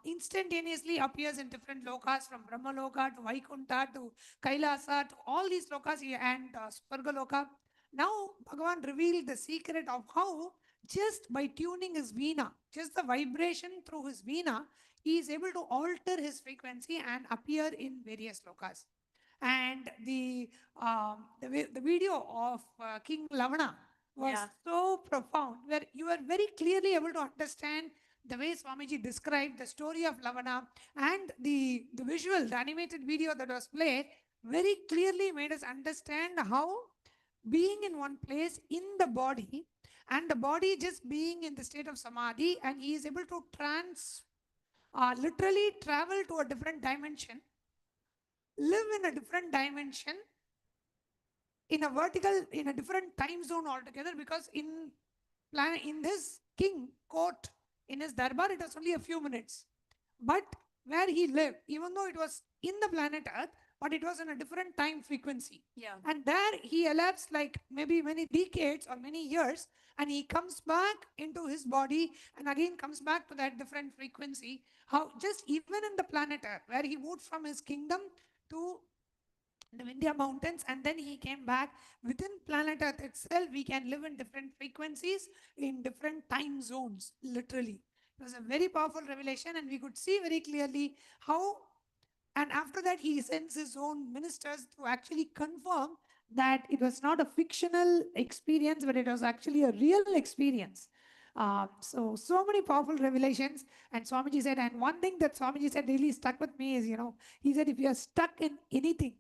instantaneously appears in different lokas, from Brahma Loka to Vaikuntha to Kailasa to all these lokas and Swarga Loka. Now, Bhagavan revealed the secret of how just by tuning his veena, just the vibration through his veena, he is able to alter his frequency and appear in various lokas. And the video of King Lavana was Yeah. so profound, where you are very clearly able to understand the way Swamiji described the story of Lavana, and the visual, the animated video that was played very clearly made us understand how being in one place in the body, and the body just being in the state of samadhi, and he is able to literally travel to a different dimension, live in a different dimension, in a vertical, in a different time zone altogether, because in his king court, in his darbar, it was only a few minutes. But where he lived, even though it was in the planet Earth, but it was in a different time frequency. Yeah. And there he elapsed like maybe many decades or many years, and he comes back into his body and again comes back to that different frequency. How just even in the planet Earth, where he moved from his kingdom to the Vindhya mountains, and then he came back within planet Earth itself, we can live in different frequencies in different time zones, literally. It was a very powerful revelation, and we could see very clearly how, and after that, he sends his own ministers to actually confirm that it was not a fictional experience, but it was actually a real experience. So many powerful revelations. And Swamiji said, and one thing that Swamiji said really stuck with me is, he said, if you are stuck in anything,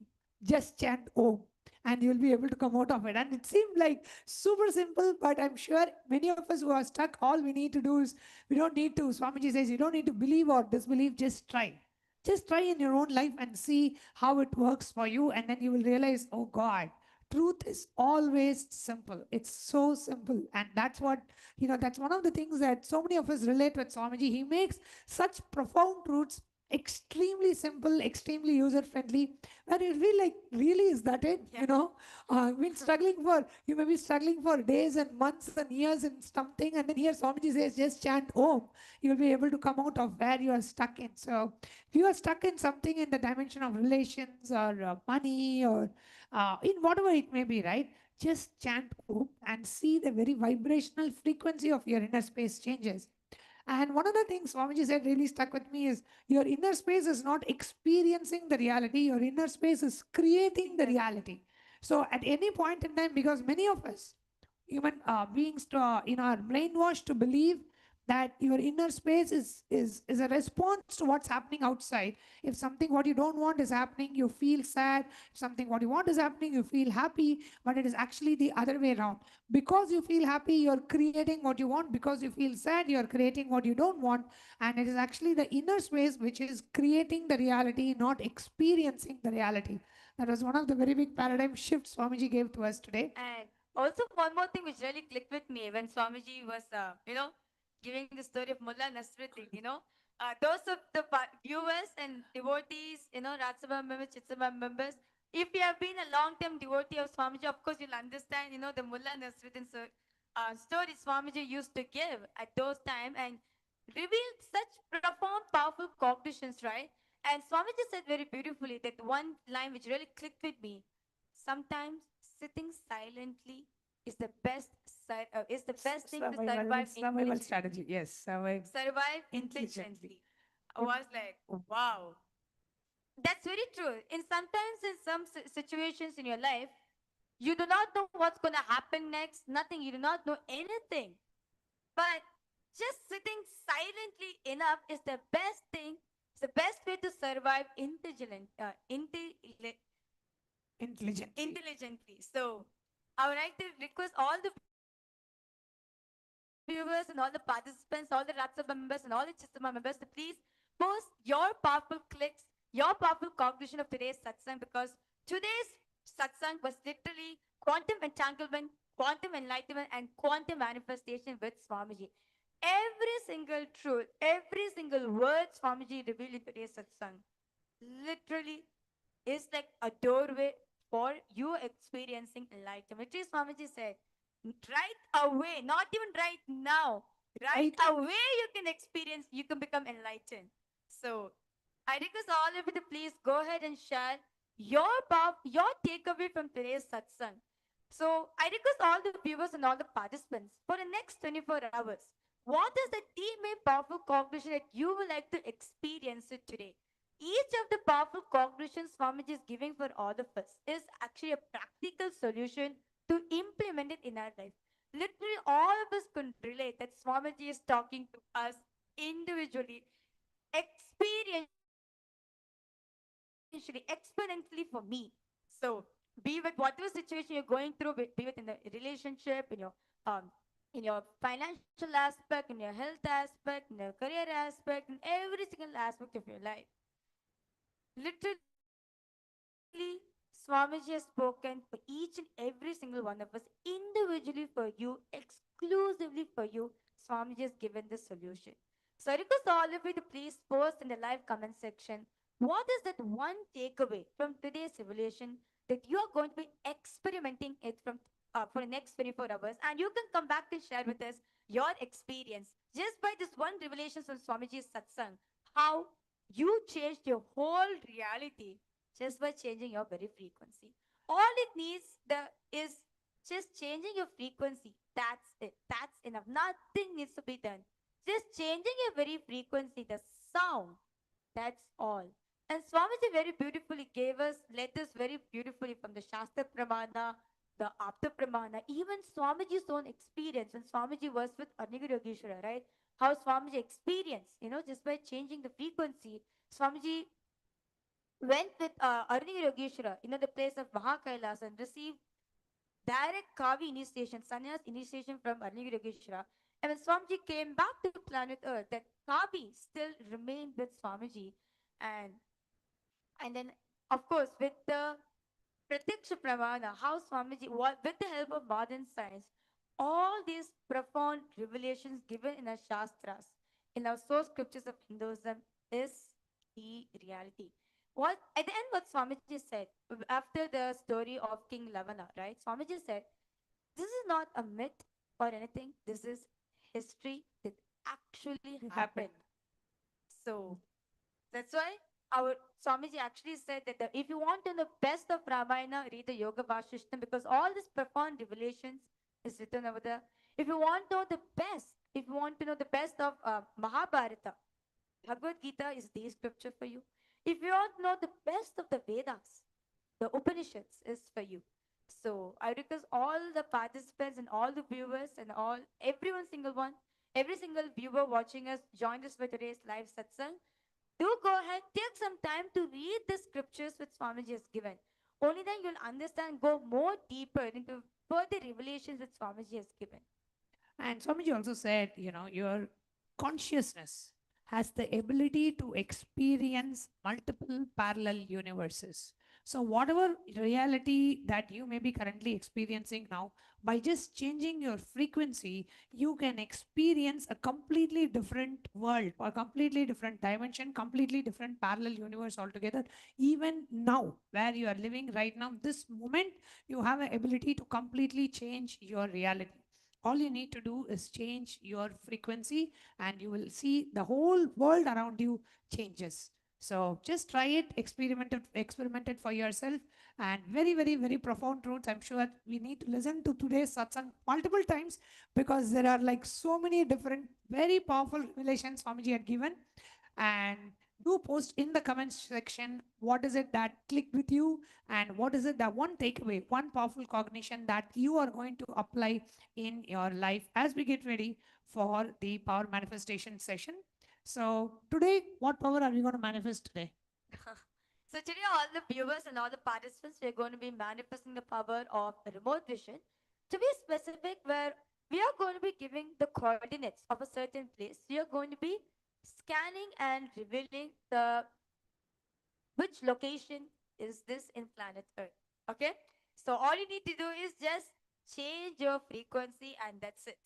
just chant Om and you'll be able to come out of it. And it seemed like super simple, but I'm sure many of us who are stuck, all we need to do is, we don't need to, Swamiji says, you don't need to believe or disbelieve, just try. Just try in your own life and see how it works for you. And then you will realize, oh God, truth is always simple. It's so simple. And that's what, that's one of the things that so many of us relate with Swamiji. He makes such profound truths extremely simple, extremely user friendly. And you feel like, really, is that it? You may be struggling for days and months and years in something. And then here Swamiji says, just chant Om. You'll be able to come out of where you are stuck in. So if you are stuck in something in the dimension of relations or money or in whatever it may be, right? Just chant Om and see the very vibrational frequency of your inner space changes. And one of the things Swamiji said really stuck with me is, your inner space is not experiencing the reality, your inner space is creating the reality. So at any point in time, because many of us, human beings, are brainwashed to believe that your inner space is a response to what's happening outside. If something what you don't want is happening, you feel sad. If something what you want is happening, you feel happy. But it is actually the other way around. Because you feel happy, you're creating what you want. Because you feel sad, you're creating what you don't want. And it is actually the inner space which is creating the reality, not experiencing the reality. That was one of the very big paradigm shifts Swamiji gave to us today. And also one more thing which really clicked with me when Swamiji was, giving the story of Mullah Nasruddin, those of the viewers and devotees, Rajya members, Chitsabha members, if you have been a long-term devotee of Swamiji, of course you'll understand, the Mullah Nasruddin story Swamiji used to give at those time and revealed such profound, powerful cognitions, right? And Swamiji said very beautifully that one line which really clicked with me. Sometimes sitting silently is the best thing to survive Survival strategy. Yes, survive intelligently. I was like, wow. That's very true. Sometimes in some situations in your life, you do not know what's going to happen next. Nothing. You do not know anything. But just sitting silently enough is the best thing. It's the best way to survive intelligently. So I would like to request all the viewers and all the participants, all the Rajya members and all the Chisama members to please post your powerful clicks your powerful cognition of today's satsang, because today's satsang was literally quantum entanglement, quantum enlightenment, and quantum manifestation with Swamiji. Every single truth, every single word Swamiji revealed in today's satsang literally is like a doorway for you experiencing enlightenment. Which is Swamiji said, right away, not even right now, right away you can experience, you can become enlightened. So I request all of you to please go ahead and share your takeaway from today's satsang. So I request all the viewers and all the participants for the next 24 hours. What is the deep and powerful cognition that you would like to experience it today? Each of the powerful cognitions Swamiji is giving for all of us is actually a practical solution to implement it in our life. Literally, all of us can relate that Swamiji is talking to us individually, experientially, exponentially for me. So, be with whatever situation you're going through, be it in the relationship, in your financial aspect, in your health aspect, in your career aspect, in every single aspect of your life. Literally, Swamiji has spoken for each and every single one of us, individually for you, exclusively for you. Swamiji has given the solution. So I request all of you to please post in the live comment section, what is that one takeaway from today's revelation that you are going to be experimenting it from for the next 24 hours, and you can come back and share with us your experience just by this one revelation from Swamiji's satsang, how you changed your whole reality just by changing your very frequency. All it needs is just changing your frequency. That's it. That's enough. Nothing needs to be done. Just changing your very frequency, the sound. That's all. And Swamiji very beautifully gave us letters very beautifully from the Shastra Pramana, the Apta Pramana, even Swamiji's own experience when Swamiji was with Arnigiri Yogeshwara, right? How Swamiji experienced, just by changing the frequency, Swamiji went with Arni Yogeshwara, the place of Mahakailas, and received direct Kavi initiation, sannyas initiation from Arni Yogeshwara. And when Swamiji came back to planet Earth, that Kavi still remained with Swamiji. And then, of course, with the Pratyaksha Pramana, how Swamiji, with the help of modern science, all these profound revelations given in our Shastras, in our source scriptures of Hinduism, is the reality. What at the end, what Swamiji said after the story of King Lavana, right? Swamiji said, "This is not a myth or anything. This is history that actually happened." So that's why our Swamiji actually said that if you want to know the best of Ramayana, read the Yoga Vasishtam, because all these profound revelations is written over there. If you want to know the best, if you want to know the best of Mahabharata, Bhagavad Gita is the scripture for you. If you want to know the best of the Vedas, the Upanishads is for you. So I request all the participants and all the viewers and everyone single one, every single viewer watching us, join us for today's live satsang. Do go ahead, take some time to read the scriptures which Swamiji has given. Only then you'll understand, go more deeper into further revelations that Swamiji has given. And Swamiji also said, your consciousness has the ability to experience multiple parallel universes. So, whatever reality that you may be currently experiencing now, by just changing your frequency, you can experience a completely different world or completely different dimension, completely different parallel universe altogether. Even now, where you are living right now, this moment, you have an ability to completely change your reality. All you need to do is change your frequency and you will see the whole world around you changes. So just try it, experiment it for yourself, and very, very, very profound truths. I'm sure we need to listen to today's satsang multiple times, because there are like so many different, very powerful revelations Swamiji had given. And do post in the comments section what is it that clicked with you, and what is it that one takeaway, one powerful cognition that you are going to apply in your life as we get ready for the power manifestation session. So today, what power are we going to manifest today? So today, all the viewers and all the participants, we are going to be manifesting the power of remote vision. To be specific, where we are going to be giving the coordinates of a certain place. We are going to be scanning and revealing the which location is this in planet Earth. Okay? So all you need to do is just change your frequency and that's it.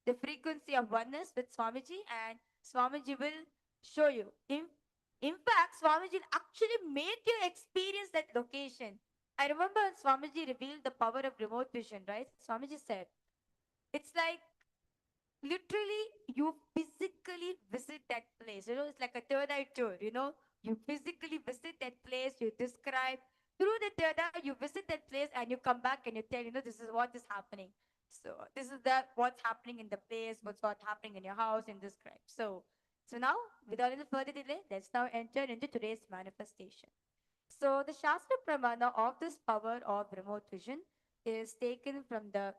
The frequency of oneness with Swamiji, and Swamiji will show you. In fact, Swamiji will actually make you experience that location. I remember when Swamiji revealed the power of remote vision, right? Swamiji said, it's like literally you physically visit that place. It's like a third eye tour. You physically visit that place, you describe. Through the third eye, you visit that place and you come back and you tell, this is what is happening. So this is what's happening in the place, what's happening in your house, and describe. So now, without any further delay, let's now enter into today's manifestation. So the Shastra Pramana of this power of remote vision is taken from the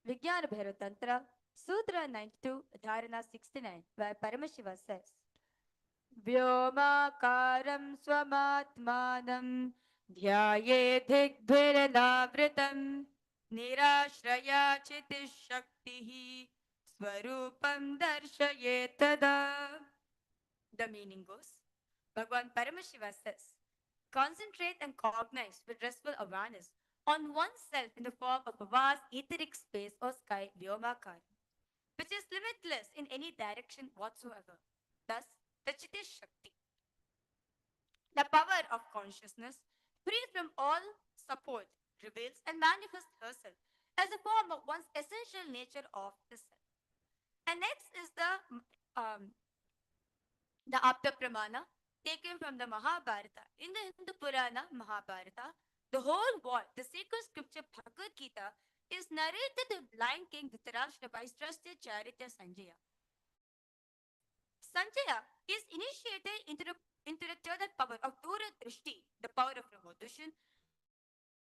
Vijnana Bhairav Tantra, Sutra 92, Dharana 69, where Paramashiva says, Vyomakaram swamatmanam ध्यायेधिग्भिरनावृतम् निराश्रया चितिशक्तिः swarupam darshayettada. The meaning goes, Bhagavan Paramashiva says, concentrate and cognize with restful awareness on oneself in the form of a vast etheric space or sky Vyomakara, which is limitless in any direction whatsoever. Thus, the Chitta Shakti, the power of consciousness, free from all support, reveals and manifests herself as a form of one's essential nature of the self. And next is the Apta Pramana, taken from the Mahabharata. In the Hindu Purana Mahabharata, the whole world, the sacred scripture Bhagavad Gita, is narrated to blind king Dhritarashtra by his trusted charioteer Sanjaya. Sanjaya is initiated into the third power of Dura Drishti, the power of remote vision,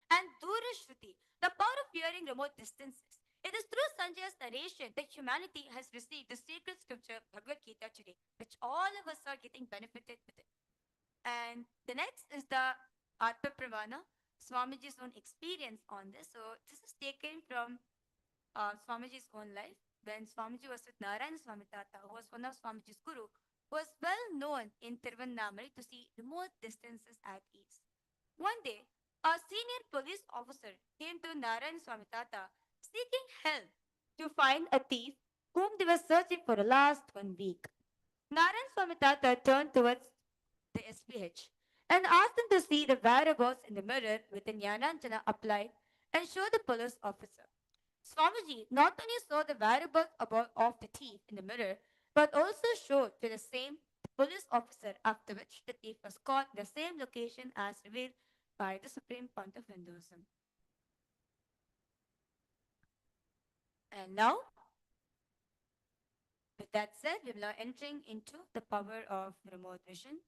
and Dura Shruti, the power of hearing remote distances. It is through Sanjaya's narration that humanity has received the sacred scripture Bhagavad Gita today, which all of us are getting benefited with it. And the next is the Atma Pramana, Swamiji's own experience on this. So this is taken from Swamiji's own life. When Swamiji was with Narayana Swami Tata, who was one of Swamiji's guru, who was well known in Tiruvannamai to see remote distances at ease. One day, a senior police officer came to Narayana Swami Tata seeking help to find a thief whom they were searching for the last 1 week. Narayana Swami Tata turned towards the SPH and asked him to see the whereabouts in the mirror with the Jnananjana applied and show the police officer. Swamiji not only saw the whereabouts of the thief in the mirror, but also showed to the same police officer, after which the thief was caught in the same location as revealed by the Supreme Pontiff of Hinduism. And now, with that said, we are now entering into the power of remote vision.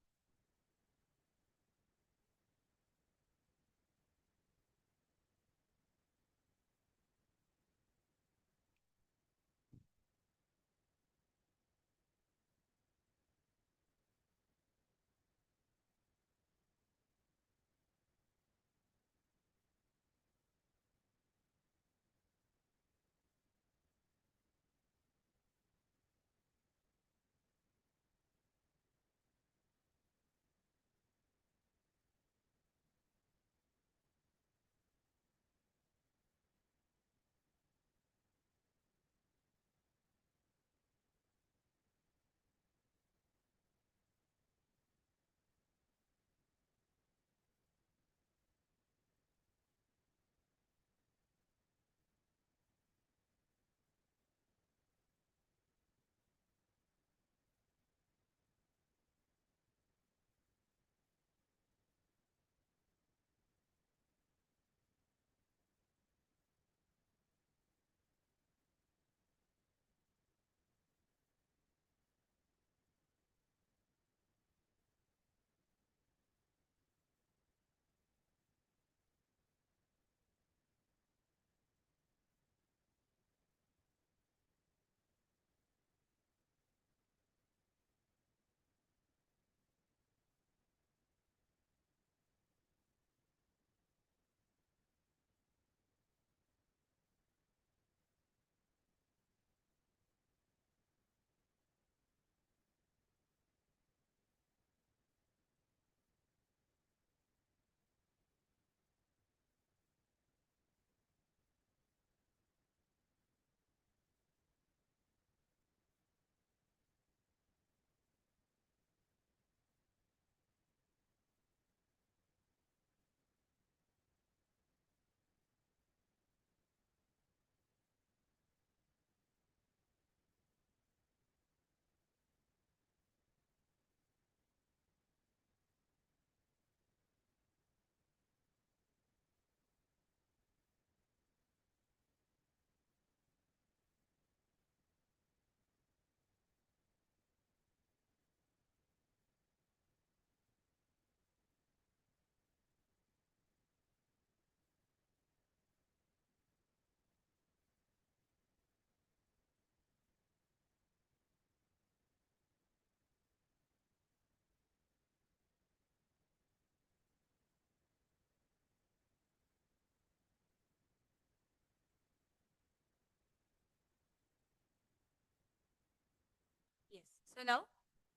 So now,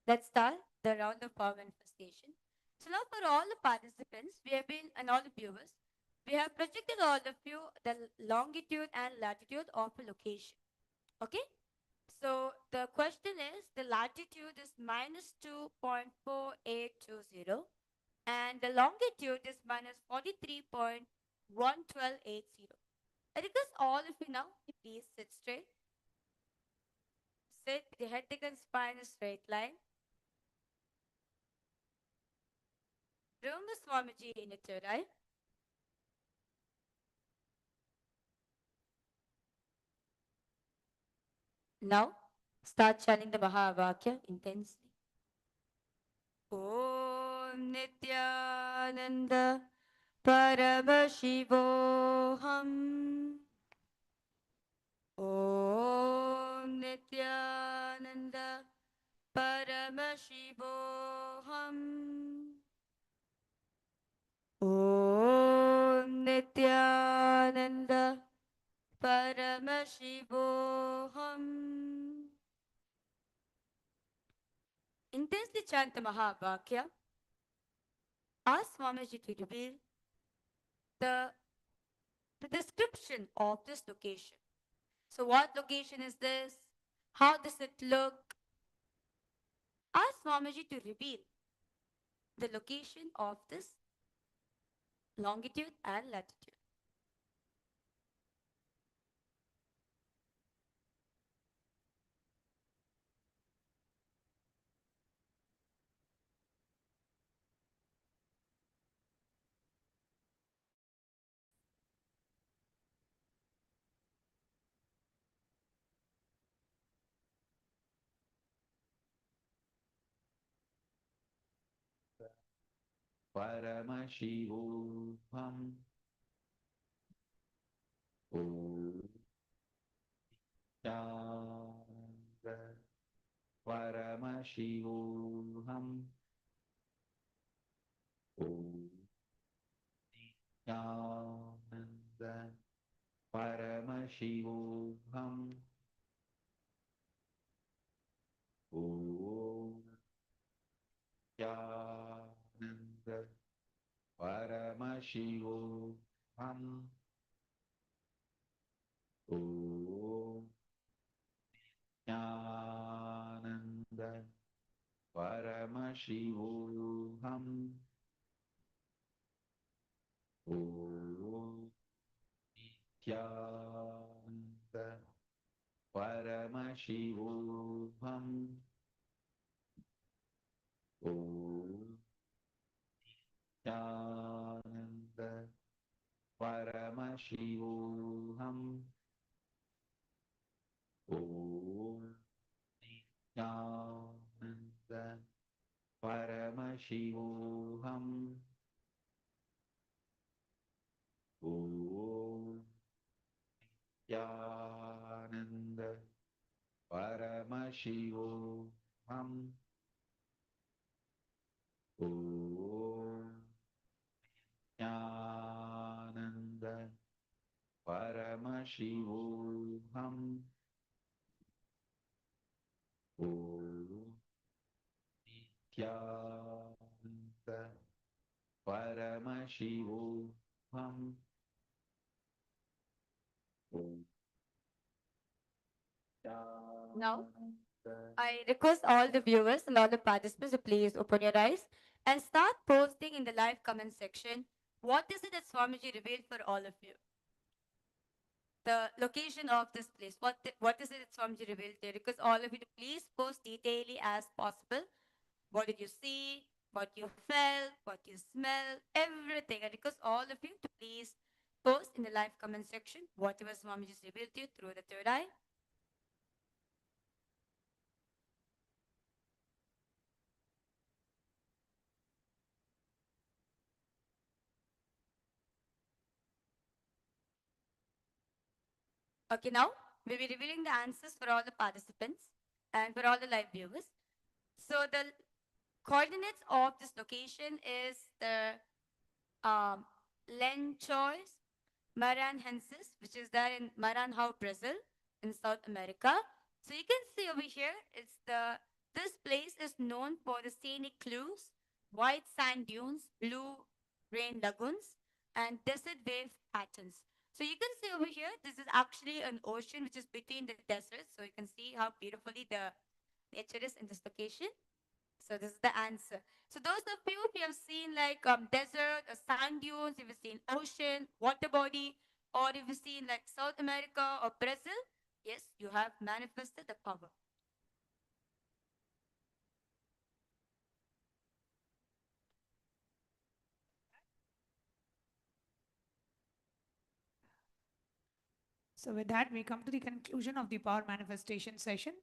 let's start the round of power manifestation. So now for all the participants, we have been, and all the viewers, we have projected all of you the longitude and latitude of a location. Okay? So the question is, the latitude is minus 2.4820 and the longitude is minus 43.11280. I request all of you now, please sit straight. Sit with the head, neck and spine in a straight line. Remember Swamiji in your third eye. Now, start chanting the Mahavakya intensely. Om Nithyananda Paramashivam. Om Nithyananda Paramashivam. Om Nithyananda Paramashivam. Intensely chant the Mahavakya. Ask Swamiji to reveal the description of this location. So what location is this? How does it look? Ask Swamiji to reveal the location of this longitude and latitude. Paramashivam. Om Shanti. Paramashivam. Om Shanti. Paramashivam. Om Shanti. Paramashivam. Om Nityananda Paramashivam. Om Nityananda Paramashivam. Om Nityananda Paramashivam. Om Nityananda Paramashivam. Om Nityananda Paramashivam. Om Nityananda Paramashivam. Om Nityananda Paramashivam. Now, I request all the viewers and all the participants to please open your eyes and start posting in the live comment section. What is it that Swamiji revealed for all of you? The location of this place. What is it that Swamiji revealed there? Because all of you to please post detailedly as possible. What did you see? What you felt? What you smelled? Everything. I request all of you to please post in the live comment section whatever Swamiji has revealed to you through the third eye. Okay, now we'll be revealing the answers for all the participants and for all the live viewers. So the coordinates of this location is the Lenchois Maranhensis, which is there in Maranhão, Brazil, in South America. So you can see over here, it's this this place is known for the scenic cliffs, white sand dunes, blue rain lagoons, and desert wave patterns. So you can see over here, this is actually an ocean which is between the deserts. So you can see how beautifully the nature is in this location. So this is the answer. So those of you who have seen like desert or sand dunes, if you've seen ocean, water body, or if you've seen like South America or Brazil, yes, you have manifested the power. So with that, we come to the conclusion of the power manifestation session.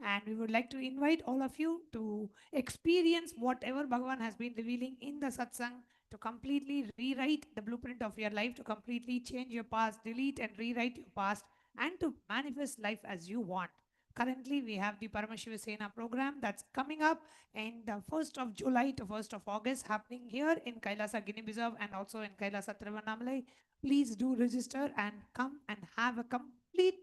And we would like to invite all of you to experience whatever Bhagavan has been revealing in the satsang, to completely rewrite the blueprint of your life, to completely change your past, delete and rewrite your past, and to manifest life as you want. Currently, we have the Paramashivam program that's coming up in the 1st of July to 1st of August, happening here in Kailasa Guinea Bissau and also in Kailasa Trivandrum. Please do register and come and have a complete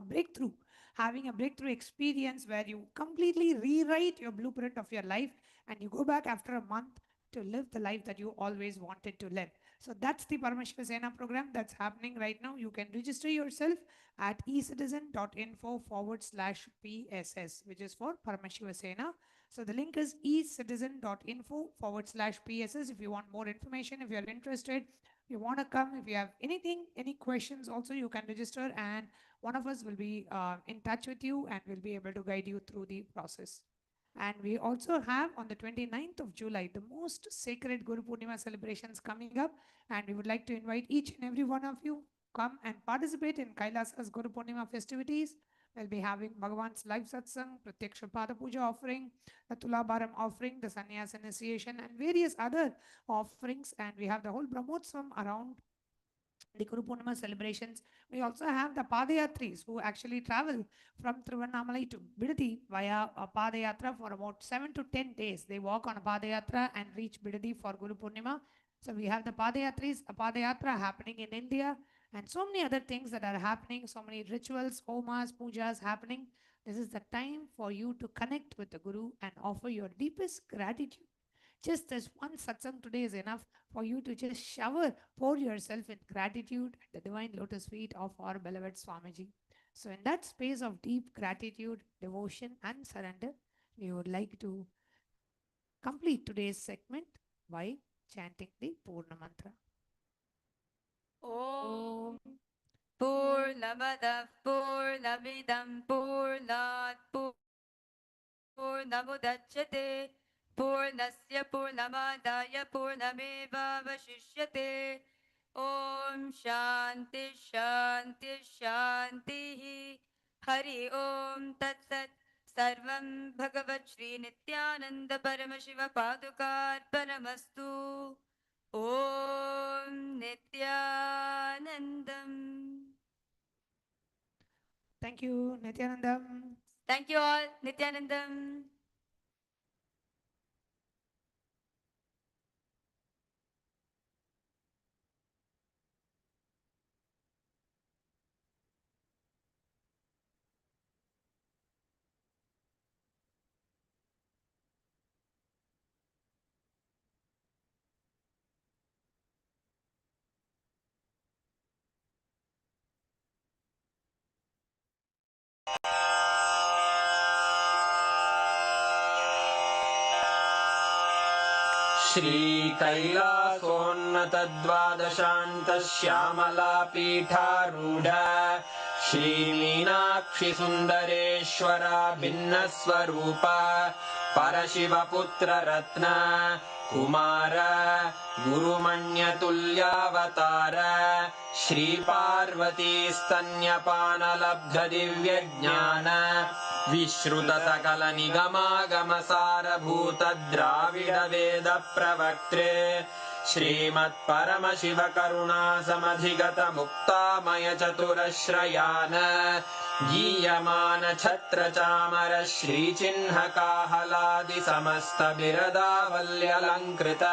breakthrough, having a breakthrough experience where you completely rewrite your blueprint of your life and you go back after a month to live the life that you always wanted to live. So that's the Paramashivam program that's happening right now. You can register yourself at ecitizen.info/PSS, which is for Paramashivam. So the link is ecitizen.info/PSS. If you want more information, if you're interested, you want to come, if you have anything, any questions, also you can register and one of us will be in touch with you and will be able to guide you through the process. And we also have on the 29th of July, the most sacred Guru Purnima celebrations coming up. And we would like to invite each and every one of you come and participate in Kailasa's Guru Purnima festivities. We'll be having Bhagavan's live satsang, Pratyaksha Pada Puja offering, the Tulabharam offering, the Sannyas initiation, and various other offerings. And we have the whole Brahmotsavam around the Guru Purnima celebrations. We also have the Padayatris who actually travel from Trivandrum to Bidadi via a Padayatra for about 7 to 10 days. They walk on a Padayatra and reach Bidadi for Guru Purnima. So we have the Padayatris, a Padayatra happening in India, and so many other things that are happening, so many rituals, homas, pujas happening. This is the time for you to connect with the Guru and offer your deepest gratitude. Just this one satsang today is enough for you to just pour yourself in gratitude at the divine lotus feet of our beloved Swamiji. So in that space of deep gratitude, devotion and surrender, we would like to complete today's segment by chanting the Purna Mantra. Om Purnamadav Purnamidam Purnat Purnamudachyate Purnasya Purnamadaya Purnameva Vashishyate. Om Shanti Shanti Shanti. Hari Om Tat Sat. Sarvam Bhagavat Shri Nithyananda Paramashiva Padukar Paramastu. Om Nithyanandam. Thank you, Nithyanandam. Thank you all, Nithyanandam. श्रीकैलासोन्नतद्वादशान्तश्यामलापीठारूढ श्रीमीनाक्षिसुन्दरेश्वरा भिन्नस्वरूप परशिवपुत्ररत्न Kumar गुरुमण्यतुल्यावतार श्रीपार्वतीस्तन्यपानलब्धदिव्यज्ञान विश्रुतसकलनिगमागमसारभूतद्राविडवेदप्रवक्त्रे श्रीमत्परमशिवकरुणासमधिगतमुक्तामयचतुरश्रयान् गीयमानछत्रचामर श्रीचिह्नकाहलादिसमस्तबिरदावल्यलङ्कृत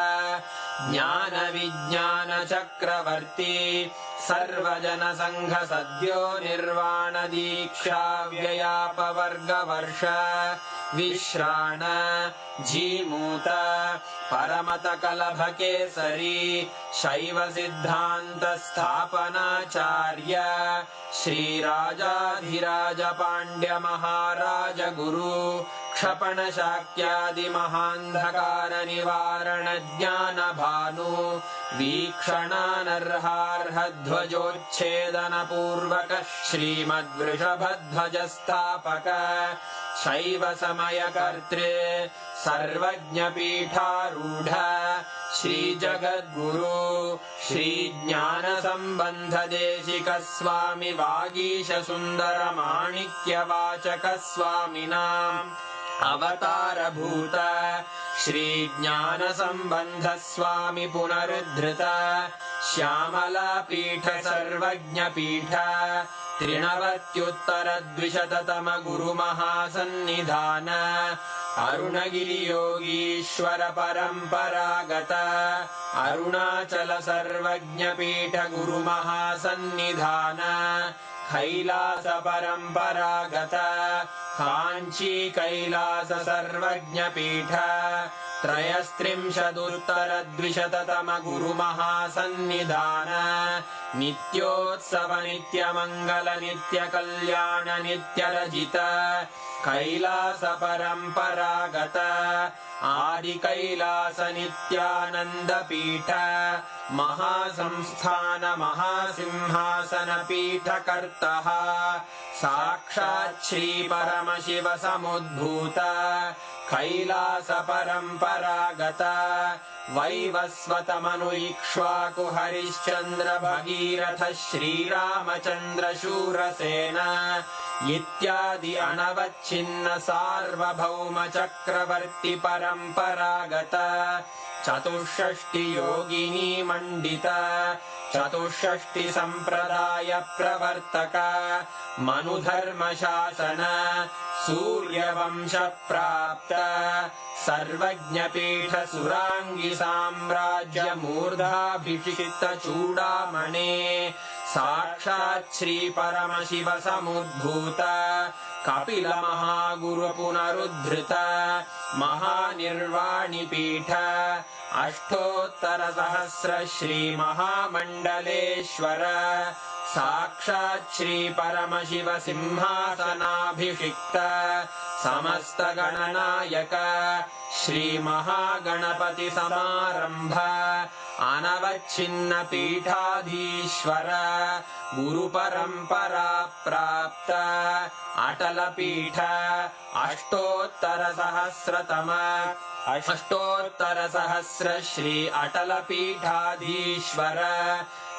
ज्ञानविज्ञानचक्रवर्ती सर्वजनसङ्घसद्यो निर्वाणदीक्षा व्ययापवर्गवर्ष विश्राण Jimuta परमतकलभकेसरी शैवसिद्धान्तस्थापनाचार्य श्रीराजाधिराज पाण्ड्यमहाराज गुरु क्षपणशाक्यादिमहान्धकारनिवारणज्ञानभानु वीक्षणानर्हार्हध्वजोच्छेदनपूर्वक श्रीमद्वृषभध्वजस्थापक शैवसमयकर्तृ सर्वज्ञपीठारूढ श्रीजगद्गुरु श्रीज्ञानसम्बन्धदेशिकस्वामि वागीशसुन्दरमाणिक्यवाचकस्वामिनाम् अवतारभूत श्रीज्ञानसम्बन्धस्वामि पुनरुद्धृत श्यामलापीठ सर्वज्ञपीठ त्रिनवत्युत्तरद्विशततम गुरुमहासन्निधान अरुणगिरियोगीश्वर परम्परागत अरुणाचल सर्वज्ञपीठ गुरुमहासन्निधान कैलास परम्परागत काञ्ची कैलास सर्वज्ञपीठ त्रयस्त्रिंशदुत्तरद्विशततम गुरुमहासन्निधान नित्योत्सव नित्यमङ्गल नित्यकल्याण नित्यरजित कैलास परम्परागत आदिकैलास नित्यानन्दपीठ महासंस्थान महासिंहासन पीठकर्तः साक्षात् श्री परमशिव समुद्भूत कैलास परम्परागत वैवस्वत मनु इक्ष्वाकु हरिश्चन्द्र भगीरथ श्रीरामचन्द्र शूरसेन इत्यादि अनवच्छिन्न सार्वभौम चक्रवर्ति परम्परागत चतुष्षष्टि योगिनी मण्डित चतुष्षष्टि सम्प्रदाय प्रवर्तक मनुधर्मशासन सूर्यवंश प्राप्त सर्वज्ञपीठ सुराङ्गी साम्राज्य मूर्धाभिषिक्त चूडामणे साक्षात् श्री परमशिव समुद्भूत कपिल महागुरु पुनरुद्धृत महानिर्वाणिपीठ अष्टोत्तर सहस्र श्री महामण्डलेश्वर साक्षात् श्री परमशिव सिंहासनाभिषिक्त समस्त गणनायक श्री महागणपति समारंभ अनवच्छिन्न पीठाधीश्वर गुरु परंपरा प्राप्त अटल पीठ अष्टोत्तर सहस्र श्री अटल पीठाधीश्वर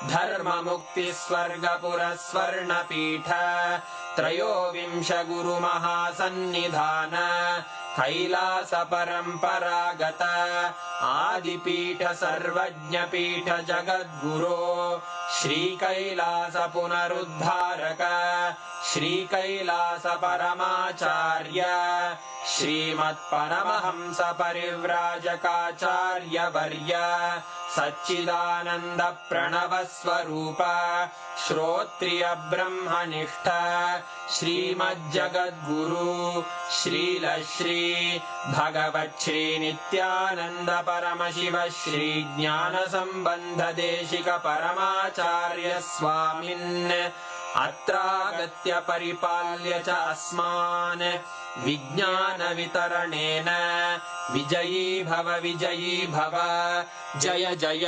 धर्म मुक्ति स्वर्गपुर स्वर्ण पीठ त्रयोविंश गुरु महासन्निधान कैलास परम्परागत आदिपीठ सर्वज्ञपीठ जगद्गुरो श्री कैलास पुनरुद्धारक श्री कैलास परमाचार्य श्रीमत्परमहंस परिव्राजकाचार्य वर्य सच्चिदानंद प्रणव स्वरूप श्रोत्रिय ब्रह्मनिष्ठ श्रीमज्जगद्गुरु श्रील श्री भगवत् श्री नित्यानंद परमशिव श्री ज्ञान संबंध देशिक परमाचार्य स्वामिन् अत्रागत्य परिपाल्य च अस्मान् विज्ञान वितरणेन विजयी भव जय जय